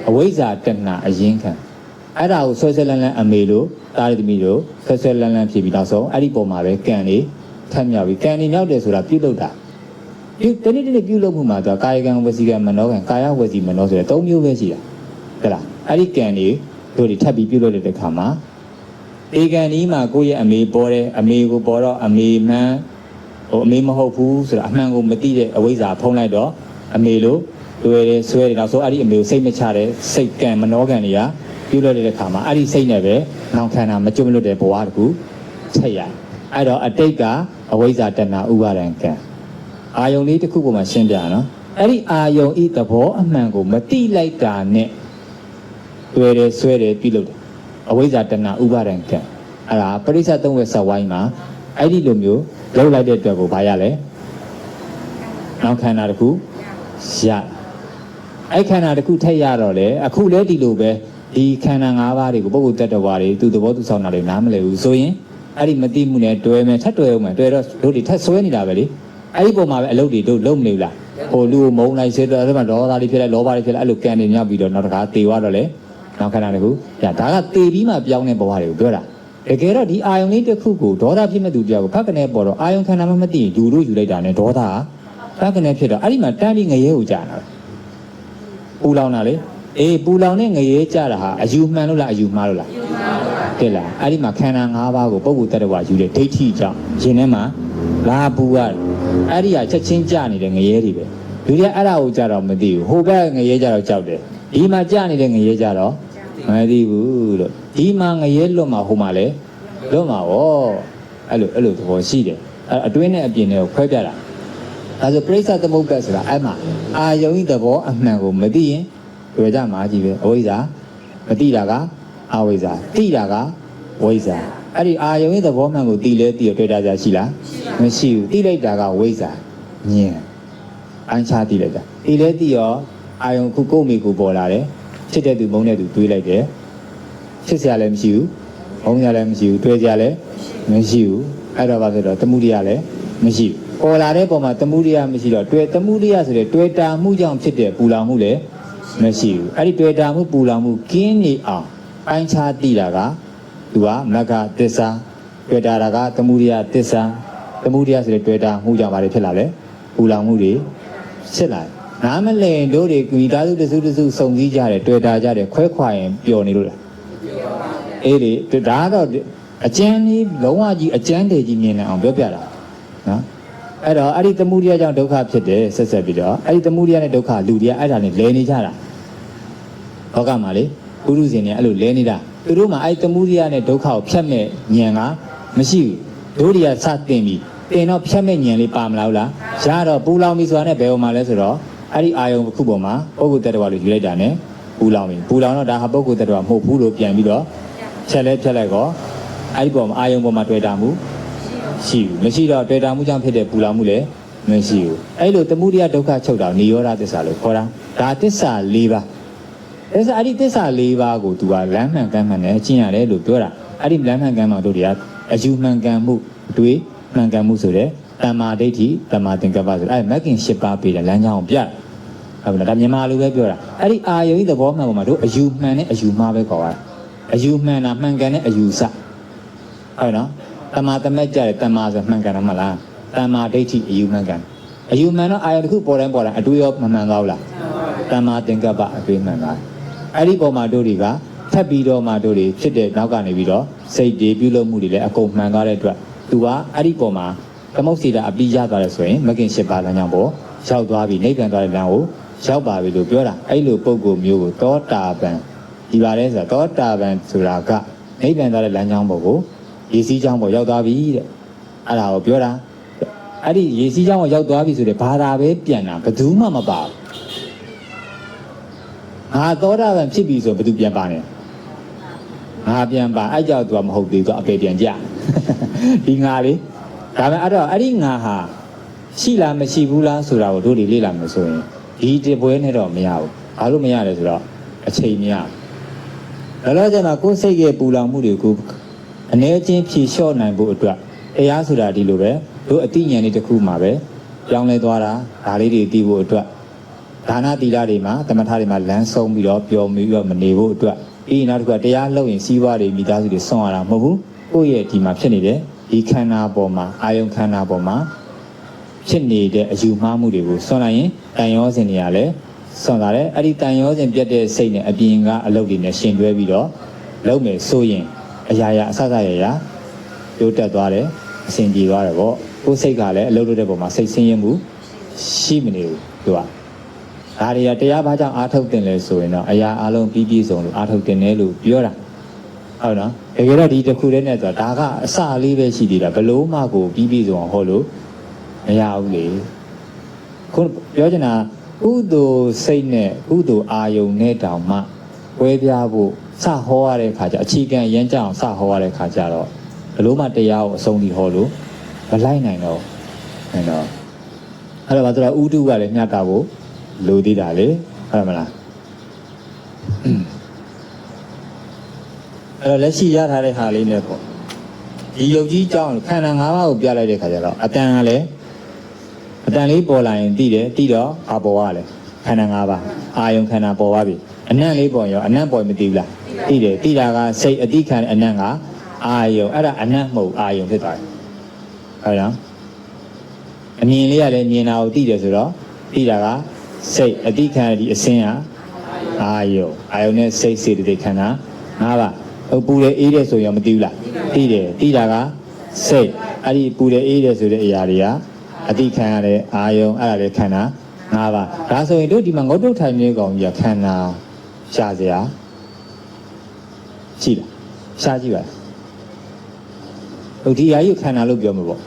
[SPEAKER 1] အဝိဇ္ဇာတဏှာအရင်ခံအဲ့ဒါကိုဆွဲဆွဲလန်းလန်းအမေလို့တာရသမီးတို့ဆွဲဆွဲလန်းလန်းဖြစ်ပြီးနောက်ဆုံးအဲ့ဒီပုံမှာပဲကံလေးထပ်မြောက်ပြီးကံလေးမြောက်တယ်ဆိုတာပြုတ်လို့တာတနေ့ပြုလုပ်မှုမှာတော့ကာယကံဝစီကံမနောကံကာယဝစီမနောဆိုတဲ့၃မျိုးပဲရှိတာဟုတ်လားအဲ့ဒီကံတွေတို့တွေထပ်ပြီးပြုလုပ်တဲ့အခါမှာဒီကံဒီမှာကိုယ့်ရဲ့အမေပေါ်တယ်အမေကိုပေါ်တော့အမေမှန်အမေမဟုတ်ဘူးဆိုတာအမှန်ကိုမသိတဲ့အဝိဇ္ဇာဖုံးလိုက်တော့အမေလို့တွေ့တယ်ဆွဲတယ်နောက်ဆုံးအဲ့ဒီအမေကိုစိတ်မချတဲ့စိတ်ကံမနောကံတွေကပြုလုပ်တဲ့အခါမှာအဲ့ဒီစိတ်နဲ့ပဲနောက်ခန္ဓာမကျွတ်မလွတ်တဲ့ဘဝတခုချက်ရအဲ့တော့အတိတ်ကအဝိဇ္ဇာတဏှာဥပါဒံကံအာယုံလေးတစ်ခုပေါ်မှာရှင်းပြနော်အဲ့ဒီအာယုံဤသဘောအမှန်ကိုမတိလိုက်တာနဲ့တွေ့တယ်ဆွဲတယ်ပြုလုပ်တယ်အဝိဇ္ဇာတဏှာဥပါဒံကံအဲ့ဒါပရိစ္ဆသုံးဝက်ဆက်ဝိုင်းမှာအဲ့ဒီလိုမျိုးလုပ်လိုက်တဲ့အတွက်ကိုဘာရလဲနောက်ခန္ဓာတစ်ခုရအဲ့ခန္ဓာတစ်ခုထည့်ရတော့လေအခုလဲဒီလိုပဲဒီခန္ဓာ၅ပါးတွေကိုပုဂ္ဂိုလ်တ attva တွေသူသဘောသူဆောင်တာတွေနားမလည်ဘူးဆိုရင်အဲ့ဒီမတိမှုနဲ့တွဲမယ်ထပ်တွဲအောင်မယ်တွဲတော့တို့တွေထပ်ဆွဲနေတာပဲလေအဲ့ဒီပုံမှာပဲအလုပ်တွေတို့လုံးမနေဘူးလားဟိုလူကိုမုန်းလိုက်စေတော့အဲ့မှာဒေါသတွေဖြစ်လိုက်လောဘတွေဖြစ်လိုက်အဲ့လိုကံတွေမြောက်ပြီးတော့နောက်တစ်ခါတေသွားတော့လေနောက်ခန္ဓာတစ်ခုဒါကတေပြီးမှပြောင်းတဲ့ဘဝတွေကိုပြောတာတကယ်တော့ဒီအာယုံလေးတစ်ခုကိုဒေါသဖြစ်မဲ့သူတရားကိုဖက်ကနေပေါ်တော့အာယုံခန္ဓာမှမသိရင်လူတို့ယူလိုက်တာနဲ့ဒေါသဖက်ကနေဖြစ်တော့အဲ့ဒီမှာတန်းပြီးငရဲကိုကြာတာပူလောင်တာလေအေးပူလောင်တဲ့ငရဲကြာတာဟာအယူမှန်လို့လားအယူမှားလို့လားတဲ့လားအဲ့ဒီမှာခန္ဓာ၅ပါးကိုပုဂ္ဂိုလ်တ attva ယူတဲ့ဒိဋ္ဌိကြောင့်ရင်ထဲမှာလာပူရအဲ့ဒီဟာချက်ချင်းကြာနေတဲ့ငရဲတွေပဲလူတွေကအဲ့ဒါကိုကြာတော့မသိဘူးဟိုဘက်ငရဲကြာတော့ကြောက်တယ်ဒီမှာကြာနေတဲ့ငရဲကြာတော့မသိဘူးလို့ဒီမှာငရဲလွတ်မှာဟိုမှာလေလွတ်မှာဗောအဲ့လိုသဘောရှိတယ် အတွင်းနဲ့အပြင်နဲ့ကိုခွဲပြတာဒါဆိုပြိဿသမုပ္ပါဆိုတာအဲ့မှာအာယုံဤသဘောအမှန်ကိုမသိရင်တွေ့ကြမှာကြီးပဲအဝိဇ္ဇာမသိတာကအဝိဇ္ဇာသိတာကဝိဇ္ဇာအဲ့ဒီအာယုံဤသဘောမှန်ကိုသိလဲသိရတွေ့တာကြရှိလားမရှိဘူးသိလိုက်တာကဝိဇ္ဇာညင်အန်းချသိလိုက်တာသိလဲသိရောအာယုံခုကိုယ့်မိကိုပေါ်လာတယ်ချစ်တဲ့သူမုန်းတဲ့သူတွေးလိုက်တယ်ချစ်စရာလည်းမရှိဘူးမုန်းစရာလည်းမရှိဘူးတွေးစရာလည်းမရှိဘူးအဲ့တော့ဘာဖြစ်တော့တမှုရိယလည်းမရှိဘူးပေါ်လာတဲ့ပုံမှာတမှုရိယမရှိတော့တွေ့တမှုရိယဆိုတဲ့တွေ့တာမှုကြောင့်ဖြစ်တဲ့ပူလောင်မှုလည်းမရှိဘူးအဲ့ဒီတွေ့တာမှုပူလောင်မှုကင်းနေအောင်ပိုင်းခြားသိတာကသူကမဂ္ဂသစ္စာတွေ့တာကတမှုရိယသစ္စာတမှုရိယဆိုတဲ့တွေ့တာမှုကြောင့်ဘာတွေဖြစ်လာလဲပူလောင်မှုတွေဖြစ်လာနားမလည်တို့တွေမိသားစုတစုတစုစုံစည်းကြတယ်တွေ့တာကြတယ်ခွဲခွာရင်ပျော်နေလို့လားအေးလေဒါကတော့အကျဉ်းကြီးလုံးဝကြီးအကျဉ်းတွေကြီးမြင်နေအောင်ပြောပြတာနော်အဲ့တော့အဲ့ဒီတမှုရိယကြောင့်ဒုက္ခဖြစ်တယ်ဆက်ဆက်ပြီးတော့အဲ့ဒီတမှုရိယနဲ့ဒုက္ခလူတွေကအဲ့ဒါနဲ့လဲနေကြတာဘောကမှာလေပုရုဇဉ်တွေအဲ့လိုလဲနေတာသူတို့မှာအဲ့ဒီတမှုရိယနဲ့ဒုက္ခကိုဖြတ်မဲ့ဉာဏ်ကမရှိဘူးတို့တွေကစတင်ပြီးတင်တော့ဖြတ်မဲ့ဉာဏ်လေးပါမလားလားရတော့ပူလောင်ပြီဆိုတာနဲ့ဘယ်ဟိုမှာလဲဆိုတော့အဲ့ဒီအာယုံတစ်ခုပေါ်မှာပုဂ္ဂိုလ်တ attva လို့ယူလိုက်တာ ਨੇ ပူလောင်ပြီပူလောင်တော့ဒါဟာပုဂ္ဂိုလ်တ attva မဟုတ်ဘူးလို့ပြန်ပြီးတော့ချက်လဲဖြတ်လိုက်တော့အဲ့ဒီပေါ်မှာအာယုံပေါ်မှာတွေ့တာမှုရှိဘူးမရှိတော့တွေ့တာမှုကြောင့်ဖြစ်တဲ့ပူလောင်မှုလည်းမရှိဘူးအဲ့လိုတမှုရိယဒုက္ခချုပ်တာနိရောဓသစ္စာလို့ခေါ်တာဒါသစ္စာ၄ပါးအဲ့ဒီသစ္စာ၄ပါးကိုသူကလမ်းမှန်ကမ်းမှန်နဲ့ကျင့်ရတယ်လို့ပြောတာအဲ့ဒီလမ်းမှန်ကမ်းမှန်တို့တွေကအယူမှန်ကန်မှုအတွေးမှန်ကန်မှုဆိုတဲ့တမ္မာဒိဋ္ဌိတမ္မာသင်္ကပ္ပဆိုအဲ့မဂ်ကင်၈ပါးပေးတဲ့လမ်းကြောင်းကိုပြတယ်ဟုတ်ပြီလားဒါမြန်မာလိုပဲပြောတာအဲ့ဒီအာယုံဤသဘောမှန်ပေါ်မှာတို့အယူမှန်နဲ့အယူမှားပဲခေါ်တာအယူမှန်တာမှန်ကန်တဲ့အယူစဟုတ်နော်တမ္မာသမက်ကြတယ်တမ္မာဆိုမှန်ကန်တာမလားတမ္မာဒိဋ္ဌိအယူမှန်ကန်အယူမှန်တော့အာယုံတစ်ခုပေါ်တိုင်းအတွေးရောမမှန်သွားဘူးလားတမ္မာသင်္ကပ္ပအတွေးမှန်သွားအဲ့ဒီပေါ်မှာတို့တွေကထပ်ပြီးတော့မှတို့တွေဖြစ်တဲ့နောက်ကနေပြီးတော့စိတ်တွေပြုလုပ်မှုတွေလည်းအကုန်မှန်သွားတဲ့အတွက်သူကအဲ့ဒီပေါ်မှာသမုတ်စီတာအပြီးရသွားတယ်ဆိုရင်မဂ်ကင်၈ပါးလမ်းကြောင်းပေါ်ရောက်သွားပြီနိဗ္ဗာန်သွားတဲ့လမ်းကိုရောက်ပါပြီလို့ပြောတာအဲ့လိုပုံကိုမျိုးကိုသောတာပန်ဒီပါလဲဆိုတော့သောတာပန်ဆိုတာကနိဗ္ဗာန်သွားတဲ့လမ်းကြောင်းပေါ်ကိုရေစီးကြောင်းပေါ်ရောက်သွားပြီတဲ့အဲ့ဒါကိုပြောတာအဲ့ဒီရေစီးကြောင်းပေါ်ရောက်သွားပြီဆိုတဲ့ဘာသာပဲပြန်တာဘယ်သူမှမပါဘူးငါသောတာပန်ဖြစ်ပြီဆိုဘယ်သူပြန်ပါနေငါပြန်ပါအဲ့ကြောင့်သူကမဟုတ်သေးဘူးအပေပြန်ကြဒီငါလေးဒါပေမဲ့အဲ့တော့အဲ့ဒီငါဟာရှိလားမရှိဘူးလားဆိုတာကိုတို့တွေလေ့လာမယ်ဆိုရင်ဒီတပွဲနဲ့တော့မရဘူးဘာလို့မရလဲဆိုတော့အချိန်မရဘူးလောလောဆယ်မှာကိုယ်စိတ်ရဲ့ပူလောင်မှုတွေကိုအနေချင်းဖြေလျှော့နိုင်ဖို့အတွက်တရားဆိုတာဒီလိုပဲတို့အတိညာဉ်လေးတစ်ခုမှာပဲပြောင်းလဲသွားတာဒါလေးတွေသိဖို့အတွက်ဒါနသီလတွေမှာသမထတွေမှာလမ်းဆုံးပြီးတော့ပျော်ပြီးတော့မနေဖို့အတွက်ပြီးနောက်တစ်ခုကတရားလုပ်ရင်စီးပွားတွေမိသားစုတွေဆွံ့ရတာမဟုတ်ဘူးကိုယ့်ရဲ့ဒီမှာဖြစ်နေတဲ့ဒီခန္ဓာပေါ်မှာအာယုံခန္ဓာပေါ်မှာဖြစ်နေတဲ့အယူမှားမှုတွေကိုဆွံ့လိုက်ရင်တန်ရောစဉ်တွေကလည်းဆွံ့လာတယ်အဲ့ဒီတန်ရောစဉ်ပြတ်တဲ့စိတ်နဲ့အပြင်ကအလုပ်တွေနဲ့ရှင်တွဲပြီးတော့လုပ်မယ်ဆိုရင်အရာရာအဆဆရရာတိုးတက်သွားတယ်အဆင်ပြေသွားတယ်ပေါ့ကိုယ်စိတ်ကလည်းအလုပ်လုပ်တဲ့ပုံမှာစိတ်ဆင်းရဲမှုရှိမနေဘူးသူကဒါတွေကတရားဘာကြောင့်အားထုတ်တင်လဲဆိုရင်တော့အရာအလုံးပြီးပြည့်စုံလို့အားထုတ်တင်တယ်လို့ပြောတာဟုတ်နော်တကယ်တော့ဒီတစ်ခုတည်းနဲ့ဆိုတာဒါကအစလေးပဲရှိသေးတာဘလို့မှကိုပြီးပြည့်စုံအောင်ဟောလို့မရဘူးလေခုပြောချင်တာကုသိုလ်စိတ်နဲ့ကုသိုလ်အာယုံနဲ့တောင်မှဝဲပြဖို့စဟောရတဲ့ခါကျအခြေခံရမ်းကြအောင်စဟောရတဲ့ခါကျတော့ဘလို့မှတရားကိုအဆုံးထိဟောလို့မလိုက်နိုင်တော့အဲ့တော့ဘာဆိုတော့ဥဒုကလည်းမျှတာဖို့လိုသေးတာလေဟုတ်မလားအဲ့တော့လက်ရှိရထားတဲ့ဟာလေးနဲ့ပေါ့ဒီယုတ်ကြီးအကြောင်းခန္ဓာ၅ပါးကိုပြလိုက်တဲ့ခါကျတော့အတန်ကလည်းအတန်လေးပေါ်လာရင်သိတယ်သိတော့အပေါ်ကလည်းခန္ဓာ၅ပါးအာယုံခန္ဓာပေါ်သွားပြီအနံ့လေးပေါ်ရောအနံ့ပေါ်မသိဘူးလားသိတယ်သိတာကစိတ်အတိခံအနံ့ကအာယုံအဲ့ဒါအနံ့မဟုတ်အာယုံဖြစ်သွားတယ်ဟုတ်လားအမြင်လေးကလည်းမြင်တာကိုသိတယ်ဆိုတော့သိတာကစိတ်အတိခံဒီအစင်းကအာယုံနဲ့စိတ်စေတသိက်ခန္ဓာ၅ပါးဟိုပူတယ်အေးတယ်ဆိုရင်မသိဘူးလားသိတယ်သိတာကစိတ်အဲ့ဒီပူတယ်အေးတယ်ဆိုတဲ့အရာတွေကအတိခံရတဲ့အာယုံအဲ့ဒါလည်းခန္ဓာ၅ပါးဒါဆိုရင်တို့ဒီမှာငုတ်တုတ်ထိုင်နေကောင်ကြီးကခန္ဓာရှာစရာရှိလားရှာကြည့်ပါဟုတ်ဒီအရာကြီးခန္ဓာလို့ပြောမှာပေါ့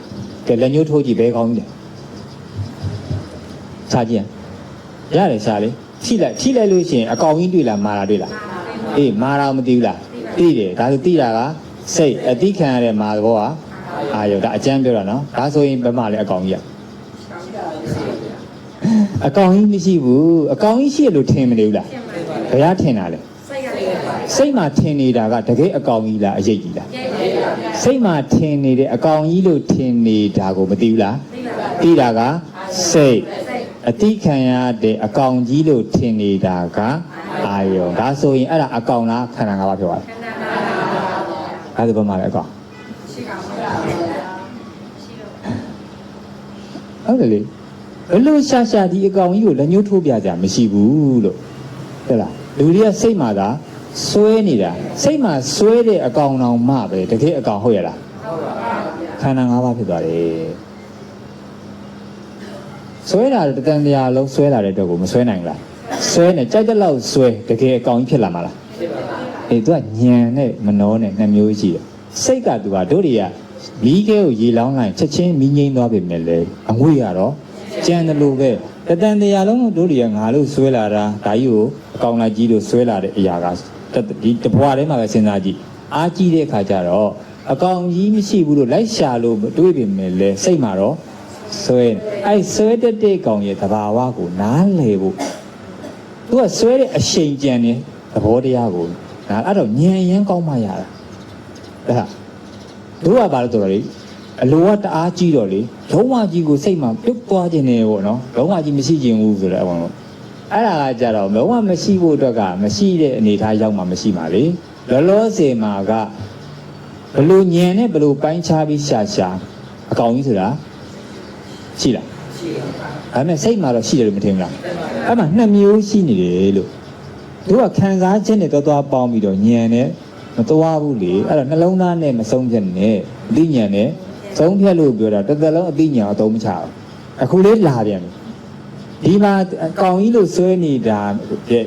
[SPEAKER 1] ကဲလက်ညှိုးထိုးကြည့်ဘဲကောင်းကြီးလဲစားကြည့်ရတယ်စားလေထိလိုက်လို့ရှိရင်အကောင်ကြီးတွေ့လားမာတာတွေ့လားအေးမာတာမသိဘူးလားသိတယ်ဒါဆိုသိတာကစိတ်အတိခံရတဲ့မာသဘောကအာယုဒါအကျမ်းပြောတာနော်ဒါဆိုရင်ဘယ်မှာလဲအကောင်ကြီးအကောင်ကြီးမရှိဘူးအကောင်ကြီးရှိလို့ထင်မနေဘူးလားဘယ်ရထင်တာလဲစိတ်မှာထင်နေတာကတကယ်အကောင်ကြီးလားအရေးကြီးလားစိတ်မှာထင်နေတဲ့အကောင်ကြီးလို့ထင်နေတာကိုမသိဘူးလားသိတာကစိတ်အတိခံရတဲ့အကောင်ကြီးလို့ထင်နေတာကအာယုဒါဆိုရင်အဲ့ဒါအကောင်လားခန္ဓာ၅ပါးပြောပါအဲ့ဒါဘာမှလဲအကောင်ဟုတ်တယ်လေဘလို့ရှာဒီအကောင်ကြီးကိုလက်ညှိုးထိုးပြကြမရှိဘူးလို့ဟုတ်လားလူတွေကစိတ်မှာသာဆွဲနေတာစိတ်မှာဆွဲတဲ့အကောင်တော်မှပဲတကယ်အကောင်ဟုတ်ရလားခန္ဓာ၅ပါးဖြစ်သွားတယ်ဆွဲတာတန်တရားလုံးဆွဲလာတဲ့တော့ကိုမဆွဲနိုင်ဘူးလားဆွဲနေကြိုက်တဲ့လောက်ဆွဲတကယ်အကောင်ကြီးဖြစ်လာမှာလားအေးသူကညံနဲ့မနှောနဲ့နှစ်မျိုးရှိတယ်စိတ်ကသူကတို့တွေကမီးခဲကိုရေလောင်းလိုက်ချက်ချင်းမီးငိမ့်သွားပြီမဲ့လေအငွေ့ရတော့ကြံတယ်လို့ပဲတန်တရားလုံးတို့တွေကငါလို့ဆွဲလာတာဒါကြီးကိုအကောင်လိုက်ကြီးလို့ဆွဲလာတဲ့အရာကဒီတဘွားထဲမှာပဲစဉ်းစားကြည့်အားကြီးတဲ့အခါကျတော့အကောင်ကြီးမရှိဘူးလို့လိုက်ရှာလို့တွေးပြီမဲ့လေစိတ်မှာတော့ဆွဲဆွဲတဲ့ကောင်ရဲ့သဘာဝကိုနားလည်ဖို့သူကဆွဲတဲ့အရှိန်ကြံနေသဘောတရားကိုဒါအဲ့တော့ညံရမ်းကောင်းမှရတာဒါတို့ကဘာလို့တော်တော်လေးအလိုကတအားကြီးတော့လေလုံးဝကြီးကိုစိတ်မှာပြုတ်သွားခြင်းနေပေါ့နော်လုံးဝကြီးမရှိခြင်းဘူးဆိုတော့အဲ့ဒါကကြတော့လုံးဝမရှိဖို့အတွက်ကမရှိတဲ့အနေထားရောက်မှမရှိပါလေလောလောဆယ်မှာကဘလို့ညံနဲ့ဘလို့ပိုင်းခြားပြီးရှာအကောင်ကြီးဆိုတာရှိလားရှိပါဘူးဒါပေမဲ့စိတ်မှာတော့ရှိတယ်လို့မထင်ဘူးလားအဲ့မှာနှစ်မျိုးရှိနေတယ်လို့တို့ကခံစားခြင်းနဲ့သွားပေါင်းပြီးတော့ညံနဲ့မသွားဘူးလေအဲ့တော့နှလုံးသားနဲ့မဆုံးဖြတ်နဲ့အသိဉာဏ်နဲ့ဆုံးဖြတ်လို့ပြောတာတစ်သက်လုံးအသိဉာဏ်အသုံးမချဘူးအခုလေးလာပြန်ပြီဒီမှာကောင်ကြီးလို့ဆွဲနေတာ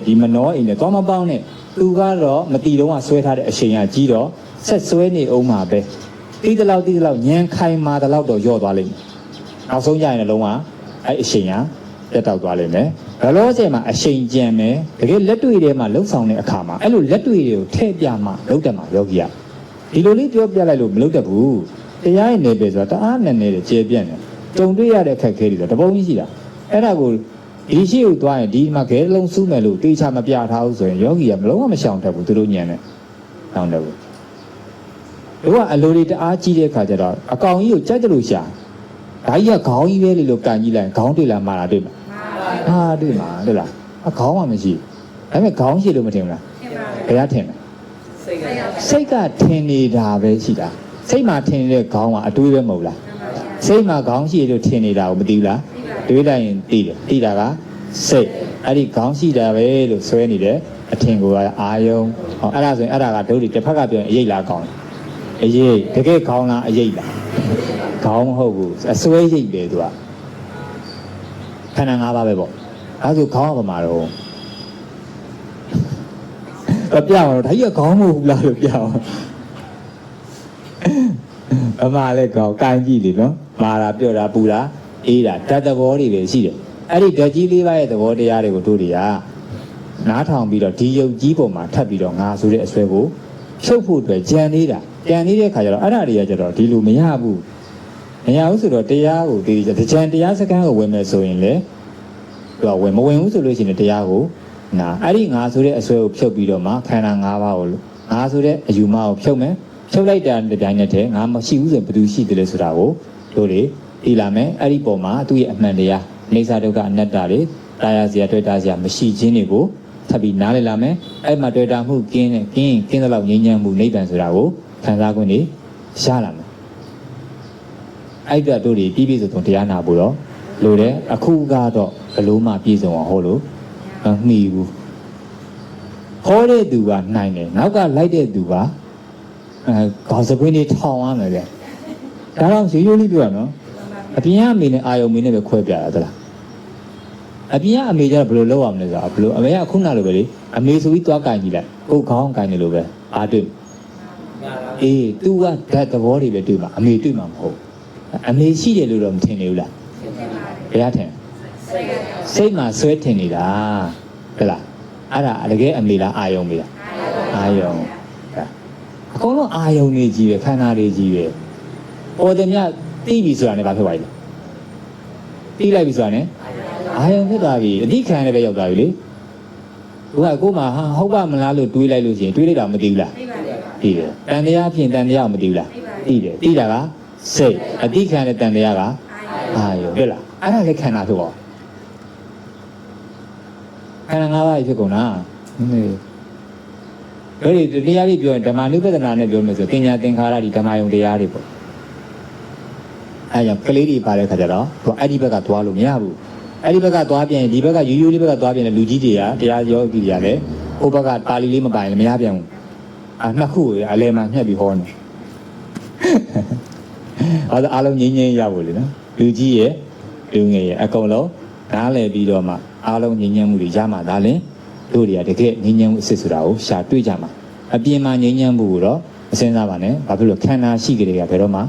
[SPEAKER 1] ဒီမနှောအိမ်နဲ့သွားမပေါင်းနဲ့သူကတော့မတီတော့ဆွဲထားတဲ့အချိန်ကကြီးတော့ဆက်ဆွဲနေအောင်မှာပဲတီးတလောက်ညံခိုင်မာတလောက်တော့ယော့သွားလိမ့်မယ်နောက်ဆုံးကြရင်လည်းလုံးဝအဲ့အချိန်ကတက်တောက်သွားလိမ့်မယ်ဘလောဆယ်မှာအချိန်ကြံမယ်တကယ်လက်တွေ့ထဲမှာလှုပ်ဆောင်တဲ့အခါမှာအဲ့လိုလက်တွေ့တွေကိုထည့်ပြမှလှုပ်တတ်မှာယောဂီကဒီလိုလေးပြောပြလိုက်လို့မလှုပ်တတ်ဘူးတရားရဲ့နယ်ပယ်ဆိုတာတအားနဲ့နေတယ်ကျေပြန့်တယ်ကြုံတွေ့ရတဲ့အခက်အခဲတွေတော့တပုံကြီးရှိတာအဲ့ဒါကိုဒီရှိကိုသွားရင်ဒီမှာခဲလုံးစူးမယ်လို့တေချာမပြထားဘူးဆိုရင်ယောဂီကမလုံးဝမရှောင်တတ်ဘူးသူတို့ညံတယ်ရှောင်တယ်ဘူးတို့ကအလိုတွေတအားကြီးတဲ့အခါကျတော့အကောင်ကြီးကိုကြိုက်တယ်လို့ရှာဒါကြီးကခေါင်းကြီးပဲလို့ကန်ကြီးလိုက်ခေါင်းတွေ့လားမာတာတွေ့မှာတွေ့မှာတွေ့လားအခေါင်းမှမရှိဒါပေမဲ့ခေါင်းရှိလို့မထင်ဘူးလားဘယ်ကထင်လဲစိတ်ကထင်နေတာပဲရှိတာစိတ်မှာထင်နေတဲ့ခေါင်းကအတွေးပဲမဟုတ်လားစိတ်မှာခေါင်းရှိလို့ထင်နေတာကိုမသိဘူးလားတွေးလိုက်ရင်သိတာကစိတ်အဲ့ဒီခေါင်းရှိတာပဲလို့ဆွဲနေတယ်အထင်ကိုအာယုံဟောအဲ့ဒါဆိုရင်အဲ့ဒါကတို့ဒီတစ်ဖက်ကပြောရင်အရေးလားကောင်းအရေးတကယ်ခေါင်းလားအရေးလားခေါင်းမဟုတ်ဘူးအစွဲရိပ်ပဲသူကခန္ဓာ၅ပါးပဲပေါ့အဲဆိုခေါင်းကဘာမှာတော့ပြအောင်တော့ဒါကြီးကခေါင်းမဟုတ်ဘူးလားလို့ပြအောင်အမှလည်းခေါင်းကန်ကြည့်လေနော်မာတာပြောတာပူတာအေးတာတတ်သဘောတွေပဲရှိတယ်အဲ့ဒီဓာတ်ကြီး၄ပါးရဲ့သဘောတရားတွေကိုတို့တွေကနားထောင်ပြီးတော့ဒီယုတ်ကြီးပေါ်မှာထပ်ပြီးတော့ငါဆိုတဲ့အစွဲကိုဖြုတ်ဖို့အတွက်ကြံနေတဲ့ခါကျတော့အဲ့ဒါတွေကကျတော့ဒီလိုမရဘူးဆိုတော့တရားကိုဒီကြံတရားစကားကိုဝင်မယ်ဆိုရင်လေသူကမဝင်ဘူးဆိုလို့ရှိရင်တရားကိုနာအဲ့ဒီငါဆိုတဲ့အစွဲကိုဖြုတ်ပြီးတော့မှခန္ဓာ၅ပါးကိုငါဆိုတဲ့အယူမကိုဖြုတ်မယ်ဖြုတ်လိုက်တာတစ်ပြိုင်နက်တည်းငါမရှိဘူးဆိုရင်ဘယ်သူရှိတယ်လဲဆိုတာကိုတို့တွေသိလာမယ်အဲ့ဒီပုံမှာသူ့ရဲ့အမှန်တရားအိဋ္ဌဒုက္ခအနတ္တတွေတာယာစရာတွေ့တာစရာမရှိခြင်းတွေကိုထပ်ပြီးနားလည်လာမယ်အဲ့မှာတွေ့တာမှုကင်းတဲ့လောက်ငြိမ်းချမ်းမှုနိဗ္ဗာန်ဆိုတာကိုခံစား권နေရလာမယ်အဲ့ဒါတို့တွေပြည့်စုံတရားနာဖို့တော့လိုတယ်အခုကတော့ဘလို့မှပြည့်စုံအောင်ဟောလို့မမှီဘူးဟောတဲ့သူကနိုင်တယ်နောက်ကလိုက်တဲ့သူကခေါင်းစပွင့်တွေထောင်ရမယ်လေဒါတော့ရိုးရိုးလေးပြောရနော်အပြင်ကအမေနဲ့အာယုံမင်းနဲ့ပဲခွဲပြတာသလားအပြင်ကအမေကျတော့ဘယ်လိုလုပ်ရမလဲဆိုတော့ဘယ်လိုအမေကခုနလိုပဲလေအမေဆိုပြီးသွားကင်ကြည့်လိုက်ကိုခေါင်းကင်နေလို့ပဲအားတွေ့အေး तू ကဓာတ်သဘောတွေပဲတွေ့မှာအမေတွေ့မှာမဟုတ် အမေရှိတယ်လို့တော့မထင်နေဘူးလားဘယ်ရထင်စိတ်မှာဆွဲထင်နေတာဟုတ်လားအဲ့ဒါတကယ်အမေလားအာယုံမေလားအာယုံအကုန်လုံးအာယုံနေကြီးပဲခန္ဓာတွေကြီးပဲပေါ်တယ်မြသိပြီဆိုတာနဲ့ဘာဖြစ်သွားလဲသိလိုက်ပြီဆိုတာနဲ့အာယုံဖြစ်သွားပြီအတိခံလည်းပဲရောက်သွားပြီလေဟိုကကိုမှဟာဟုတ်ပါမလားလို့တွေးလိုက်လို့ရှိရင်တွေးလိုက်တာမသိဘူးလားသိတယ်တန်တရားဖြင့်တန်တရားမသိဘူးလားသိတယ်သိတာကစိတ်အတိခံတဲ့တန်တရားကအာယုံဟုတ်လားအဲ့ဒါလည်းခန္ဓာဖြစ်ပါခန္ဓာ၅ပါးဖြစ်ကုန်လားဒါတွေတရားလေးပြောရင်ဓမ္မနုပဒနာနဲ့ပြောမယ်ဆိုပညာသင်္ခါရဒီဓမ္မယုံတရားတွေပေါ့အဲကြောင့်ကလေးတွေပါတဲ့ခါကျတော့သူအဲ့ဒီဘက်ကသွားလို့မရဘူးအဲ့ဒီဘက်ကသွားပြန်ဒီဘက်ကရိုးရိုးလေးဘက်ကသွားပြန်တဲ့လူကြီးတွေကတရားယောဂီတွေကလည်းဟိုဘက်ကပါဠိလေးမပိုင်လည်းမရပြန်ဘူးနှစ်ခုအလဲမှာညှက်ပြီးဟောနေအားလုံးငြိမ်းငြိမ်းရဖို့လေနော်လူကြီးရဲ့လူငယ်ရဲ့အကုန်လုံးနားလည်ပြီးတော့မှအားလုံးငြိမ်းချမ်းမှုတွေရမှသာလင်တို့တွေကတကယ်ငြိမ်းချမ်းမှုအစစ်ဆိုတာကိုရှာတွေ့ကြမှာအပြင်မှာငြိမ်းချမ်းမှုကိုတော့မစင်စားပါနဲ့ဘာဖြစ်လို့ခန္ဓာရှိကြတဲ့ကဘယ်တော့မှ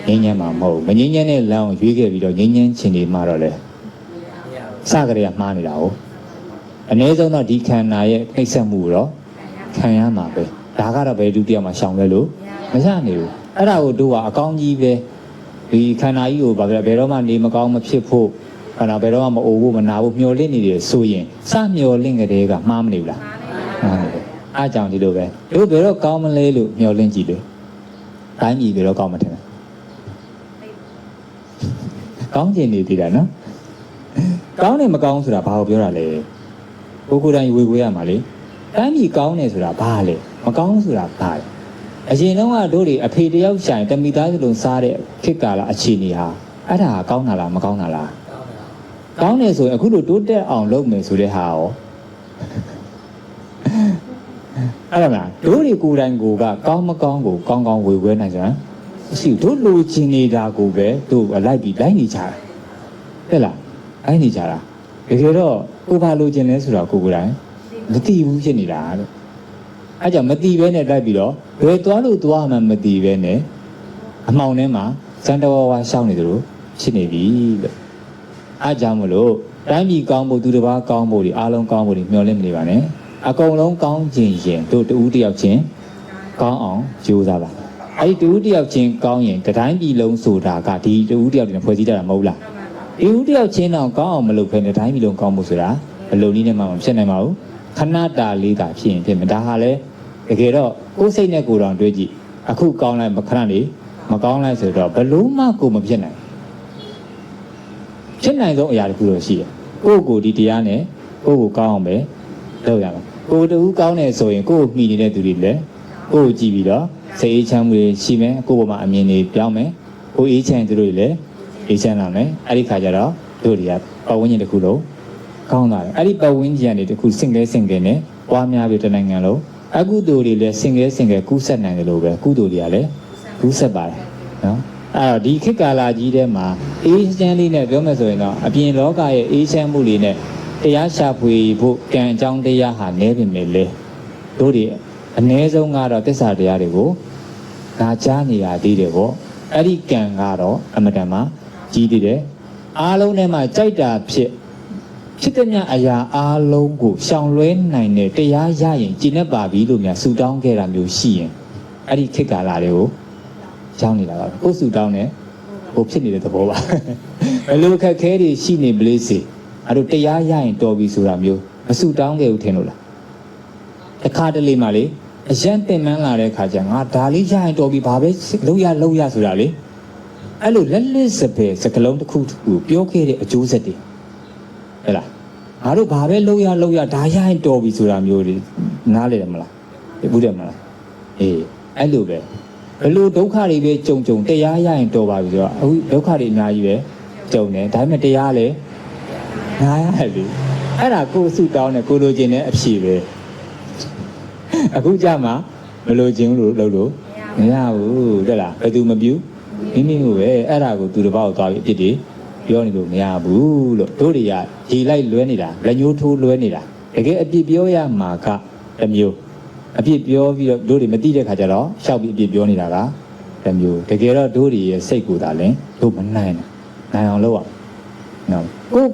[SPEAKER 1] ငြိမ်းချမ်းမှာမဟုတ်ဘူးမငြိမ်းချမ်းတဲ့လမ်းကိုရွေးခဲ့ပြီးတော့ငြိမ်းချမ်းခြင်းတွေမှတော့လေစကြရမှားနေတာ哦အနည်းဆုံးတော့ဒီခန္ဓာရဲ့နှိမ့်ဆက်မှုကိုတော့ခံရမှာပဲဒါကတော့ဘယ်သူတယောက်မှရှောင်လဲလို့မရနိုင်ဘူးအဲ့ဒါကိုတို့ကအကောင်းကြီးပဲဒီခန္ဓာကြီးကိုဘာပဲဘယ်တော့မှနေမကောင်းမဖြစ်ဖို့ခန္ဓာဘယ်တော့မှမအိုဖို့မနာဖို့မျောလင့်နေတယ်ဆိုရင်စမျောလင့်ကြတဲ့ကမှားမနေဘူးလားအားကြောင့်ဒီလိုပဲတို့ဘယ်တော့ကောင်းမလဲလို့မျောလင့်ကြည့်တယ်တိုင်းပြည်ဘယ်တော့ကောင်းမထင်ဘူးကောင်းကျင်နေသေးတာနော်ကောင်းတယ်မကောင်းဆိုတာဘာကိုပြောတာလဲကိုယ်တိုင်ဝေခွေးရမှာလေတိုင်းပြည်ကောင်းတယ်ဆိုတာဘာလဲမကောင်းဆိုတာဘာလဲအရင်တုန်းကတို့တွေအဖေတယောက်ဆိုင်တမိသားစုလုံးစားတဲ့ခေတ်ကာလအခြေအနေဟာအဲ့ဒါကောင်းတာလားမကောင်းတာလားကောင်းတယ်ဆိုရင်အခုလိုတိုးတက်အောင်လုပ်မယ်ဆိုတဲ့ဟာရောအဲ့ဒါမလားတို့တွေကိုယ်တိုင်ကိုကကောင်းမကောင်းကိုကောင်းကောင်းဝေခွဲနိုင်ကြတယ်ရှိတို့လိုချင်နေတာကိုပဲတို့လိုက်ပြီးလိုက်နေကြတာဟုတ်လားအဲ့နေကြတာတကယ်တော့ကိုဘာလိုချင်လဲဆိုတော့ကိုယ်တိုင်မသိဘူးဖြစ်နေတာလို့အဲ့ကြောင့်မသိဘဲနဲ့လိုက်ပြီးတော့ဘယ်သွားလို့သွားမှမသိဘဲနဲ့အမှောင်ထဲမှာစံတော်ဝါရှောင်းနေသလိုဖြစ်နေပြီလို့အားကြောင့်မလို့တိုင်းပြည်ကောင်းဖို့သူတစ်ပါးကောင်းဖို့ဒီအားလုံးကောင်းဖို့ဒီမျှော်လင့်မနေပါနဲ့အကုန်လုံးကောင်းခြင်းရင်တို့တူတယောက်ချင်းကောင်းအောင်ကြိုးစားပါအဲ့ဒီတူတယောက်ချင်းကောင်းရင်တိုင်းပြည်လုံးဆိုတာကဒီတူတယောက်တင်ဖွဲ့စည်းကြတာမဟုတ်လားဒီဦးတယောက်ချင်းတော့ကောင်းအောင်မလုပ်ဖ ೇನೆ တိုင်းပြည်လုံးကောင်းဖို့ဆိုတာဘယ်လိုနည်းနဲ့မှမဖြစ်နိုင်ပါဘူးခဏတာလေးကဖြစ်ရင်ဖြစ်မယ်ဒါဟာလေတကယ်တော့ကိုယ်စိတ်နဲ့ကိုယ်တော်တွေးကြည့်အခုကောင်းလိုက်ခဏနေမကောင်းလိုက်ဆိုတော့ဘယ်လို့မှကိုမဖြစ်နိုင်ဖြစ်နိုင်ဆုံးအရာတစ်ခုတော့ရှိတယ်ကိုယ်ဒီတရားနဲ့ကိုယ်ကောင်းအောင်ပဲလုပ်ရမှာကိုယ်တူကောင်းတယ်ဆိုရင်ကိုယ်မှီနေတဲ့သူတွေလည်းကိုယ်ကြည့်ပြီးတော့စိတ်အေးချမ်းမှုတွေရှိမယ်ကိုယ်ပေါ်မှာအမြင်တွေပြောင်းမယ်ကိုယ်အေးချမ်းသူတွေလည်းအေးချမ်းလာမယ်အဲ့ဒီခါကျတော့တို့တွေကပတ်ဝန်းကျင်တစ်ခုလုံးကောင်းလာတယ်အဲ့ဒီပတ်ဝန်းကျင်ကနေတစ်ခုစင်ကဲနဲ့ပွားများပြီးတနိုင်ငံလုံးအကုသိုလ်တွေလည်းစင်ကဲကူးဆက်နိုင်တယ်လို့ပဲကုသိုလ်တွေကလည်းကူးဆက်ပါတယ်နော်အဲ့တော့ဒီခေတ်ကာလကြီးထဲမှာအေးချမ်းလေးနဲ့ပြောမယ်ဆိုရင်တော့အပြင်လောကရဲ့အေးချမ်းမှုတွေနဲ့တရားရှာဖွေဖို့ကံအကြောင်းတရားဟာနည်းပြင်မယ်လေတို့တွေအ ਨੇ ဆုံးကတော့သစ္စာတရားတွေကိုနာကြားနေရသေးတယ်ပေါ့အဲ့ဒီကံကတော့အမတန်မှကြီးသေးတယ်အားလုံးထဲမှာကြိုက်တာဖြစ်တဲ့မြအရာအားလုံးကိုရှောင်လွဲနိုင်တဲ့တရားရရင်ကျင့်တတ်ပါပြီလို့များဆူတောင်းခဲ့တာမျိုးရှိရင်အဲ့ဒီခေတ်ကာလတွေကိုကြောင်းနေတာပါကိုဆူတောင်းတယ်ကိုဖြစ်နေတဲ့သဘောပါဘယ်လိုခက်ခဲတွေရှိနေပလေးစေအဲ့တို့တရားရရင်တော်ပြီဆိုတာမျိုးမဆူတောင်းခဲ့ဘူးထင်လို့လားတစ်ခါတလေမှလေအရန်တင်မန်းလာတဲ့ခါကျငါဒါလေးရရင်တော်ပြီဘာပဲလုပ်ရဆိုတာလေအဲ့လိုလက်လက်စပယ်စကလုံးတစ်ခုပြောခဲ့တဲ့အကျိုးဆက်တွေဟဲ့လားငါတို့ဘာပဲလုပ်ရဒါရရင်တော်ပြီဆိုတာမျိုးတွေနားလေတယ်မလားဘူးတယ်မလားအေးအဲ့လိုပဲဘလို့ဒုက္ခတွေပဲကြုံတရားရရင်တော်ပါပြီဆိုတော့အခုဒုက္ခတွေအများကြီးပဲကြုံတယ်ဒါပေမဲ့တရားလည်းနားရတယ်လေအဲ့ဒါကိုယ်စုတောင်းတယ်ကိုလိုချင်တဲ့အဖြေပဲအခုကြမှာမလိုချင်လို့လုပ်လို့မရဘူးတဲ့လားဘယ်သူမပြုမိမိကိုပဲအဲ့ဒါကိုသူတစ်ပေါက်သွားပြီးအဖြစ်တွေပြောနေလို့မရဘူးလို့တို့တွေကရေလိုက်လွဲနေတာလက်ညှိုးထိုးလွဲနေတာတကယ်အပြစ်ပြောရမှာကတစ်မျိုးအပြစ်ပြောပြီးတော့တို့တွေမသိတဲ့ခါကျတော့ရှောက်ပြီးအပြစ်ပြောနေတာက တမျိုးတကယ်တော့တို့တွေရဲ့စိတ်ကိုသာလဲတို့မနိုင်နိုင်အောင်လုပ်အောင်နော်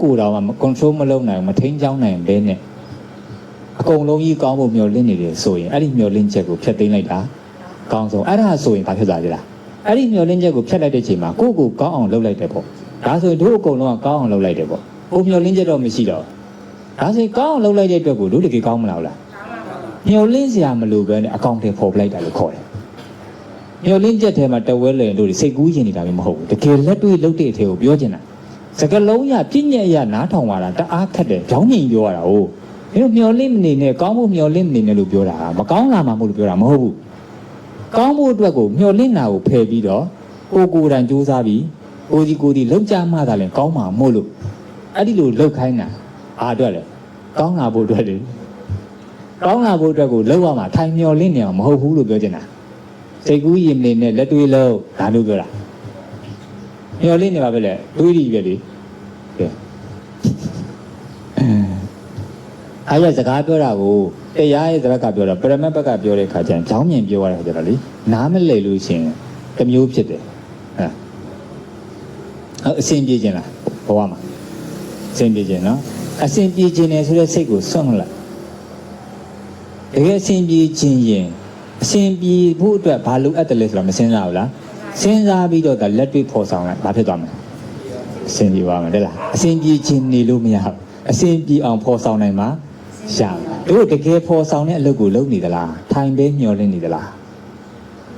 [SPEAKER 1] ကိုယ်တော်က control မလုပ်နိုင်မထိန်းချောင်းနိုင်ဘဲနဲ့အကုန်လုံးကြီးကောင်းဖို့မျှော်လင့်နေတယ်ဆိုရင်အဲ့ဒီမျှော်လင့်ချက်ကိုဖျက်သိမ်းလိုက်တာကောင်းဆုံးအဲ့ဒါဆိုရင်ဘာဖြစ်သွားလဲလားအဲ့ဒီမျှော်လင့်ချက်ကိုဖျက်လိုက်တဲ့ချိန်မှာကိုကောင်းအောင်လုပ်လိုက်တယ်ပေါ့ဒါဆိုရင်တို့အကုန်လုံးကကောင်းအောင်လုပ်လိုက်တယ်ပေါ့ဟိုမျှော်လင့်ချက်တော့မရှိတော့ဒါဆိုရင်ကောင်းအောင်လုပ်လိုက်တဲ့အတွက်ကိုတို့တကယ်ကောင်းမလားမျှော်လင့်စရာမလိုပဲနဲ့အကောင့်တွေပေါ်ပလိုက်တာလို့ခေါ်တယ်မျှော်လင့်ချက်ထဲမှာတဝဲလည်တို့စိတ်ကူးရင်နေတာမျိုးမဟုတ်ဘူးတကယ်လက်တွေ့လုပ်တဲ့အထည်ကိုပြောချင်တာစကလုံးရပြည့်ညက်ရနားထောင်လာတာတအားခက်တယ်ကြောင်းငိန်ပြောရတာဟုတ်ဒီလိုမျှော်လင့်မနေနဲ့ကောင်းဖို့မျှော်လင့်မနေနဲ့လို့ပြောတာမကောင်းလာမှမဟုတ်လို့ပြောတာမဟုတ်ဘူးကောင်းဖို့အတွက်ကိုမျှော်လင့်တာကိုဖယ်ပြီးတော့ကိုယ်တိုင်ကြိုးစားပြီးကိုဒီလောက်ကြမှသာလဲကောင်းမှာမို့လို့အဲ့ဒီလိုလောက်ခိုင်းတာအားအတွက်လေကောင်းလာဖို့အတွက်လေကောင်းလာဖို့အတွက်ကိုလောက်ရမှာထိုင်မျှော်လင့်နေအောင်မဟုတ်ဘူးလို့ပြောချင်တာစိတ်ကူးရင်နေနဲ့လက်တွေးလို့ဒါလို့ပြောတာမျှော်လင့်နေပါပဲလေတွေးကြည့်ပဲလေကဲအားရစကားပြောတာကိုတရားရဲ့စကားကပြောတာပရမတ်ဘက်ကပြောတဲ့ခါကျရင်ကြောင်းမြင်ပြောရတာကြတော့လေနားမလည်လို့ရှင်တစ်မျိုးဖြစ်တယ်အဆင်ပြေခြင်းလားဘဝမှာအဆင်ပြေခြင်းနော်အဆင်ပြေခြင်းနဲ့ဆိုတဲ့စိတ်ကိုစွန့်လိုက်တကယ်အဆင်ပြေခြင်းရင်အဆင်ပြေဖို့အတွက်ဘာလိုအပ်တယ်လဲဆိုတာမစဉ်းစားဘူးလားစဉ်းစားပြီးတော့ဒါလက်တွေ့ဖော်ဆောင်လိုက်ဘာဖြစ်သွားမလဲအဆင်ပြေပါမယ်တဲ့လားအဆင်ပြေခြင်းနေလို့မရဘူးအဆင်ပြေအောင်ဖော်ဆောင်နိုင်မှာရှာတို့တကယ်ဖော်ဆောင်တဲ့အလုပ်ကိုလုပ်နေသလားထိုင်ပဲမျောလင့်နေသလား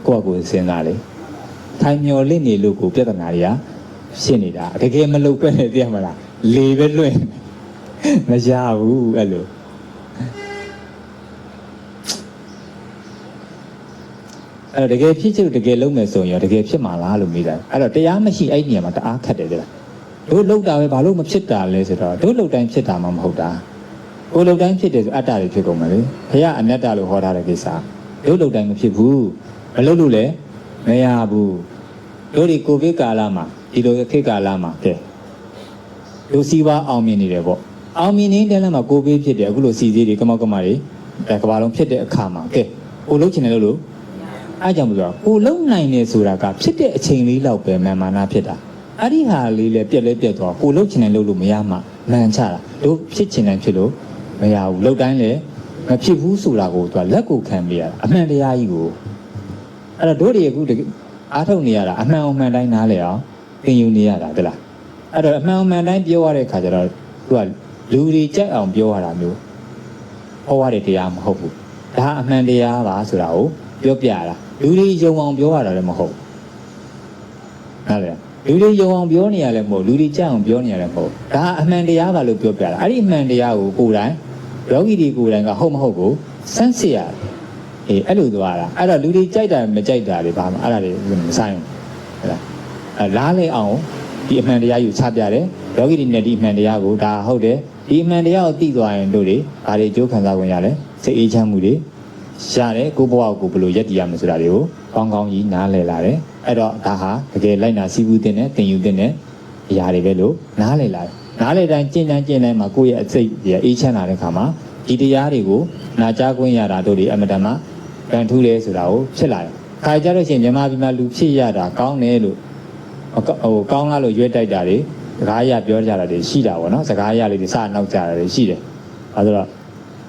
[SPEAKER 1] ကိုယ့်အကိုစဉ်းစားလေထိုင်မျောလင့်နေလို့ကိုပြဿနာတွေကရှင်းနေတာတကယ်မလုပ်ပဲနဲ့သိရမလားလေပဲလွင့်မရဘူးအဲ့လိုအဲ့တော့တကယ်ဖြစ်ချင်တကယ်လုပ်မယ်ဆိုရင်ရောတကယ်ဖြစ်မှာလားလို့မေးတာအဲ့တော့တရားမရှိအဲ့ဒီနေရာမှာတအားခက်တယ်တဲ့တို့လုပ်တာပဲဘာလို့မဖြစ်တာလဲဆိုတော့တို့လုပ်တိုင်းဖြစ်တာမှမဟုတ်တာကိုလုပ်တိုင်းဖြစ်တယ်ဆိုအတ္တတွေဖြစ်ကုန်မယ်လေဘုရားအနတ္တလို့ဟောထားတဲ့ကိစ္စတို့လုပ်တိုင်းမဖြစ်ဘူးမလုပ်လို့လည်းမရဘူးတို့ဒီကိုဗစ်ကာလမှာဒီလိုခေတ်ကာလမှာကဲတို့စီးပွားအောင်မြင်နေတယ်ပေါ့အောင်မြင်နေတဲ့လမ်းမှာကိုဗစ်ဖြစ်တယ်အခုလိုစီစည်းတွေကမောက်ကမတွေကဘာလုံးဖြစ်တဲ့အခါမှာကဲကိုလုပ်ချင်တယ်လို့အားကြောင့်မလို့ကိုလုံနိုင်နေဆိုတာကဖြစ်တဲ့အချိန်လေးလောက်ပဲမာနာဖြစ်တာအဲ့ဒီဟာလေးလည်းပြက်သွားကိုလုံချင်တယ်လို့မရမှမှန်ချတာတို့ဖြစ်ချင်တယ်ဖြစ်လို့မရဘူးလောက်တိုင်းလည်းမဖြစ်ဘူးဆိုတာကိုသူကလက်ကိုခံပြရတာအမှန်တရားကြီးကိုအဲ့တော့တို့တွေအခုအားထုတ်နေရတာအမှန်အမှန်တိုင်းနားလည်အောင်သင်ယူနေရတာတလားအဲ့တော့အမှန်အမှန်တိုင်းပြောရတဲ့ခါကျတော့သူကလူတွေကြိုက်အောင်ပြောရတာမျိုးဟောရတဲ့တရားမဟုတ်ဘူးဒါအမှန်တရားပါဆိုတာကိုပြောပြတာလူတွေယုံအောင်ပြောရတာလည်းမဟုတ်ဟုတ်လေလူတွေယုံအောင်ပြောနေရလည်းမဟုတ်လူတွေကြိုက်အောင်ပြောနေရလည်းမဟုတ်ဒါအမှန်တရားပါလို့ပြောပြတာအဲ့ဒီအမှန်တရားကိုကိုယ်တိုင်ယောဂီတွေကိုယ်တိုင်ကဟုတ်မဟုတ်ကိုစမ်းစစ်ရအဲ့လိုသွားတာအဲ့တော့လူတွေကြိုက်တာမကြိုက်တာတွေဘာမှအဲ့ဒါတွေမဆိုင်ဘူးဟုတ်လားလားလေအောင်ဒီအမှန်တရားယူချပြတယ်ယောဂီတွေနဲ့ဒီအမှန်တရားကိုဒါဟုတ်တယ်ဒီအမှန်တရားကိုသိသွားရင်တို့တွေဘာတွေကြိုးခံစားဝင်ရလဲစိတ်အေးချမ်းမှုတွေရတယ်ကိုဘဝကိုဘယ်လိုရက်တည်ရမလဲဆိုတာတွေကိုကောင်းကောင်းကြီးနားလည်လာတယ်အဲ့တော့ဒါဟာတကယ်လိုက်နာစီးပူးတင်တဲ့တင်ယူတင်တဲ့အရာတွေပဲလို့နားလည်လာတယ်နားလည်တိုင်းကျင့်တိုင်းမှာကိုယ့်ရဲ့အစိတ်အေးချမ်းလာတဲ့ခါမှာဒီတရားတွေကိုနာကြားခွင့်ရတာတို့တွေအမတန်မှကံထူးတယ်ဆိုတာကိုဖြစ်လာတယ်ခါကြလို့ရှိရင်မြန်မာပြည်မှာလူဖြစ်ရတာကောင်းတယ်လို့ကောင်းလားလို့ရွေးတိုက်တာတွေစကားရပြောကြတာတွေရှိတာပေါ့နော်စကားရလေးတွေစနောက်ကြတာတွေရှိတယ်အဲဆိုတော့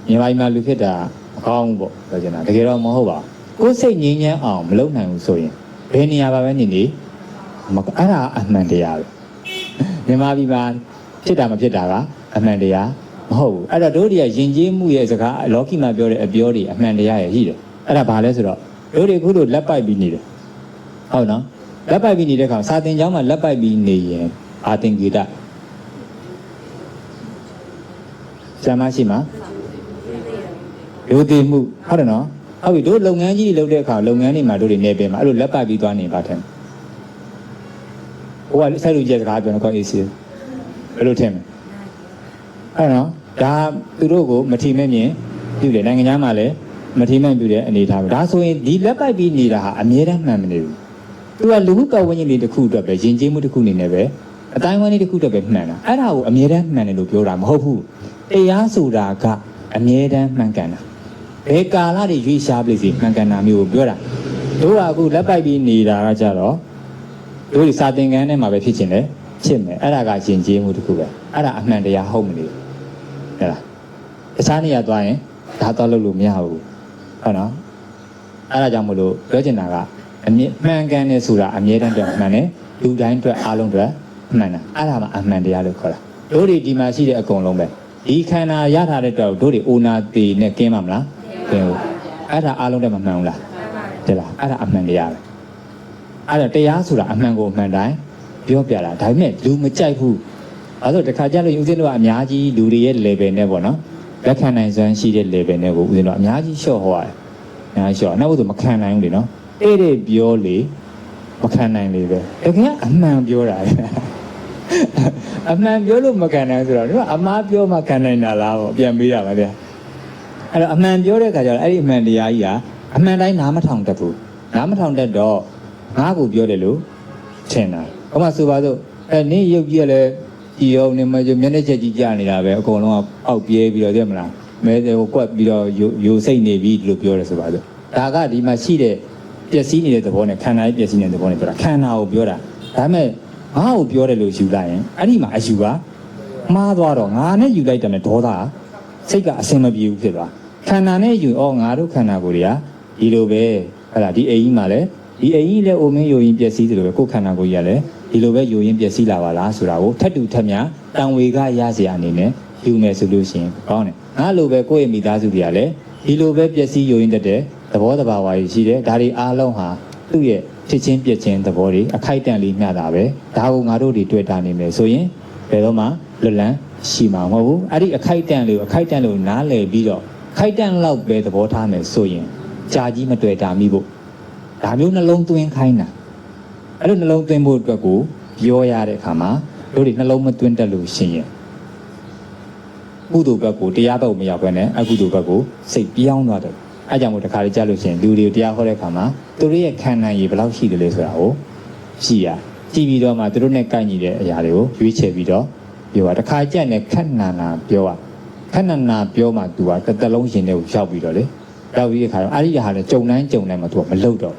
[SPEAKER 1] မြန်မာပြည်မှာလူဖြစ်တာအကောင်းပေါ့ပြောချင်တာတကယ်တော့မဟုတ်ပါဘူးကိုယ်စိတ်ငြိမ်းချမ်းအောင်မလုပ်နိုင်ဘူးဆိုရင်ဘယ်နေရာပါပဲနေနေအဲ့ဒါအမှန်တရားပဲမြန်မာပြည်မှာဖြစ်တာမဖြစ်တာကအမှန်တရားမဟုတ်ဘူးအဲ့တော့တို့တွေကယဉ်ကျေးမှုရဲ့စကားလောကီမှာပြောတဲ့အပြောတွေအမှန်တရားရဲ့ရှိတယ်အဲ့ဒါဘာလဲဆိုတော့တို့တွေအခုလိုလက်ပိုက်ပြီးနေတယ်ဟုတ်နော်လက်ပိုက်ပြီးနေတဲ့ခါစာသင်ကျောင်းမှာလက်ပိုက်ပြီးနေရင်အာသင်္ကေတဆရာမရှိမှာလူတည်မှုဟုတ်တယ်နော်ဟုတ်ပြီတို့လုပ်ငန်းကြီးတွေလုပ်တဲ့အခါလုပ်ငန်းတွေမှာတို့တွေနေပင်မှာအဲ့လိုလက်ပိုက်ပြီးသွားနေပါထင်ဟိုကဆက်လူကျက်စကားပြောတော့အေးစီဘယ်လိုထင်လဲအဲ့နော်ဒါသူတို့ကိုမထီမဲ့မြင်ပြုတယ်နိုင်ငံသားမှာလည်းမထီမဲ့ပြုတဲ့အနေထားပဲဒါဆိုရင်ဒီလက်ပိုက်ပြီးနေတာဟာအမြဲတမ်းမှန်မနေဘူးသူကလူမှုပတ်ဝန်းကျင်လေးတစ်ခုအတွက်ပဲယဉ်ကျေးမှုတစ်ခုအနေနဲ့ပဲအတိုင်းဝန်းလေးတစ်ခုအတွက်ပဲမှန်တာအဲ့ဒါကိုအမြဲတမ်းမှန်တယ်လို့ပြောတာမဟုတ်ဘူးတရားဆိုတာကအမြဲတမ်းမှန်ကန်တာဘယ်ကာလတွေရွေးရှားပလိစီမှန်ကန်တာမျိုးကိုပြောတာ တို့ကအခုလက်ပိုက်ပြီးနေတာကကြတော့တို့ဒီစာသင်ခန်းထဲမှာပဲဖြစ်ချင်တယ်ဖြစ်မယ်အဲ့ဒါကရှင်ကျေးမှုတစ်ခုပဲအဲ့ဒါအမှန်တရားဟုတ်မလို့ဟဲ့လားတခြားနေရာသွားရင်ဒါတော့လုပ်လို့မရဘူးဟုတ်နော်အဲ့ဒါကြောင့်မလို့ပြောချင်တာကအမြဲမှန်ကန်တယ်ဆိုတာအမြဲတမ်းတော့မှန်တယ်လူတိုင်းအတွက်အားလုံးအတွက်မှန်တာအဲ့ဒါမှအမှန်တရားလို့ခေါ်တာတို့တွေဒီမှာရှိတဲ့အကုန်လုံးပဲဒီခန္ဓာရထားတဲ့တော့တို့တွေအိုနာတေနဲ့ကင်းမှာမလားကင်းဘူးအဲ့ဒါအားလုံးတည်းမမှန်ဘူးလားတဲ့လားအဲ့ဒါအမှန်တရားပဲအဲ့ဒါတရားဆိုတာအမှန်ကိုအမှန်တိုင်းပြောပြတာဒါပေမဲ့လူမကြိုက်ဘူးအဲ့ဒါတခါကြလို့ဦးဇင်းတို့ကအများကြီးလူတွေရဲ့ level နဲ့ပေါ့နော်လက်ခံနိုင်စွမ်းရှိတဲ့ level နဲ့ကိုဦးဇင်းတို့အများကြီးရှော့ဟောရတယ်အများကြီးရှော့နောက်ဆိုမခံနိုင်ဘူးလေနော်တဲ့ပြောလေမခံနိုင်လေပဲတကယ်အမှန်ပြောတာအမှန်ပြောလို့မခံနိုင်ဆိုတော့တို့ကအမှားပြောမှခံနိုင်တာလားပေါ့ပြန်ပေးတာပါဗျာအဲ့တော့အမှန်ပြောတဲ့ခါကျတော့အဲ့ဒီအမှန်တရားကြီးကအမှန်တိုင်းနားမထောင်တတ်ဘူးနားမထောင်တတ်တော့ငါ့ကိုပြောတယ်လို့ထင်တာဟောမှဆိုပါစို့နင်းရုပ်ကြီးကလည်းကြည်အောင်နေမှမျက်နှာချက်ကြီးကြာနေတာပဲအကုန်လုံးကအောက်ပြေးပြီးတော့သိမလားမဲဟိုကွက်ပြီးတော့ယိုစိတ်နေပြီလို့ပြောတယ်ဆိုပါစို့ဒါကဒီမှာရှိတဲ့ပျက်စီးနေတဲ့သဘောနဲ့ခန္ဓာရဲ့ပျက်စီးနေတဲ့သဘောနဲ့ပြောတာခန္ဓာကိုပြောတာဒါပေမဲ့ငါ့ကိုပြောတယ်လို့ယူလိုက်ရင်အဲ့ဒီမှာအယူကမှားသွားတော့ငါနဲ့ယူလိုက်တယ်နဲ့ဒေါသစိတ်ကအစင်မပြေဘူးဖြစ်သွားခန္ဓာနဲ့ယူငါတို့ခန္ဓာကိုယ်တွေကဒီလိုပဲအဲ့ဒါဒီအိမ်ကြီးမှာလည်းဒီအိမ်ကြီးလည်းအိုမင်းယိုရင်ပျက်စီးတယ်လို့ပဲကိုယ်ခန္ဓာကိုယ်ကြီးကလည်းဒီလိုပဲယိုရင်ပျက်စီးလာပါလားဆိုတာကိုထပ်တူထပ်မြတန်ဝေကရစရာအနေနဲ့ယူမယ်ဆိုလို့ရှိရင်ကောင်းတယ်ငါလိုပဲကိုယ့်ရဲ့မိသားစုတွေကလည်းဒီလိုပဲပျက်စီးယိုရင်တက်တဲ့သဘောတဘာဝကြီးရှိတယ်ဒါတွေအားလုံးဟာသူ့ရဲ့ဖြစ်ချင်းပြက်ချင်းသဘောတွေအခိုက်အတန့်လေးမျှတာပဲဒါကိုငါတို့တွေတွေ့တာနေမယ်ဆိုရင်ဘယ်တော့မှလွတ်လန်းရှိမှာမဟုတ်ဘူးအဲ့ဒီအခိုက်အတန့်လေးကိုအခိုက်အတန့်လို့နားလည်ပြီးတော့ခိုက်တန့်လောက်ပဲသဘောထားမယ်ဆိုရင်ကြာကြီးမတွေ့တာမိဖို့ဒါမျိုးနှလုံးသွင်းခိုင်းတာအဲ့လိုနှလုံးသွင်းဖို့အတွက်ကိုပြောရတဲ့အခါမှာတို့တွေနှလုံးမသွင်းတတ်လို့ရှိရင်ကုသိုလ်ဘက်ကိုတရားဘက်ကိုမရောက်ဘဲနဲ့အကုသိုလ်ဘက်ကိုစိတ်ပြောင်းသွားတယ်အဲကြောင့်မို့တခါလေးကြားလို့ရှိရင်လူတွေတရားဟောတဲ့အခါမှာသူတို့ရဲ့ခန္ဓာရည်ဘယ်လောက်ရှိတယ်လဲဆိုတာကိုကြည့်ပြီးတော့မှသူတို့နဲ့ကိုက်ညီတဲ့အရာတွေကိုရွေးချယ်ပြီးတော့ပြောတာတခါကြက်နဲ့ခဏနာပြောတာခဏနာပြောမှသူကတစ်သက်လုံးရှင်တွေကိုရောက်ပြီးတော့လေရောက်ပြီးတဲ့ခါတော့အဲ့ဒီဟာလည်းကြုံတိုင်းမှသူကမလုပ်တော့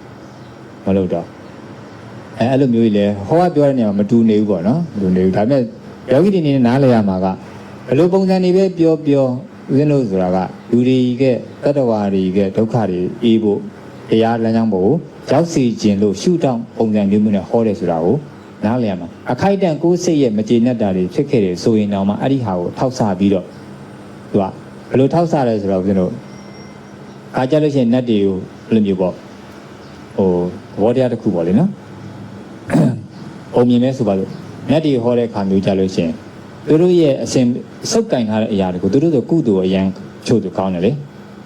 [SPEAKER 1] အဲ့လိုမျိုးကြီးလေဟောကပြောတဲ့နေရာမှာမတူနေဘူးပေါ့နော်မတူနေဘူးဒါပေမဲ့ယောဂီတွေနေနားလည်ရမှာကဘယ်လိုပုံစံတွေပဲပြောဦးဇင်းတို့ဆိုတာကလူတွေကတတ္တဝါတွေကဒုက္ခတွေအေးဖို့တရားလမ်းကြောင်းပေါ်ကိုရောက်စီခြင်းလို့ရှုထောင့်ပုံစံမျိုးနဲ့ဟောတယ်ဆိုတာကိုနားလည်ရမှာအခိုက်အတန့်ကိုယ်စိတ်ရဲ့မကျေနပ်တာတွေဖြစ်ခဲ့တယ်ဆိုရင်တော့မှအဲ့ဒီဟာကိုထောက်ဆပြီးတော့သူကဘယ်လိုထောက်ဆလဲဆိုတော့ဦးဇင်းတို့အားကြလို့ရှိရင်နတ်တွေကိုဘယ်လိုမျိုးပေါ့ဘောတရားတစ်ခုပေါ့လေနော်အုံမြင်မဲဆိုပါလို့နတ်တွေဟောတဲ့ခါမျိုးကြလို့ရှိရင်သူတို့ရဲ့အစဉ်စုပ်ကင်ထားတဲ့အရာတွေကိုသူတို့ဆိုကုသိုလ်အရန်ချို့သူကောင်းတယ်လေ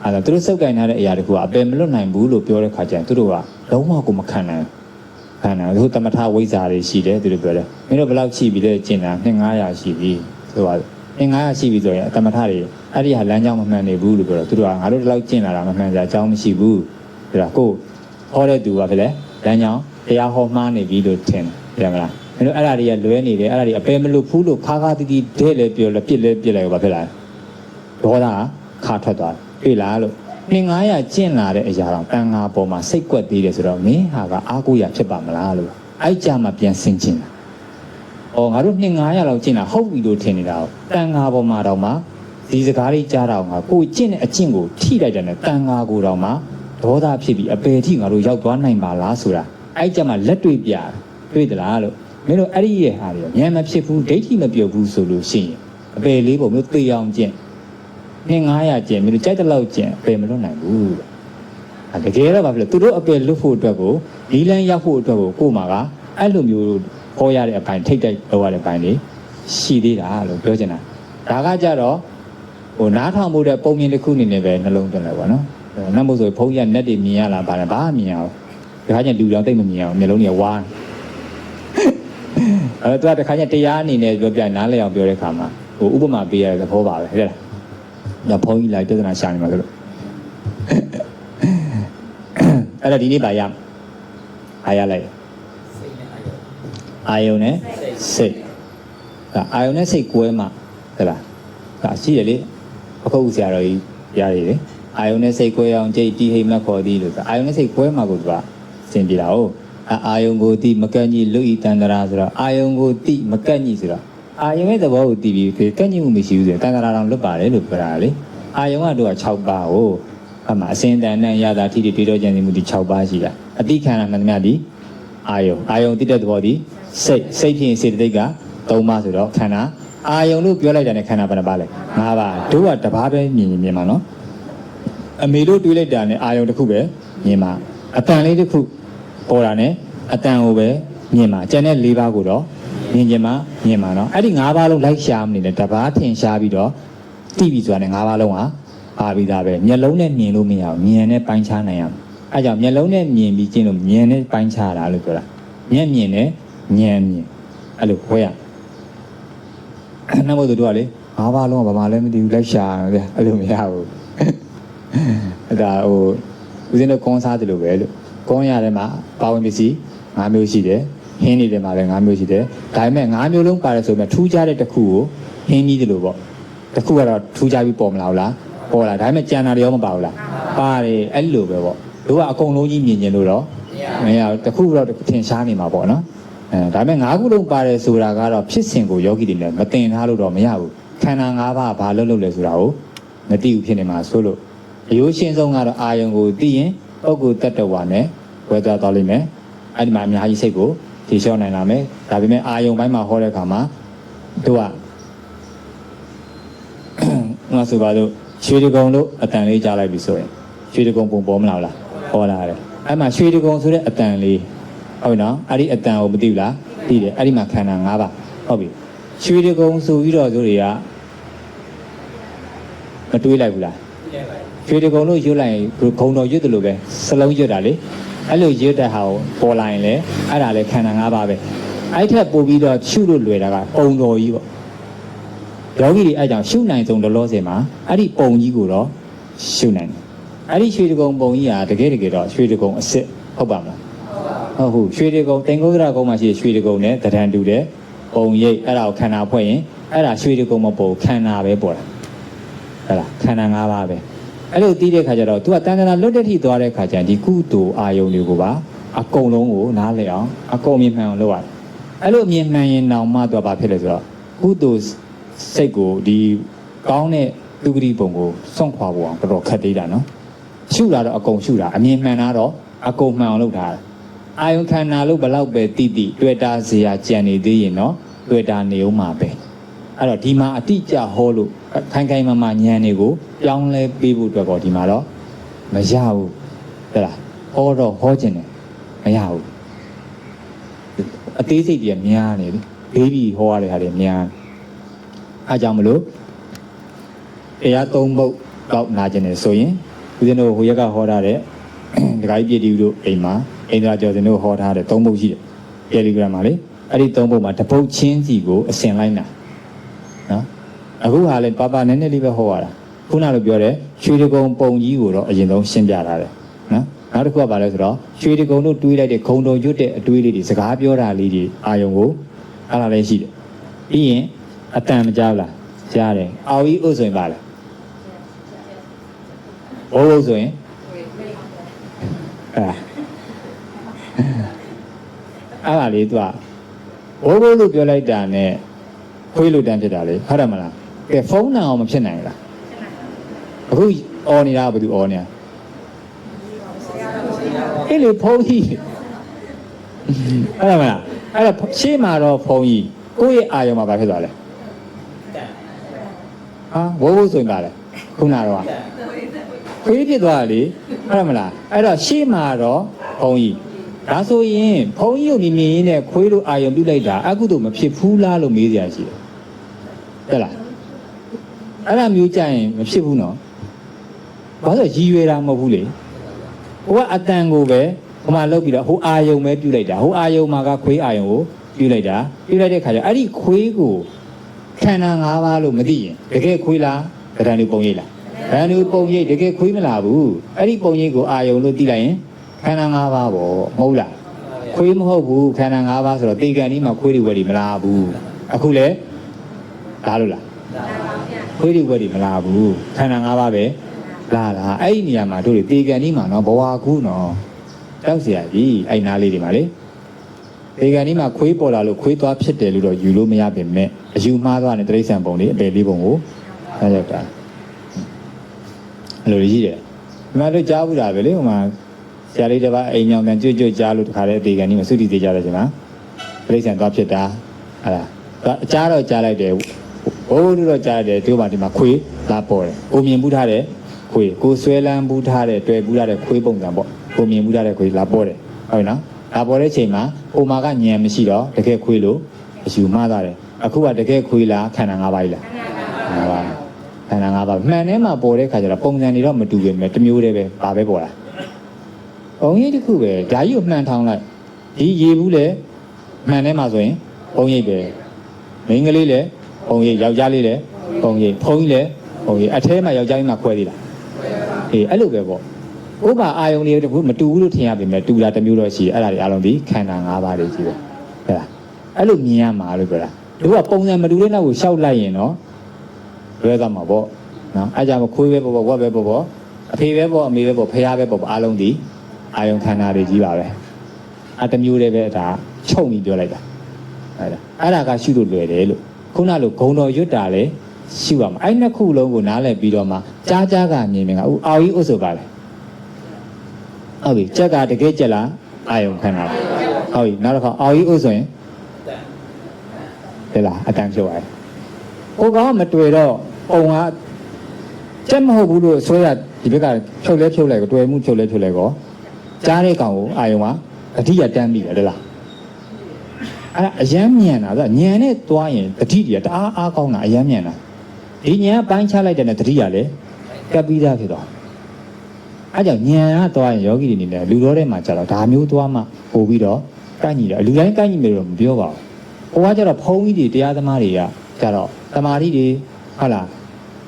[SPEAKER 1] အဲ့ဒါသူတို့စုပ်ကင်ထားတဲ့အရာတွေကိုအပယ်မလွတ်နိုင်ဘူးလို့ပြောတဲ့ခါကျရင်သူတို့ကလုံးဝကိုမခံနိုင်သူတမထဝိဇ္ဇာတွေရှိတယ်သူတို့ပြောတယ်မင်းတို့ဘယ်လောက်ရှိပြီလဲကျင်တာ900ရှိပြီဆိုတော့900ရှိပြီဆိုရင်တမထတွေအဲ့ဒီဟာလမ်းကြောင်းမမှန်နေဘူးလို့ပြောတော့သူတို့ကငါတို့ဒီလောက်ကျင်လာတာမမှန်ကြအကြောင်းမရှိဘူးဒါကိုဟောတဲ့သူကဘယ်လဲလမ်းကြောင်းတရားဟောမှားနေပြီလို့ထင်တယ်မလားအဲ့တော့အဲ့ဒါတွေကလွဲနေတယ်အဲ့ဒါတွေအပယ်မလို့ဖူးလို့ခါခါတီးတီးဒဲလဲပြောလဲပြစ်လဲပြစ်လိုက်ဘာဖြစ်လာဒေါသခါထွက်သွားတွေ့လားလို့900ကျင့်လာတဲ့အရာတော့တန်ဃာပေါ်မှာစိတ်ကွက်သေးတယ်ဆိုတော့မင်းဟာကအားကိုးရဖြစ်ပါမလားလို့အဲ့ကြမှာပြန်ဆင်ကျင်တာ။ငါတို့900လောက်ကျင့်တာဟုတ်ပြီလို့ထင်နေတာ။တန်ဃာပေါ်မှာတော့မှဒီစကားလေးကြားတော့ငါကိုကျင့်တဲ့အကျင့်ကိုထိလိုက်တယ်နဲ့တန်ဃာကိုတော့မှဒေါသဖြစ်ပြီးအပယ်ထိငါတို့ရောက်သွားနိုင်ပါလားဆိုတာအဲ့ကြမှာလက်တွေ့ပြတွေ့သလားလို့မင်းတို့အဲ့ဒီရဲ့ဟာတွေဉာဏ်မဖြစ်ဘူးဒိဋ္ဌိမပြုတ်ဘူးဆိုလို့ရှိရင်အပယ်လေးပုံမျိုးသေအောင်ကျင့်900ကျင့်မင်းတို့ကြိုက်တဲ့လောက်ကျင့်အပယ်မလွတ်နိုင်ဘူးတကယ်တော့ဘာဖြစ်လဲသူတို့အပယ်လွတ်ဖို့အတွက်ကိုဒီလန်းရောက်ဖို့အတွက်ကိုကို့မှာကအဲ့လိုမျိုးဟောရတဲ့အပိုင်းထိတ်တိုက်ဟောရတဲ့အပိုင်းတွေရှိသေးတာလို့ပြောချင်တာဒါကကြတော့နားထောင်မှုတဲ့ပုံမြင်တစ်ခုအနေနဲ့ပဲနှလုံးသွင်းလိုက်ပါနော်နတ်မို့ဆိုဘုန်းကြီးက net တွေမြင်ရလားဘာလဲဘာမှမြင်အောင်ဒီခါကျလူတော်တိတ်မမြင်အောင်မျက်လုံးတွေဝါးအဲ့တော့သူကတခါကျတရားအနေနဲ့ပြောပြနားလည်အောင်ပြောတဲ့ခါမှာဥပမာပေးရတဲ့သဘောပါပဲဟုတ်လားညဘုန်းကြီးလိုက်ပြဿနာရှာနေမှာဆိုလို့အဲ့တော့ဒီနေ့ပါရအားရလိုက်အာယုံနဲ့စိတ်အာယုံနဲ့စိတ်ကွဲမှဟုတ်လားဒါရှိရလေအခုဆရာတော်ကြီးရားရည်လေအာယုံနဲ့စိတ်ကွဲအောင်ကြိတ်တီးဟိမ့်မခေါ်သည်လို့အာယုံနဲ့စိတ်ကွဲမှကိုသူက င်ပြေတာ哦အာယုံကိုတိမကန့်ကြီးလူဤတန္တရာဆိုတော့အာယုံကိုတိမကန့်ကြီးဆိုတော့အာယုံရဲ့သဘောကိုတည်ပြီးကန့်ကြီးမှုမရှိဘူးဆိုရင်တန္တရာတော်လွတ်ပါတယ်လို့ပြောတာလေအာယုံကတော့6ပါးကိုအမှအစင်တန်နဲ့ရတာထိတွေတော်ကြံနေမှုဒီ6ပါးရှိတာအတိခန္ဓာမှန်သမျှဒီအာယုံတိတဲ့သဘောဒီစိတ်ဖြင့်စေတသိက်က3ပါးဆိုတော့ခန္ဓာအာယုံလို့ပြောလိုက်တာနဲ့ခန္ဓာဘယ်နှပါလဲ5ပါးတို့ကတစ်ပါးပဲမြင်မှာနော်အမေတို့တွေးလိုက်တာနဲ့အာယုံတစ်ခုပဲမြင်မှာအတန်လေးတစ်ခုပေါ်တာနဲ့အတန်ကိုပဲမြင်မှာကျန်တဲ့4ပါးကိုတော့မြင်မှာနော်အဲ့ဒီ5ပါးလုံးလိုက်ရှာမနေနဲ့တစ်ပါးထင်ရှားပြီးတော့တိပြီဆိုတာနဲ့5ပါးလုံးဟာပါပြီးသားပဲမျက်လုံးနဲ့မြင်လို့မရဘူးမြင်နဲ့ပိုင်းခြားနိုင်ရမယ်အဲကြောင့်မျက်လုံးနဲ့မြင်ပြီးကျင်းလို့မြင်နဲ့ပိုင်းခြားတာလို့ပြောတာမျက်မြင်နဲ့ဉာဏ်မြင်အဲ့လိုခွဲရနောက်မို့တို့ကလေ၅ပါးလုံးကဘာမှလည်းမသိဘူးလိုက်ရှာဗျအဲ့လိုမရဘူးအဲ့ဒါဟိုဦးဇင်းတို့ကွန်စားတယ်လို့ပဲလို့ကွန်ရတယ်မှာပါဝင်ပစ္စည်း၅မျိုးရှိတယ်ဟင်းနေတယ်မှာလည်း၅မျိုးရှိတယ်ဒါပေမဲ့၅မျိုးလုံးပါတယ်ဆိုရင်ထူးခြားတဲ့တစ်ခုကိုဟင်းကြီးတယ်လို့ပေါ့တစ်ခုကတော့ထူးခြားပြီးပေါ်မလာဘူးလားပေါ်လာဒါပေမဲ့ကြံတာတွေရောမပါဘူးလားပါတယ်အဲ့လိုပဲပေါ့တို့ကအကုန်လုံးကြီးမြင်ကျင်လို့တော့မရဘူးတစ်ခုတော့ထင်ရှားနေမှာပေါ့နော်ဒါပေမဲ့၅ခုလုံးပါတယ်ဆိုတာကတော့ဖြစ်စဉ်ကိုယောဂီတွေလည်းမတင်ထားလို့တော့မရဘူးခန္ဓာ၅ပါးဘာလို့လဲဆိုတာကိုမသိဘူးဖြစ်နေမှာဆိုလို့အယိုးရှင်းဆုံးကတော့အာယုံကိုသိရင်ပုဂ္ဂိုလ်တ attva နဲ့ဝေသွားလိမ့်မယ်အဲ့ဒီမှာအများကြီးစိတ်ကိုဖြေလျှော့နိုင်လာမယ်ဒါပေမဲ့အာယုံပိုင်းမှာဟောတဲ့အခါမှာတို့ကငါဆိုပါတော့ရွှေတကုံလို့အတန်လေးကြားလိုက်ပြီဆိုရင်ရွှေတကုံပုံပေါ်မလာဘူးလားပေါ်လာတယ်အဲ့မှာရွှေတကုံဆိုတဲ့အတန်လေးဟုတ်နော်အဲ့ဒီအတန်ကိုမသိဘူးလားသိတယ်အဲ့ဒီမှာခန္ဓာ၅ပါးဟုတ်ပြီရွှေတကုံဆိုပြီးတော့ဆိုတွေကမတွေးလိုက်ဘူးလားရွှေတကုံလို့ရွတ်လိုက်ရင်ဂုံတော်ရွတ်တယ်လို့ပဲစလုံးရွတ်တာလေအဲ့လိုရွတ်တဲ့ဟာကိုပေါ်လာရင်လေအဲ့ဒါလေခန္ဓာ၅ပါးပဲအဲ့ထက်ပို့ပြီးတော့ရှုလို့လွယ်တာကပုံတော်ကြီးပေါ့ယောဂီတွေအဲ့ကြောင့်ရှုနိုင်ဆုံးလောလောဆယ်မှာအဲ့ဒီပုံကြီးကိုတော့ရှုနိုင်တယ်အဲ့ဒီရွှေတကုံပုံကြီးကတကယ်တော့ရွှေတကုံအစ်စ်ဟုတ်ပါမလားဟုတ်ရွှေတကုံတင်္ဂုဒ္ဒရာကုံမှာရှိရွှေတကုံနဲ့တရံတူတဲ့ပုံရိပ်အဲ့ဒါကိုခန္ဓာဖွဲ့ရင်အဲ့ဒါရွှေတကုံမပေါ်ခန္ဓာပဲပေါ်တာဟုတ်လားခန္ဓာ၅ပါးပဲအဲ့လိုတီးတဲ့ခါကျတော့ तू ကတန်တရာလွတ်တဲ့ထိသွားတဲ့ခါကျရင်ဒီကုသိုလ်အာယုံတွေကိုပါအကုန်လုံးကိုနားလည်အောင်အကုန်မြင်မှန်အောင်လုပ်ရတယ်အဲ့လိုမြင်မှန်ရင်တောင်မှ तू ကဘာဖြစ်လဲဆိုတော့ကုသိုလ်စိတ်ကိုဒီကောင်းတဲ့သူဂတိပုံကိုစွန့်ခွာဖို့အောင်တော်တော်ခက်သေးတာနော်ရှုတာတော့အကုန်ရှုတာအမြင်မှန်တာတော့အကုန်မှန်အောင်လုပ်တာအာယုံခန္ဓာလို့ဘလောက်ပဲတိတိတွေ့တာစရာကြံနေသေးရင်နော်တွေ့တာနေဦးမှာပဲအဲ့တော့ဒီမှာအတိကျဟောလို့ခိုင်ခိုင်မာမာဉာဏ်တွေကိုပြောင်းလဲပေးဖို့အတွက်ပေါ့ဒီမှာတော့မရဘူးဟုတ်လားဟောတော့ဟောခြင်းတယ်မရဘူးအသေးစိတ်တွေများနေပြီဘေးပြီးဟောရတဲ့ဟာတွေများအားကြောင့်မလို့တရား၃ပုဒ်ကောက်နာခြင်းတယ်ဆိုရင်ဦးဇင်းတို့ဟိုရက်ကဟောထားတဲ့ဒကာကြီးပြည်တီတို့အိမ်မှာအိန္ဒြာကျော်စင်တို့ဟောထားတဲ့၃ပုဒ်ရှိတယ်တယ်လီဂရမ်မှာလေအဲ့ဒီ၃ပုဒ်မှာတစ်ပုဒ်ချင်းစီကိုအစဉ်လိုက်နာနော်အခုဟာလေပါပါနည်းနည်းလေးပဲဟောရတာခုနလိုပြောတဲ့ရွှေတကုံပုံကြီးကိုတော့အရင်ဆုံးရှင်းပြထားတယ်နော်နောက်တစ်ခုကဘာလဲဆိုတော့ရွှေတကုံတို့တွေးလိုက်တဲ့ခုံတော်ရွတ်တဲ့အတွေးလေးတွေစကားပြောတာလေးတွေအာယုံကိုအဲ့ဒါလည်းရှိတယ်ပြီးရင်အတန်မကြားလားကြားတယ်အော်ကြီးဥဆိုရင်ပါလားဘိုးဘိုးဆိုရင်အဲ့ဒါလေးသူကဘိုးဘိုးလို့ပြောလိုက်တာနဲ့ခွေးလို့တန်းဖြစ်တာလေဟုတ်တယ်မလားကဲဖုန်းနံအောင်မဖြစ်နိုင်လားအခုအော်နေတာကဘာသူအော်နေတာအဲ့လေဖုန်းကြီးဟုတ်တယ်မလားအဲ့တော့ရှေ့မှာတော့ဖုန်းကြီးကိုယ့်ရဲ့အာယုံမှာဘာဖြစ်သွားလဲဟာဘိုးဘိုးဆိုရင်ပါလေခုနတော့ခွေးဖြစ်သွားတာလေဟုတ်တယ်မလားအဲ့တော့ရှေ့မှာတော့ဖုန်းကြီးဒါဆိုရင်ဖုန်းကြီးကိုမြင်ရင်းနဲ့ခွေးလို့အာယုံပြုတ်လိုက်တာအကုသို့မဖြစ်ဘူးလားလို့မေးစရာရှိတယ်ဟုတ်လားအဲ့ဒါမျိုးကြရင်မဖြစ်ဘူးနော်ဘာလို့ရည်ရွယ်တာမဟုတ်ဘူးလေဟိုကအတန်ကိုပဲဟိုမှာလောက်ပြီးတော့ဟိုအာယုံပဲပြုတ်လိုက်တာဟိုအာယုံမှာကခွေးအာယုံကိုပြုတ်လိုက်တာပြုတ်လိုက်တဲ့ခါကျအဲ့ဒီခွေးကိုခန္ဓာ၅ပါးလို့မသိရင်တကယ်ခွေးလားကရဏီပုံရိပ်လားကရဏီပုံရိပ်တကယ်ခွေးမလားဘူးအဲ့ဒီပုံရိပ်ကိုအာယုံလို့သိလိုက်ရင်ခန္ဓာ၅ပါးပေါ့မဟုတ်လားခွေးမဟုတ်ဘူးခန္ဓာ၅ပါးဆိုတော့တေကန်ဒီမှာခွေးတွေဝယ်တွေမလားဘူးအခုလေလာလို့လားခွေးတွေဝယ်တွေမလားဘူးခန္ဓာ၅ပါးပဲလာအဲ့ဒီနေရာမှာတို့တေကန်ဒီမှာနော်ဘဝကူးနော်တ တောက်เสียပြီအဲ့နားလေးတွေမှာလေဒီကနေ့မှာခွေးပေါ်လာလို့ခွေးသွားဖြစ်တယ်လို့တော့ယူလို့မရပါနဲ့အယူမှားသွားတဲ့တိရစ္ဆာန်ပုံလေးအပယ်လေးပုံကိုဆက်ရောက်တာအဲ့လိုကြီးတယ်ဒီမှာတို့ကြားဘူးတာပဲလေဟိုမှာဆရာလေးတစ်ပါးအိမ်မြောင်ကန်ကြွတ်ကြားလို့တခါတည်းဒီကနေ့မှာသုတိသေးကြတယ်ကျွန်တော်တိရစ္ဆာန်သွားဖြစ်တာဟာလားအကြားတော့ကြားလိုက်တယ်ဘိုးတို့တော့ကြားတယ်တို့မှဒီမှာခွေးလာပေါ်တယ်ကိုမြင်ဘူးထားတယ်ခွေးကိုဆွဲလန်းဘူးထားတယ်တွေ့ဘူးထားတယ်ခွေးပုံစံပေါ့ကိုမြင်ဘူးထားတဲ့ခွေးလာပေါ်တယ်ဟုတ်ပြီနော်လာပေါ်တဲ့ချိန်မှာအိုမာကညံမရှိတော့တကယ်ခွေးလို့အယူမှားသွားတယ်အခုကတကယ်ခွေးလားခန္ဓာ၅ပါးကြီးလား၅ပါးခန္ဓာ၅ပါးမှန်ထဲမှာပေါ်တဲ့ခါကျတော့ပုံစံတွေတော့မတူပဲတစ်မျိုးတည်းပဲဘာပဲပေါ်လာအုံရိပ်တစ်ခုပဲဓာကြီးကိုမှန်ထောင်လိုက်ဒီရေဘူးလေမှန်ထဲမှာဆိုရင်အုံရိပ်ပဲမိန်းကလေးလည်းပုံရိပ်ယောက်ျားလေးလည်းပုံရိပ်ဖုံးကြီးလည်းပုံရိပ်အထဲမှာယောက်ျားကြီးမှခွဲသေးလားအေးအဲ့လိုပဲပေါ့ဥပ္ပါအာယုန်လေးတခုမတူဘူးလို့ထင်ရပေမဲ့တူတာတစ်မျိုးတော့ရှိအဲ့ဒါတွေအလုံးဒီခန္ဓာ၅ပါးတွေကြီးပဲဟုတ်လားအဲ့လိုမြင်ရမှာလို့ပြောတာတို့ကပုံစံမတူတဲ့နောက်ကိုရှောက်လိုက်ရင်တော့လွဲသွားမှာပေါ့နော်အဲ့ကြောင့်ခွေးပဲပေါ့ဝက်ပဲပေါ့အဖေပဲပေါ့အမေပဲပေါ့ဖះပဲပေါ့အလုံးဒီအာယုန်ခန္ဓာတွေကြီးပါပဲအဲ့တစ်မျိုးတည်းပဲဒါချုပ်ပြီးပြောလိုက်တာအဲ့ဒါကရှုလို့လွယ်တယ်လို့ခုနလိုဂုံတော်ရွတ်တာလေရှုရမှာအဲ့နှစ်ခုလုံးကိုနားလည်ပြီးတော့မှကြားကမြင်မြင်ကအော်ကြီးဥစ္စာပါလေဟုတ်ပြီကြက်ကတကယ်ကြက်လားအာယုံခန္ဓာဟုတ်ပြီနောက်တစ်ခါအော်ကြီးဥစ္စာရင်တဲ့လားအတန်ဖြုတ်ရတယ်ဟိုကောင်မတွေ့တော့ပုံကကြက်မဟုတ်ဘူးလို့ဆွဲရဒီဘက်ကဖြုတ်လဲဖြုတ်လိုက်ကိုတွေ့မှုဖြုတ်လဲဖြုတ်လိုက်ကောကြားတဲ့ကောင်ကိုအာယုံကအတိရတန်းပြီလေလားအဲ့အယမ်းမြန်တာဆိုညံနဲ့သွားရင်တတိတွေကတအားအားကောင်းတာအယမ်းမြန်တာဒီညံကပိုင်းချလိုက်တဲ့နဲ့တတိကလည်းကပ်ပြီးသားဖြစ်သွားအဲ့ကြောင့်ညံကသွားရင်ယောဂီတွေနေတယ်လူတော်ထဲမှာကျတော့ဒါမျိုးသွားမှပို့ပြီးတော့ကန့်ညီတယ်လူတိုင်းကန့်ညီမယ်လို့မပြောပါဘူးဟိုကကျတော့ဖုံးကြီးတွေတရားသမားတွေကကျတော့တမာတိတွေဟုတ်လား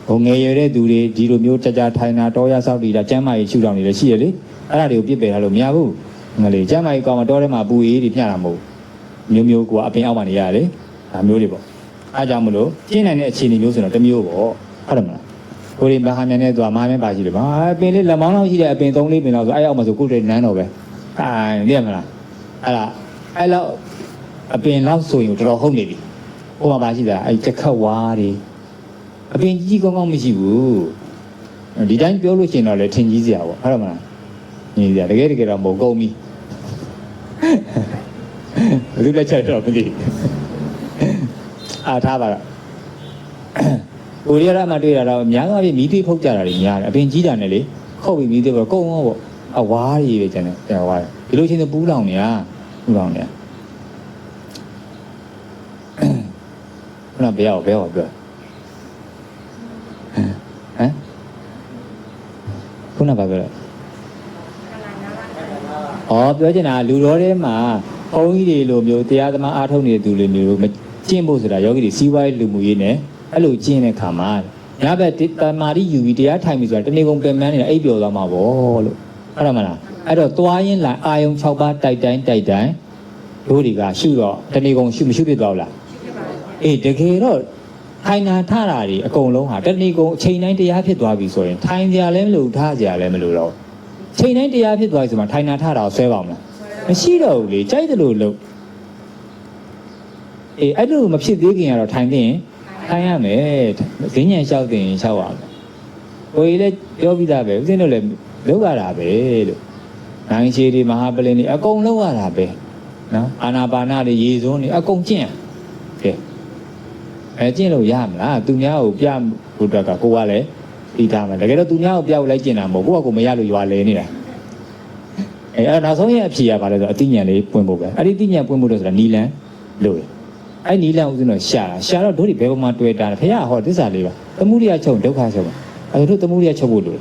[SPEAKER 1] ဟိုငယ်ရွယ်တဲ့သူတွေဒီလိုမျိုးကြာထိုင်တာတောရဆောက်တည်တာကျမ်းမာရေးရှုထောင်နေလည်းရှိရလေအဲ့ဒါတွေကိုပြစ်ပယ်ထားလို့မရဘူးငါလေကျမ်းမာရေးကောင်မတော်ထဲမှာပူအေးတွေမျှတာမဟုတ်မျိုးမျိုးကအပင်အောက်မှာနေရတယ်ဒါမျိုးတွေပေါ့အားကြောင့်မလို့ကျင်းနိုင်တဲ့အခြေအနေမျိုးဆိုတော့တစ်မျိုးပေါ့ဟုတ်တယ်မလားကိုရီမဟာမြန်နဲ့သူကမဟာမြန်ပါရှိတယ်ဗျာအပင်လေးလက်မောင်းလောက်ရှိတဲ့အပင်၃-၄ပင်လောက်ဆိုအဲ့အောက်မှာဆိုကိုယ်တည်းနန်းတော့ပဲသိရမလားအဲ့လောက်အပင်လောက်ဆိုရင်တော်တော်ဟုတ်နေပြီဟိုမှာပါရှိတာအဲ့တစ်ခတ်ဝါးတွေအပင်ကြီးကောင်းကောင်းမရှိဘူးဒီတိုင်းပြောလို့ရှိရင်တော့လည်းထင်ကြီးစရာပေါ့ဟုတ်တယ်မလားညီစရာတကယ်တော့မဟုတ်ကုန်ပြီဘယ်လိုလက်ချက်တော့မသိအားထားပါတော့ကိုရီးယားမှာတွေ့တာတော့အများကြီးမီးသွေးဖုတ်ကြတာတွေများတယ်အပင်ကြီးတာနဲ့လေခုတ်ပြီးမီးသွေးပေါ့ကုန်းရောပေါ့အဝါးကြီးပဲကျန်တယ်ဝါးဒီလိုချင်းပူးလောင်နေရခုနဘယ်ရောက်ပြောဟမ်ခုနဘာပြောလဲပြောချင်တာလူတော်ထဲမှာဘုန်းကြီးတွေလိုမျိုးတရားသမားအားထုတ်နေတဲ့သူတွေမျိုးမကျင့်ဖို့ဆိုတာယောဂီတွေစီးပွားရေးလူမှုရေးနဲ့အဲ့လိုကျင့်တဲ့ခါမှာညဘက်တမာတိယူပြီးတရားထိုင်ပြီးဆိုတာတနေ့ကုန်ပင်ပန်းနေတာအိပ်ပျော်သွားမှာပေါ့လို့ဟုတ်တယ်မလားအဲ့တော့သွားရင်းလာအာယုံ6ပါးတိုက်တိုင်းတို့တွေကရှုတော့တနေ့ကုန်ရှုမရှုဖြစ်သွားဘူးလားအေးတကယ်တော့ထိုင်နာထတာတွေအကုန်လုံးဟာတနေ့ကုန်အချိန်တိုင်းတရားဖြစ်သွားပြီဆိုရင်ထိုင်ကြလည်းမလို့ထားကြလည်းမလို့တော့ချိန်တိုင်းတရားဖြစ်သွားပြီဆိုမှထိုင်နာထတာကိုဆွဲပါမလားမရှိတော့ဘူးလေကြိုက်တယ်လို့လို့အေးအဲ့လိုမဖြစ်သေးခင်ကတော့ထိုင်ရင်ထိုင်ရမယ်ဈဉ္ဉံလျှောက်တင်လျှောက်ရမယ်ကိုကြီးလည်းပြောပြီးသားပဲဦးဇင်းတို့လည်းလုပ်ရတာပဲလို့နိုင်ချေတွေမဟာပလင်တွေအကုန်လုပ်ရတာပဲနော်အာနာပါနတွေရေစွန်းတွေအကုန်ကျင့်ကဲကျင့်လို့ရမလားသူများကိုပြဖို့အတွက်ကကိုကလည်းပြီးသားမယ်တကယ်တော့သူများကိုပြဖို့လိုက်ကျင့်တာမဟုတ်ကိုကမရလို့ရွာလဲနေတာအဲ့နောက်ဆုံးရဲ့အဖြေရပါလဲဆိုအသိဉာဏ်လေးပွင့်ဖို့ပဲအဲ့ဒီအသိဉာဏ်ပွင့်ဖို့လို့ဆိုတာနီလန်လို့အဲ့နီလန်ဦးဇင်းတော့ရှာတော့တို့တွေဘယ်ပေါ်မှာတွေ့တာလဲဖခင်ဟောသစ္စာလေးပါသမုဒိယချုပ်ဒုက္ခချုပ်ပါအဲ့တို့သမုဒိယချုပ်ဖို့လို့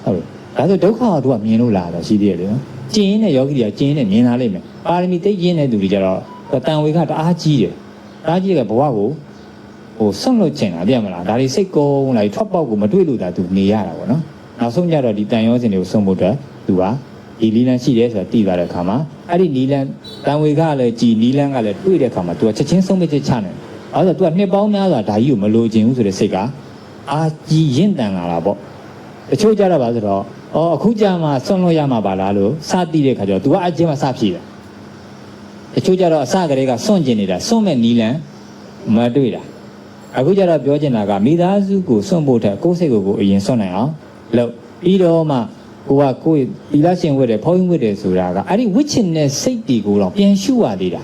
[SPEAKER 1] ဟုတ်ဒါဆိုဒုက္ခကတို့ကမြင်လို့လာတာရှိသေးတယ်လေနော်ကျင်းတဲ့ယောဂီတွေကကျင်းတဲ့မြင်လာလိမ့်မယ်ပါရမီသိကျင်းတဲ့သူတွေကြတော့တန်ဝေခတအားကြီးတယ်အားကြီးတဲ့ဘဝကိုဆွန့်လွတ်ချင်တာပြမလားဒါတွေစိတ်ကုန်းလိုက်ထွက်ပေါက်ကိုမတွေ့လို့ဒါသူနေရတာပေါ့နော်နောက်ဆုံးကြတော့ဒီတန်ရောစင်တွေကိုဆုံးဖို့အတွက်သူကဒီနီလန်ရှိတယ်ဆိုတာသိသွားတဲ့အခါမှာအဲ့ဒီနီလန်တန်ဝေခလည်းကြည်နီလန်ကလည်းတွေ့တဲ့အခါမှာသူကချက်ချင်းဆုံးဖြတ်ချက်ချနေတယ်အဲ့ဒါသူကနှစ်ပေါင်းများစွာဒါကြီးကိုမလိုချင်ဘူးဆိုတဲ့စိတ်ကအာကြီးရင့်တန်လာတာပေါ့တချို့ကြတော့ပါဆိုတော့
[SPEAKER 2] အခုကြမှာဆွန့်လို့ရမှာပါလားလို့စသိတဲ့ခါကျတော့ तू ကအချင်းမှစဖြည့်တာတချို့ကြတော့အစကတည်းကဆွန့်ကျင်နေတာဆွန့်မဲ့နီလန်မတွေ့တာအခုကြတော့ပြောချင်တာကမိသားစုကိုဆွန့်ဖို့ထက်ကိုယ်စိတ်ကိုအရင်ဆွန့်နိုင်အောင်လို့ပြီးတော့မှကိုယ်သီလရှင်ဝတ်တယ်ဖောင်းရင်ဝတ်တယ်ဆိုတာကအဲ့ဒီဝိချင်တဲ့စိတ်တီကိုတော့ပြန်ရှုရသေးတာ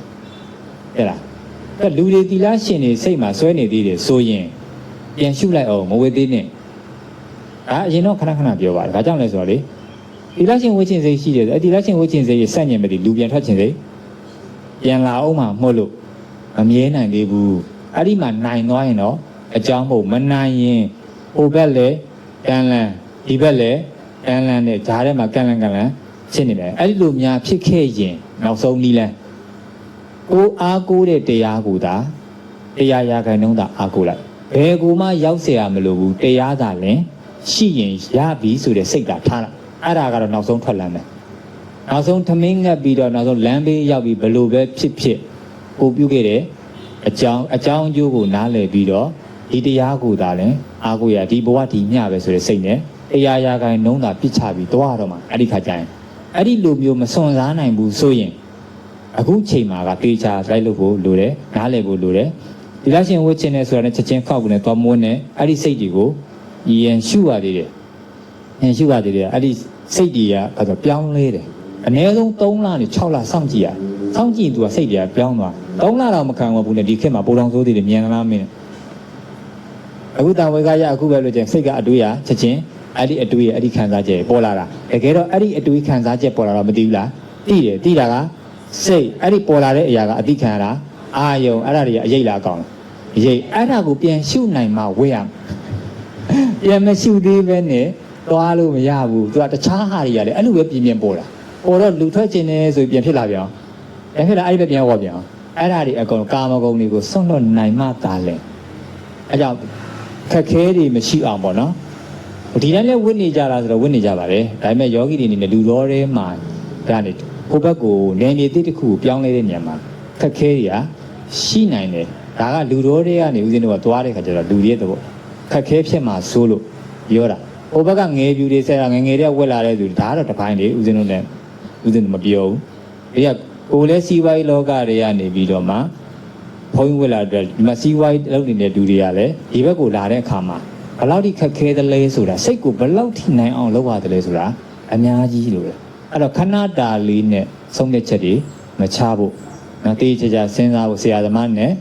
[SPEAKER 2] တဲ့လားအဲ့လူတွေသီလရှင်တွေစိတ်မှာဆွဲနေသေးတယ်ဆိုရင်ပြန်ရှုလိုက်အောင်မဝေသေးနဲ့အရင်တော့ခဏခဏပြောပါတယ်ဘာကြောင့်လဲဆိုတော့လေသီလရှင်ဝိချင်စိတ်ရှိတယ်အဲ့သီလရှင်ဝိချင်စိတ်ရဲ့စန့်ကျင်မဲ့ဒီလူပြန်ထွက်ခြင်းစိတ်ပြန်လာအောင်မှမှုလို့မမြဲနိုင်သေးဘူးအဲ့ဒီမှာနိုင်သွားရင်တော့အကြောင်းမဟုတ်မနိုင်ရင်ဟိုဘက်လေကံလန်ဒီဘက်လေကံလန်နဲ့ဂျားထဲမှာကံလန်ဖြစ်နေတယ်အဲ့ဒီလိုများဖြစ်ခဲ့ရင်နောက်ဆုံးနီးလန်းကိုအားကိုးတဲ့တရားကိုသာတရားရာခိုင်နှုန်းသာအားကိုးလိုက်ဘယ်ကိုမှရောက်เสียရမလို့ဘူးတရားသာလင်ရှိရင်ရပြီဆိုတဲ့စိတ်သာထားလိုက်အဲ့ဒါကတော့နောက်ဆုံးထွက်လမ်းမယ်နောက်ဆုံးထမင်းငတ်ပြီးတော့နောက်ဆုံးလမ်းဘေးရောက်ပြီးဘလို့ပဲဖြစ်ကိုပြုခဲ့တဲ့အကြောင်းအကျိုးကိုနားလည်ပြီးတော့ဒီတရားကိုသာလင်အားကိုးရဒီဘဝဒီမျှပဲဆိုတဲ့စိတ်နဲ့တရားရာခိုင်နှုန်းသာပြစ်ချပြီးသွားတော့မှအဲ့ဒီခါကျရင်အဲ့ဒီလိုမျိုးမစွန့်စားနိုင်ဘူးဆိုရင်အခုချိန်မှာကတေချာလိုက်လို့ကိုလိုတယ်နားလည်ဖို့လိုတယ်ဒီလားရှင်ဝှချင်နေဆိုတာနဲ့ချက်ချင်းခောက်ကနေသွားမွန်းနေအဲ့ဒီစိတ်တွေကိုရင်ရှုရသေးတယ်ရင်ရှုရသေးတယ်အဲ့ဒီစိတ်တွေကအဲ့တော့ပြောင်းလဲတယ်အနည်းဆုံး3လနဲ့6လစောင့်ကြည့်ရစောင့်ကြည့်သူကစိတ်တွေကပြောင်းသွား3လတော့မခံဘူးနဲ့ဒီခေတ်မှာပိုတောင်ဆိုးသေးတယ်မြန်လားမင်းအခုတာဝေကရအခုပဲလို့ကျရင်စိတ်ကအတွေးရချက်ချင်းအဲ့ဒီအတွေးရအဲ့ဒီခံစားချက်ပေါ်လာတာတကယ်တော့အဲ့ဒီအတွေးခံစားချက်ပေါ်လာတော့မသိဘူးလားသိတာကစိတ်အဲ့ဒီပေါ်လာတဲ့အရာကအတိခံရတာအာယုံအဲ့ဒါတွေကအရေးလားကောင်းအရေးအဲ့ဒါကိုပြန်ရှုနိုင်မှဝေ့ရပြန်မရှုသေးပဲနဲ့သွားလို့မရဘူးသူကတခြားဟာတွေရတယ်အဲ့လိုပဲပြင်းပေါ်လာပေါ်တော့လူထွက်ခြင်းနဲ့ဆိုပြန်ဖြစ်လာပြန်ဖြစ်လာအဲ့ဒီပဲပြန်ဟောပြန်အဲ့ဒါတွေအကုန်ကာမဂုဏ်တွေကိုဆွန့်လွတ်နိုင်မှသာလဲအဲ့ကြောင့်ခက်ခဲတွေမရှိအောင်ပေါ့နော်ဒီတိုင်းလဲဝိနေကြတာဆိုတော့ဝိနေကြပါလေဒါပေမဲ့ယောဂီတွေအနေနဲ့လူတော်ထဲမှာဒါနေဟိုဘက်ကိုနေမြေတိတစ်ခုကိုပြောင်းလဲတဲ့နေရာမှာခက်ခဲတွေကရှိနိုင်တယ်ဒါကလူတော်တွေကနေဦးဇင်းတို့ကသွားတဲ့ခါကျတော့လူတွေတော့ခက်ခဲဖြစ်မှာစိုးလို့ပြောတာဟိုဘက်ကငယ်ပြူတွေဆက်တာငယ်တွေဝက်လာတဲ့သူဒါကတော့တစ်ပိုင်းလေဦးဇင်းတို့နဲ့ဦးဇင်းတို့မပြောဘူးဒီကကိုလည်းစီးပွားရေးလောကတွေကနေပြီးတော့မှဘုန်းကြီးဝက်လာတဲ့ဒီမှာစီးပွားရေးလုပ်နေတဲ့လူတွေကလည်းဒီဘက်ကိုလာတဲ့အခါမှာဘယ်လောက်ထိခက်ခဲသလဲဆိုတာစိတ်ကိုဘယ်လောက်ထိနိုင်အောင်လုပ်ရတယ်လဲဆိုတာအများကြီးလို့အဲ့တော့ခဏတာလေးနဲ့ဆုံးဖြတ်ချက်တွေမချဖို့နော်တေးချာစဉ်းစားဖို့ဆရာသမားနဲ့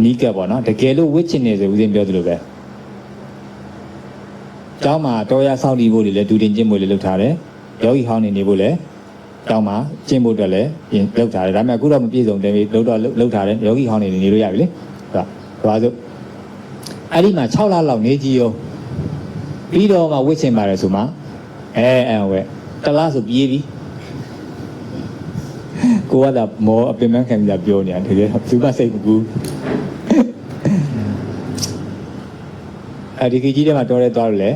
[SPEAKER 2] နီးကပ်ပေါ့နော်တကယ်လို့ဝစ်ချင်နေဆိုဦးဇင်းပြောသလိုပဲကျောင်းမှာတော်ရဆောက်တည်ဖို့တွေလည်းဒူတင်ကျင့်ဖို့လည်းလုပ်ထားတယ်ယောဂီဟောင်းနေဖို့လည်းကျောင်းမှာကျင့်ဖို့အတွက်လည်းပြင်လုပ်ထားတယ်ဒါပေမဲ့အခုတော့မပြည့်စုံတယ်လုပ်ထားတယ်ယောဂီဟောင်းနေလို့ရပြီလေဟုတ်ပါဆိုအဲ့ဒီမှာ6လလောက်နေကြည့်ရောပြီးတော့မှဝစ်ချင်ပါတယ်ဆိုမှဝဲတလားဆိုပြေးပြီကိုကမောအပင်မခံကြပြောနေတာတကယ်သူကစိတ်မကူအဲ့ဒီကြီးထဲမှာတော်ရဲသွားလို့လေ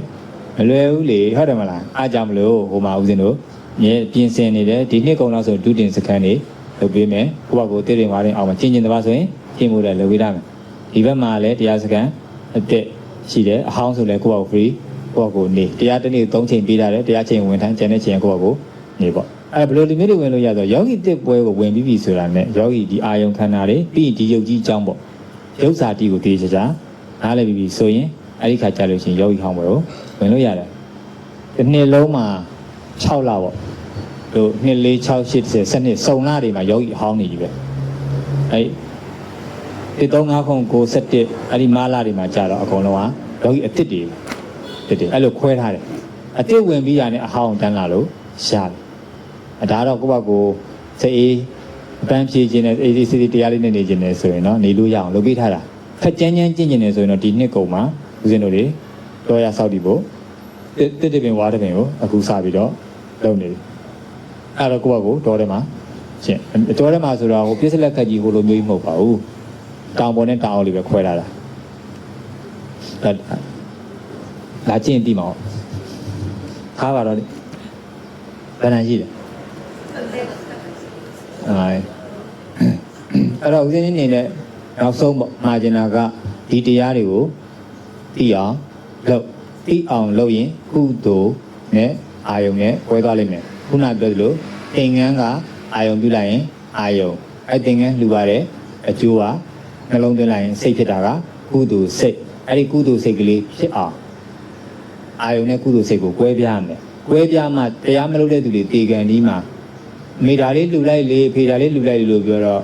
[SPEAKER 2] မလွယ်ဘူးလေဟုတ်တယ်မလားအားကြောင့်မလို့ဟိုမှာဦးဇင်းတို့မြေပြင်ဆင်နေတယ်ဒီနှစ်ကုန်လောက်ဆိုဒုတင်စခန်းနေလုပ်ပေးမယ်ကိုတိတင်သွားရင်အောင်မချင်းချင်းတပါဆိုရင်ကျင့်မှုလည်းလုပ်ပေးရမယ်ဒီဘက်မှာလည်းတရားစခန်းအတက်ရှိတယ်အဟောင်းဆိုလည်းကိုယ့်ဘာကို free ကိုယ့်ကိုနေတရားတစ်နေ့3ချိန်ပေးရတယ်တရားချိန်ဝင်ထမ်းကျန်တဲ့ချိန်ကိုယ့်ကိုနေပေါ့အဲ့ဘယ်လိုလူမျိုးတွေဝင်လို့ရတော့ယောဂီတစ်ပွဲကိုဝင်ပြီးပြီဆိုတာနဲ့ယောဂီဒီအာယုံခန္ဓာတွေပြီးဒီယုတ်ကြီးအကြောင်းပေါ့ရုပ်စာတီကိုတေးချာနားလည်ပြီးဆိုရင်အဲ့ဒီခါကျလို့ရှိရင်ယောဂီဟောင်းပွဲကိုဝင်လို့ရတယ်ဒီနှစ်လုံးမှာ6လပေါ့တို့2 4 6 8 10 12စုံလာတွေမှာယောဂီဟောင်းနေပြီပဲအဲ့ဒီ3 5 9 9 17အဲ့ဒီမာလာတွေမှာကြာတော့အကုန်လုံးကယောဂီအစ်စ်တွေအဲ့လိုခွဲထားတယ်အစ်စ်ဝင်ပြီးတာနဲ့အဟောင်းတန်းလာလို့ရတယ်ဒါတော့ကိုယ့်ဘက်ကိုစိတ်အေးအပန်းဖြေခြင်းနဲ့အေးစီတရားလေးနဲ့နေခြင်းနဲ့ဆိုရင်တော့နေလို့ရအောင်လုပ်ပေးထားတာခက်ကြမ်းကြမ်းကျင့်ခြင်းနဲ့ဆိုရင်တော့ဒီနှစ်ကုန်မှာဦးဇင်းတို့တွေတော်ရဆောက်တည်ဖို့တစ်ပင်ဝါတစ်ပင်ကိုအခုစပြီးတော့လုပ်နေတယ်အဲ့တော့ကိုယ့်ဘက်ကိုတော်ထဲမှာရှင်းတော်ထဲမှာဆိုတော့ဟိုပြစ်စလက်ခက်ကြီးဟိုလိုမျိုးမဟုတ်ပါဘူးတောင်ပေါ်နဲ့တောင်အောက်လေးပဲခွဲထားတာလာကျင့်ပြီးမှာခါပါတော့ဘယ်နှရှိလဲအဲ့တော့ဦးဇင်းနေနဲ့နောက်ဆုံးပေါ့မှာကျင်တာကဒီတရားတွေကိုသိအောင်လုပ်ရင်ကုသိုလ် နဲ့အာယုံနဲ့ကွဲသွားလိမ့်မယ်ခုနပြောသလိုသင်္ကန်းကအာယုံပြုလိုက်ရင်အာယုံအဲ့သင်္ကန်းလှူရတဲ့အကျိုးကနှလုံးသွင်းလိုက်ရင်စိတ်ဖြစ်တာကကုသိုလ်စိတ်အဲ့ဒီကုသိုလ်စိတ်ကလေးဖြစ်အောင်အာယုံနဲ့ကုသိုလ်စိတ်ကိုကွဲပြားမယ်ကွဲပြားမှတရားမလုပ်တဲ့သူတွေတေကန်ဒီမှာမိသားလေးလှူလိုက်လေဖေတာလေးလှူလိုက်လို့ပြောတော့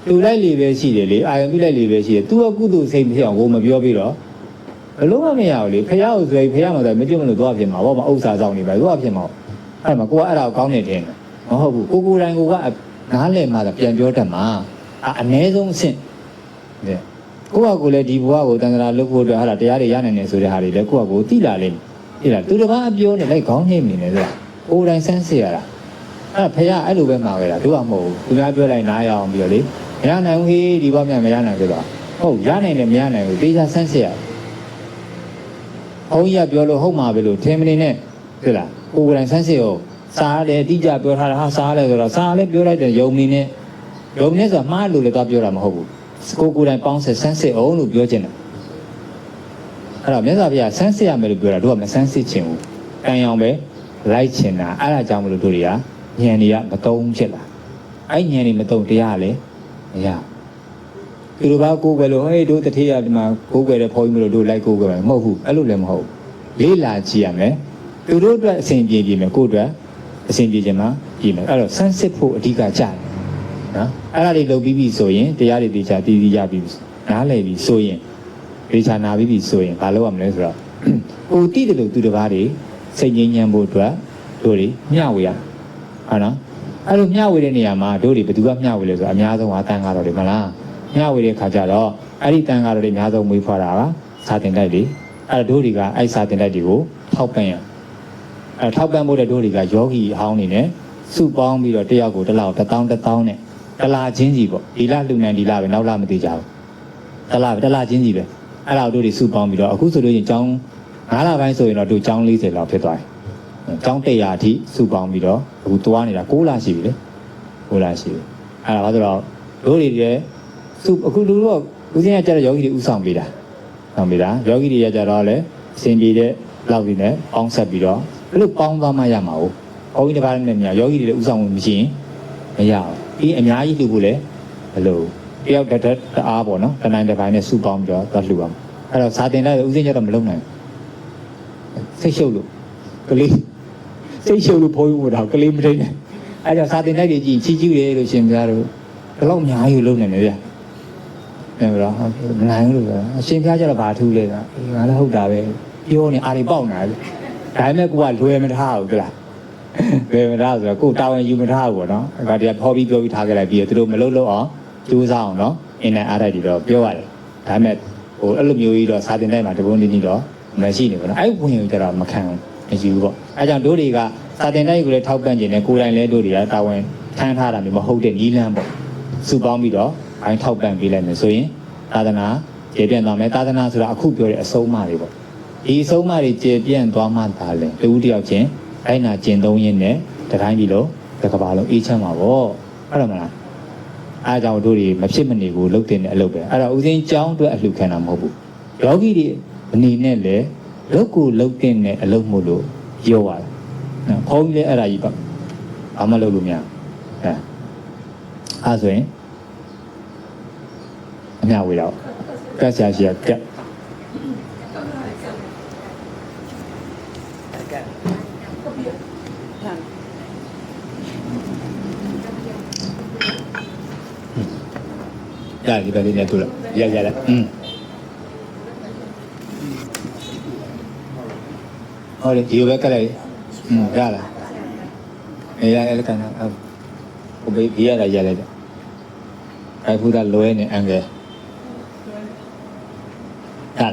[SPEAKER 2] လှူလိုက်လေပဲရှိတယ်လေအာယုံပြုလိုက်လေပဲရှိတယ်သူကကုသိုလ်စိတ်ဖြစ်အောင်ကိုမပြောပြီးတော့ဘလို့မမရဘူးလေဖះကိုဆိုရင်ဖះမှာဆိုမကြည့်မလို့သွားဖြစ်မှာဘောမဥစ္စာဆောင်နေပါသွားဖြစ်မှာအဲ့မှာကိုကအဲ့ဒါကိုကောင်းနေတယ်မဟုတ်ဘူးကိုကိုတိုင်းကိုကနားလည်မှသာပြန်ပြောတတ်မှာအနည်းဆုံးအဆင့်တဲ့ကိုကကိုလည်းဒီဘဝကိုတန်ត្រာလုပ်ဖို့အတွက်ဟာတရားတွေရနိုင်နေဆိုတဲ့ဟာတွေလည်းကိုကကိုသိလာလိမ့်သိလားသူတစ်ပါးအပြောနေလိုက်ခေါင်းနှိမ့်နေတယ်ဆိုတာကိုယ်တိုင်စမ်းစစ်ရတာအဲ့ဖះအဲ့လိုပဲမှာခဲ့တာတို့ကမဟုတ်ဘူးသူများပြောလိုက်နားရအောင်ပြီးတော့လေမရနိုင်ဘူးဟေးဒီဘဝမြတ်မရနိုင်ကြတော့ဟုတ်ရနိုင်တယ်မရနိုင်ဘူးတေချာစမ်းစစ်ရဘုန်းကြီးကပြောလို့ဟုတ်မှာပဲလို့ထင်မနေနဲ့သိလားကိုယ်တိုင်ဆန်းစစ်ရောစားတယ်အတိအကျပြောထားတာဟာစားတယ်ဆိုတော့စားလည်းပြောလိုက်တယ်ယုံနေနဲ့ဆိုတာမှားလို့လည်းတော့ပြောတာမဟုတ်ဘူးကိုယ်တိုင်ပေါင်းဆက်ဆန်းစစ်အောင်လို့ပြောချင်တယ်အဲ့တော့မြတ်စွာဘုရားဆန်းစစ်ရမယ်လို့ပြောတာတို့ကမဆန်းစစ်ချင်ဘူးတန်အောင်ပဲလိုက်ချင်တာအဲ့ဒါကြောင့်မလို့တို့တွေကဉာဏ်တွေကမတုံးဖြစ်လာအဲ့ဉာဏ်တွေမတုံးတရားလည်းမရသူတို့ဘာကိုယ်ပဲလို့ဟေးတို့တထေးရဒီမှာကိုယ်ပဲတဲ့ဘုန်းကြီးမလို့တို့လိုက်ကိုယ်ပဲမဟုတ်ဘူးအဲ့လိုလည်းမဟုတ်လေးလာကြည့်ရမယ်သူတို့အတွက်အဆင်ပြေပြီမယ်ကိုယ့်အတွက်အဆင်ပြေခြင်းမှာပြည်မယ်အဲ့တော့ဆန်းစစ်ဖို့အဓိကကြတယ်နော်အဲ့ဒါတွေလုပ်ပြီးပြီဆိုရင်တရားတွေတေချာတည်တည်ရပြီနားလည်ပြီဆိုရင်တေချာနာပြီးပြီဆိုရင်ဘာလုပ်ရမလဲဆိုတော့ကိုတိတယ်လို့သူတစ်ပါးတွေစိတ်ငြိမ်းချမ်းဖို့အတွက်တို့တွေမျှဝေရဟုတ်နော်အဲ့လိုမျှဝေတဲ့နေရာမှာတို့တွေဘယ်သူကမျှဝေလဲဆိုတော့အများဆုံးဟာတန်ခါတော်တွေမလားမျှဝေတဲ့ခါကျတော့အဲ့ဒီတန်ခါတော်တွေအများဆုံးမွေးဖွားတာကစာတင်တိုက်တွေအဲ့တို့တွေကအဲ့စာတင်တိုက်တွေကိုထောက်ပံ့ရထောက်ပံ့ဖို့တဲ့တို့တွေကယောဂီအဟောင်းနေနဲ့စုပေါင်းပြီးတော့တယောက်ကိုတစ်လောက်1000နဲ့တလားချင်းစီပေါ့ဒီလလူနိုင်ဒီလပဲနောက်လမသိကြဘူးတလားချင်းစီပဲအဲ့ဒါတို့တွေစုပေါင်းပြီးတော့အခုဆိုလို့ရင်ကျောင်း9လပိုင်းဆိုရင်တော့တို့ကျောင်း40လောက်ဖြစ်သွားတယ်ကျောင်း100အထိစုပေါင်းပြီးတော့အခုသွားနေတာ6လရှိပြီလေ6လရှိပြီအဲ့ဒါဘာဆိုတော့တို့တွေရဲ့စုအခုလူတို့ကဦးဇင်းကကြတဲ့ယောဂီတွေဥဆောင်ပေးတာဆောင်ပေးတာယောဂီတွေကကြတော့လေအစဉ်ပြေတဲ့လောက်တွေနဲ့ပေါင်းဆက်ပြီးတော့ဘလို့ပေါင်းသွားမှရမှာဟုတ်ဘုန်းကြီးတစ်ပါးနဲ့များယောဂီတွေလည်းဥဆောင်မှုမရှိရင်မရဘူးဒီအများကြီးလှူဖို့လည်းဘလို့တယောက်တအားပေါ့နော်တနိုင်တစ်ပိုင်းနဲ့စုပေါင်းပြီးတော့သွားလှူအောင်အဲ့တော့စာတင်လိုက်ဦးစင်းကျတော့မလုံးနိုင်စိတ်ရှုပ်လို့ကလေးစိတ်ရှုပ်လို့ဘုန်းကြီးကတော့ကလေးမထိန်နဲ့အဲ့တော့စာတင်လိုက်ကြီးချီးကျူးတယ်လို့ရှင်ပြားတို့ဘယ်တော့အများကြီးလုံးနေတယ်ဗျအဲ့တော့မနိုင်ဘူးလို့အရှင်ပြားကျတော့ဘာထူးလဲကငါလည်းဟုတ်တာပဲပြောနေအာတွေပေါက်နေတာလေဒါပေမဲ့ကိုကလွယ်မထားဘူးကြလားလွယ်မထားဆိုတော့ကိုတာဝန်ယူမထားဘူးပေါ့နော်အခါတည်းဖော်ပြီးပြောပြီးထားခဲ့လိုက်ပြီးတော့သူတို့မလုပ်လို့အောင်ကြိုးစားအောင်နော်အင်းနဲ့အားတိုက်ပြီးတော့ပြောရတယ်ဒါပေမဲ့ဟိုအဲ့လိုမျိုးကြီးတော့စာတင်တိုင်းမှာတပုံးတင်းကြီးတော့မရှိနေဘူးနော်အဲ့ဝင်ရင်ကျတော့မခံဘူးမရှိဘူးပေါ့အဲကြောင့်တို့တွေကစာတင်တိုင်းကိုလည်းထောက်ပံ့ခြင်းနဲ့ကိုယ်တိုင်လည်းတို့တွေကတာဝန်ထမ်းထားတာမျိုးမဟုတ်တဲ့နီးလန်းပေါ့စုပေါင်းပြီးတော့ဘိုင်းထောက်ပံ့ပေးလိုက်မယ်ဆိုရင်သာသနာကျေပြန့်သွားမယ်သာသနာဆိုတာအခုပြောတဲ့အဆုံးအမတွေပေါ့ဒီအဆုံးအမတွေကျေပြန့်သွားမှသာလေတူတယောက်ချင်းအဲ့နာကျင့်သုံးရင်းနဲ့တတိုင်းပြည်လို့တစ်ကမ္ဘာလုံးအေးချမ်းပါပေါ့အဲ့တော့မလားအားကြောင့်တို့တွေမဖြစ်မနေဘူးလှုပ်တင်တဲ့အလုပ်ပဲအဲ့တော့ဦးစင်းကျောင်းအတွက်အလှခံတာမဟုတ်ဘူးယောဂီတွေအနေနဲ့လေလုတ်ကိုလှုပ်တင်တဲ့အလုပ်မို့လို့ပြောရတာနော်ခေါင်းကြီးလည်းအဲ့ဒါကြီးပါဘာမှလုပ်လို့မရအဲ့ဆိုရင်အများဝေးတော့ကတ်ဆရာရှိရကတ်ရတယ်ပဲနေတူလားရရလားဟောလေဒီဘက်ကလည်းရလားရလည်းကန်ဟိုဘေးရလာရလိုက်အဲ့ဖူးတာလွဲနေအန်ကယ်ရလား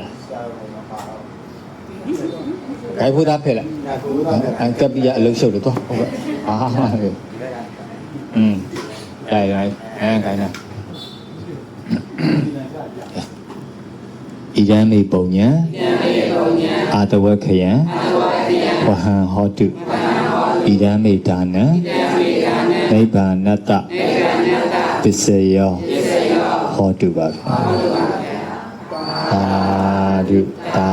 [SPEAKER 2] အဲ့ဖူးတာဖဲ့လားအန်ကပ်ပြအလုံးရှုပ်တယ်တော့ဟုတ်ကဲ့အာရရအဲ့ကန်နာဣဒံမေပုံညာအာတဝခယံဝဟံဟောတုဣဒံမေဒါနံနိဗ္ဗာနတ္တပစ္စယောဟောတုပါသာဓုသာ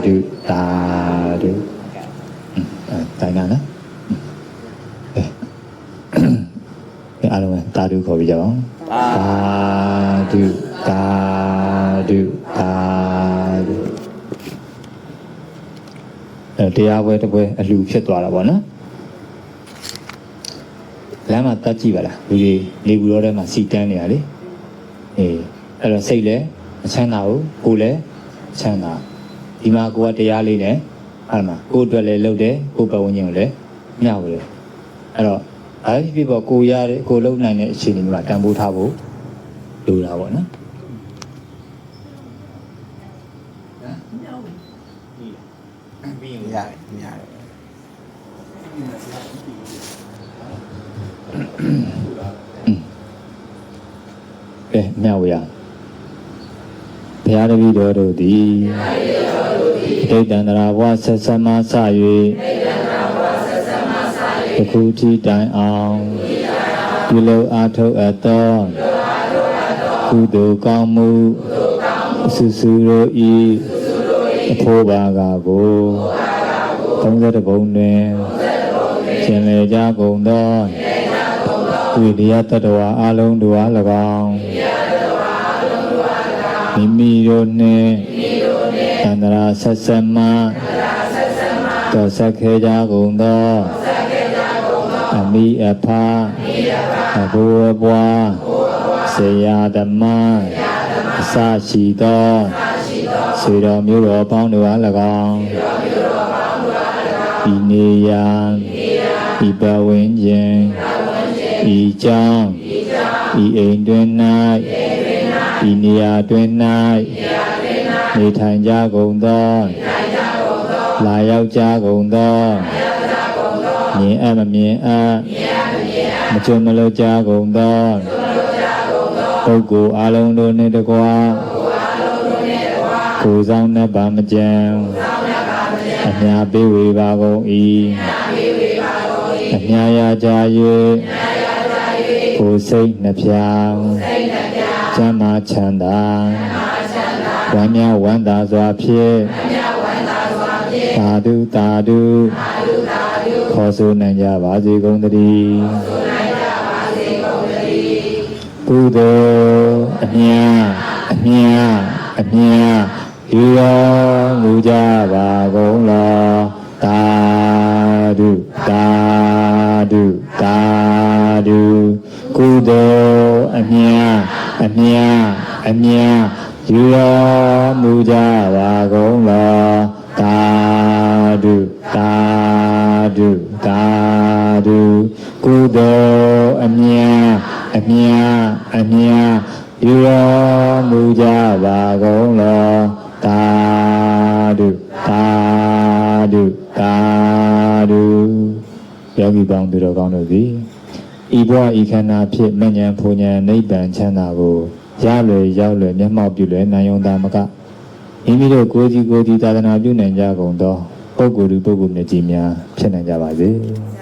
[SPEAKER 2] ဓုသာဓု
[SPEAKER 1] တိုင်နာနော်အားလုံးတာဓုခေါ်ပြီးကြအောင်တာဓုတာဓုတာဓုတရားပွဲတစ်ပွဲအလှဖြစ်သွားတာပေါ့နော်လမ်းမှာတက်ကြည့်ပါလားလူတွေလေဘူးတော်ထဲမှာစီတန်းနေရလေအဲ့တော့စိတ်လည်းအချမ်းသာဘူးကိုယ်လည်းချမ်းသာဒီမှာကိုကတရားလေးနဲ့အဲ့မှာကိုယ်အတွက်လည်းလုပ်တယ်ကိုယ်ပတ်ဝန်းကျင်ကိုလည်းမျှဝေတယ်အဲ့တော့အဲ့ဒီပြပေါ့ကိုရတဲ့ကိုလုံနိုင်တဲ့အခြေအနေမျိုးကတန်ဖိုးထားဖို့လိုတာပေါ့နော်မျှဝေရဘုရားတပည့်တော်တို့သည်ဒိဋ္ဌံတရာဘဝဆက်ဆက်မှစ၍တခုထိတိုင်အောင်ပြုလုပ်အားထုတ်အပ်သောကုသိုလ်ကောင်းမှုအစုစုတို့ဤအဖို့ပါကကို30ပုံတွင်ကျင်လေကြကုန်သောဝိရိယတ္တဝါအလုံးတို့အား၎င်းမိမိတို့နှင့်သန္တရာဆက်ဆက်မှတော်ဆက်ခဲကြကုန်သောအမိအဖအဘိုးအဘွားဆေယာဓမ္မအစရှိသောဆွေတော်မျိုးတော်ပေါင်းတို့အား၎င်းဤနေရာဤဘဝင်းခြင်းဤကြောင့်ဤအိမ်တွင်၌ဤနေရာတွင်၌နေထိုင်ကြကုန်သောလာရောက်ကြကုန်သောမြင်အပ်မမြင်အပ်မကြုံမလို့ကြကုန်သောပုဂ္ဂိုလ်အလုံးတို့နှင့်တကွာကိုယ်ဆောင်နှင့်ပါမကြံအမြပေးဝေပါကုန်၏အမြရကြ၍ကိုယ်စိတ်နှဖျားကျမ်းမာချမ်းသာဝမ်းမြောက်ဝမ်းသာစွာဖြင့်သာဓုသာဓုခေါ်ဆိုနိုင်ကြပါစေကုန်သတည်းကုသိုလ်အမြယူတော်မူကြပါကုန်လောသာဓုသာဓုသာဓုကုသိုလ်အမြယူတော်မူကြပါကုန်လောသာဓုသာဓုသာဓုကုသိုလ်အမြယူတော်မူကြပါကုန်လောသာဓုသာဓုသာဓုယောဂီပေါင်းသူတော်ကောင်းတို့သည်ဤဘဝဤခန္ဓာဖြင့်မဉ္ဇဉ်ဖူဉ္ဇဉ်နိဗ္ဗာန်ချမ်းသာကိုရလွယ်ရောက်လွယ်မျက်မှောက်ပြုလွယ်နိုင်ယုံသာမကမိမိတို့ကိုယ်ကြီးသာသနာပြုနိုင်ကြကုန်သောပုဂ္ဂိုလ်မြတ်ကြီးများဖြစ်နိုင်ကြပါစေ။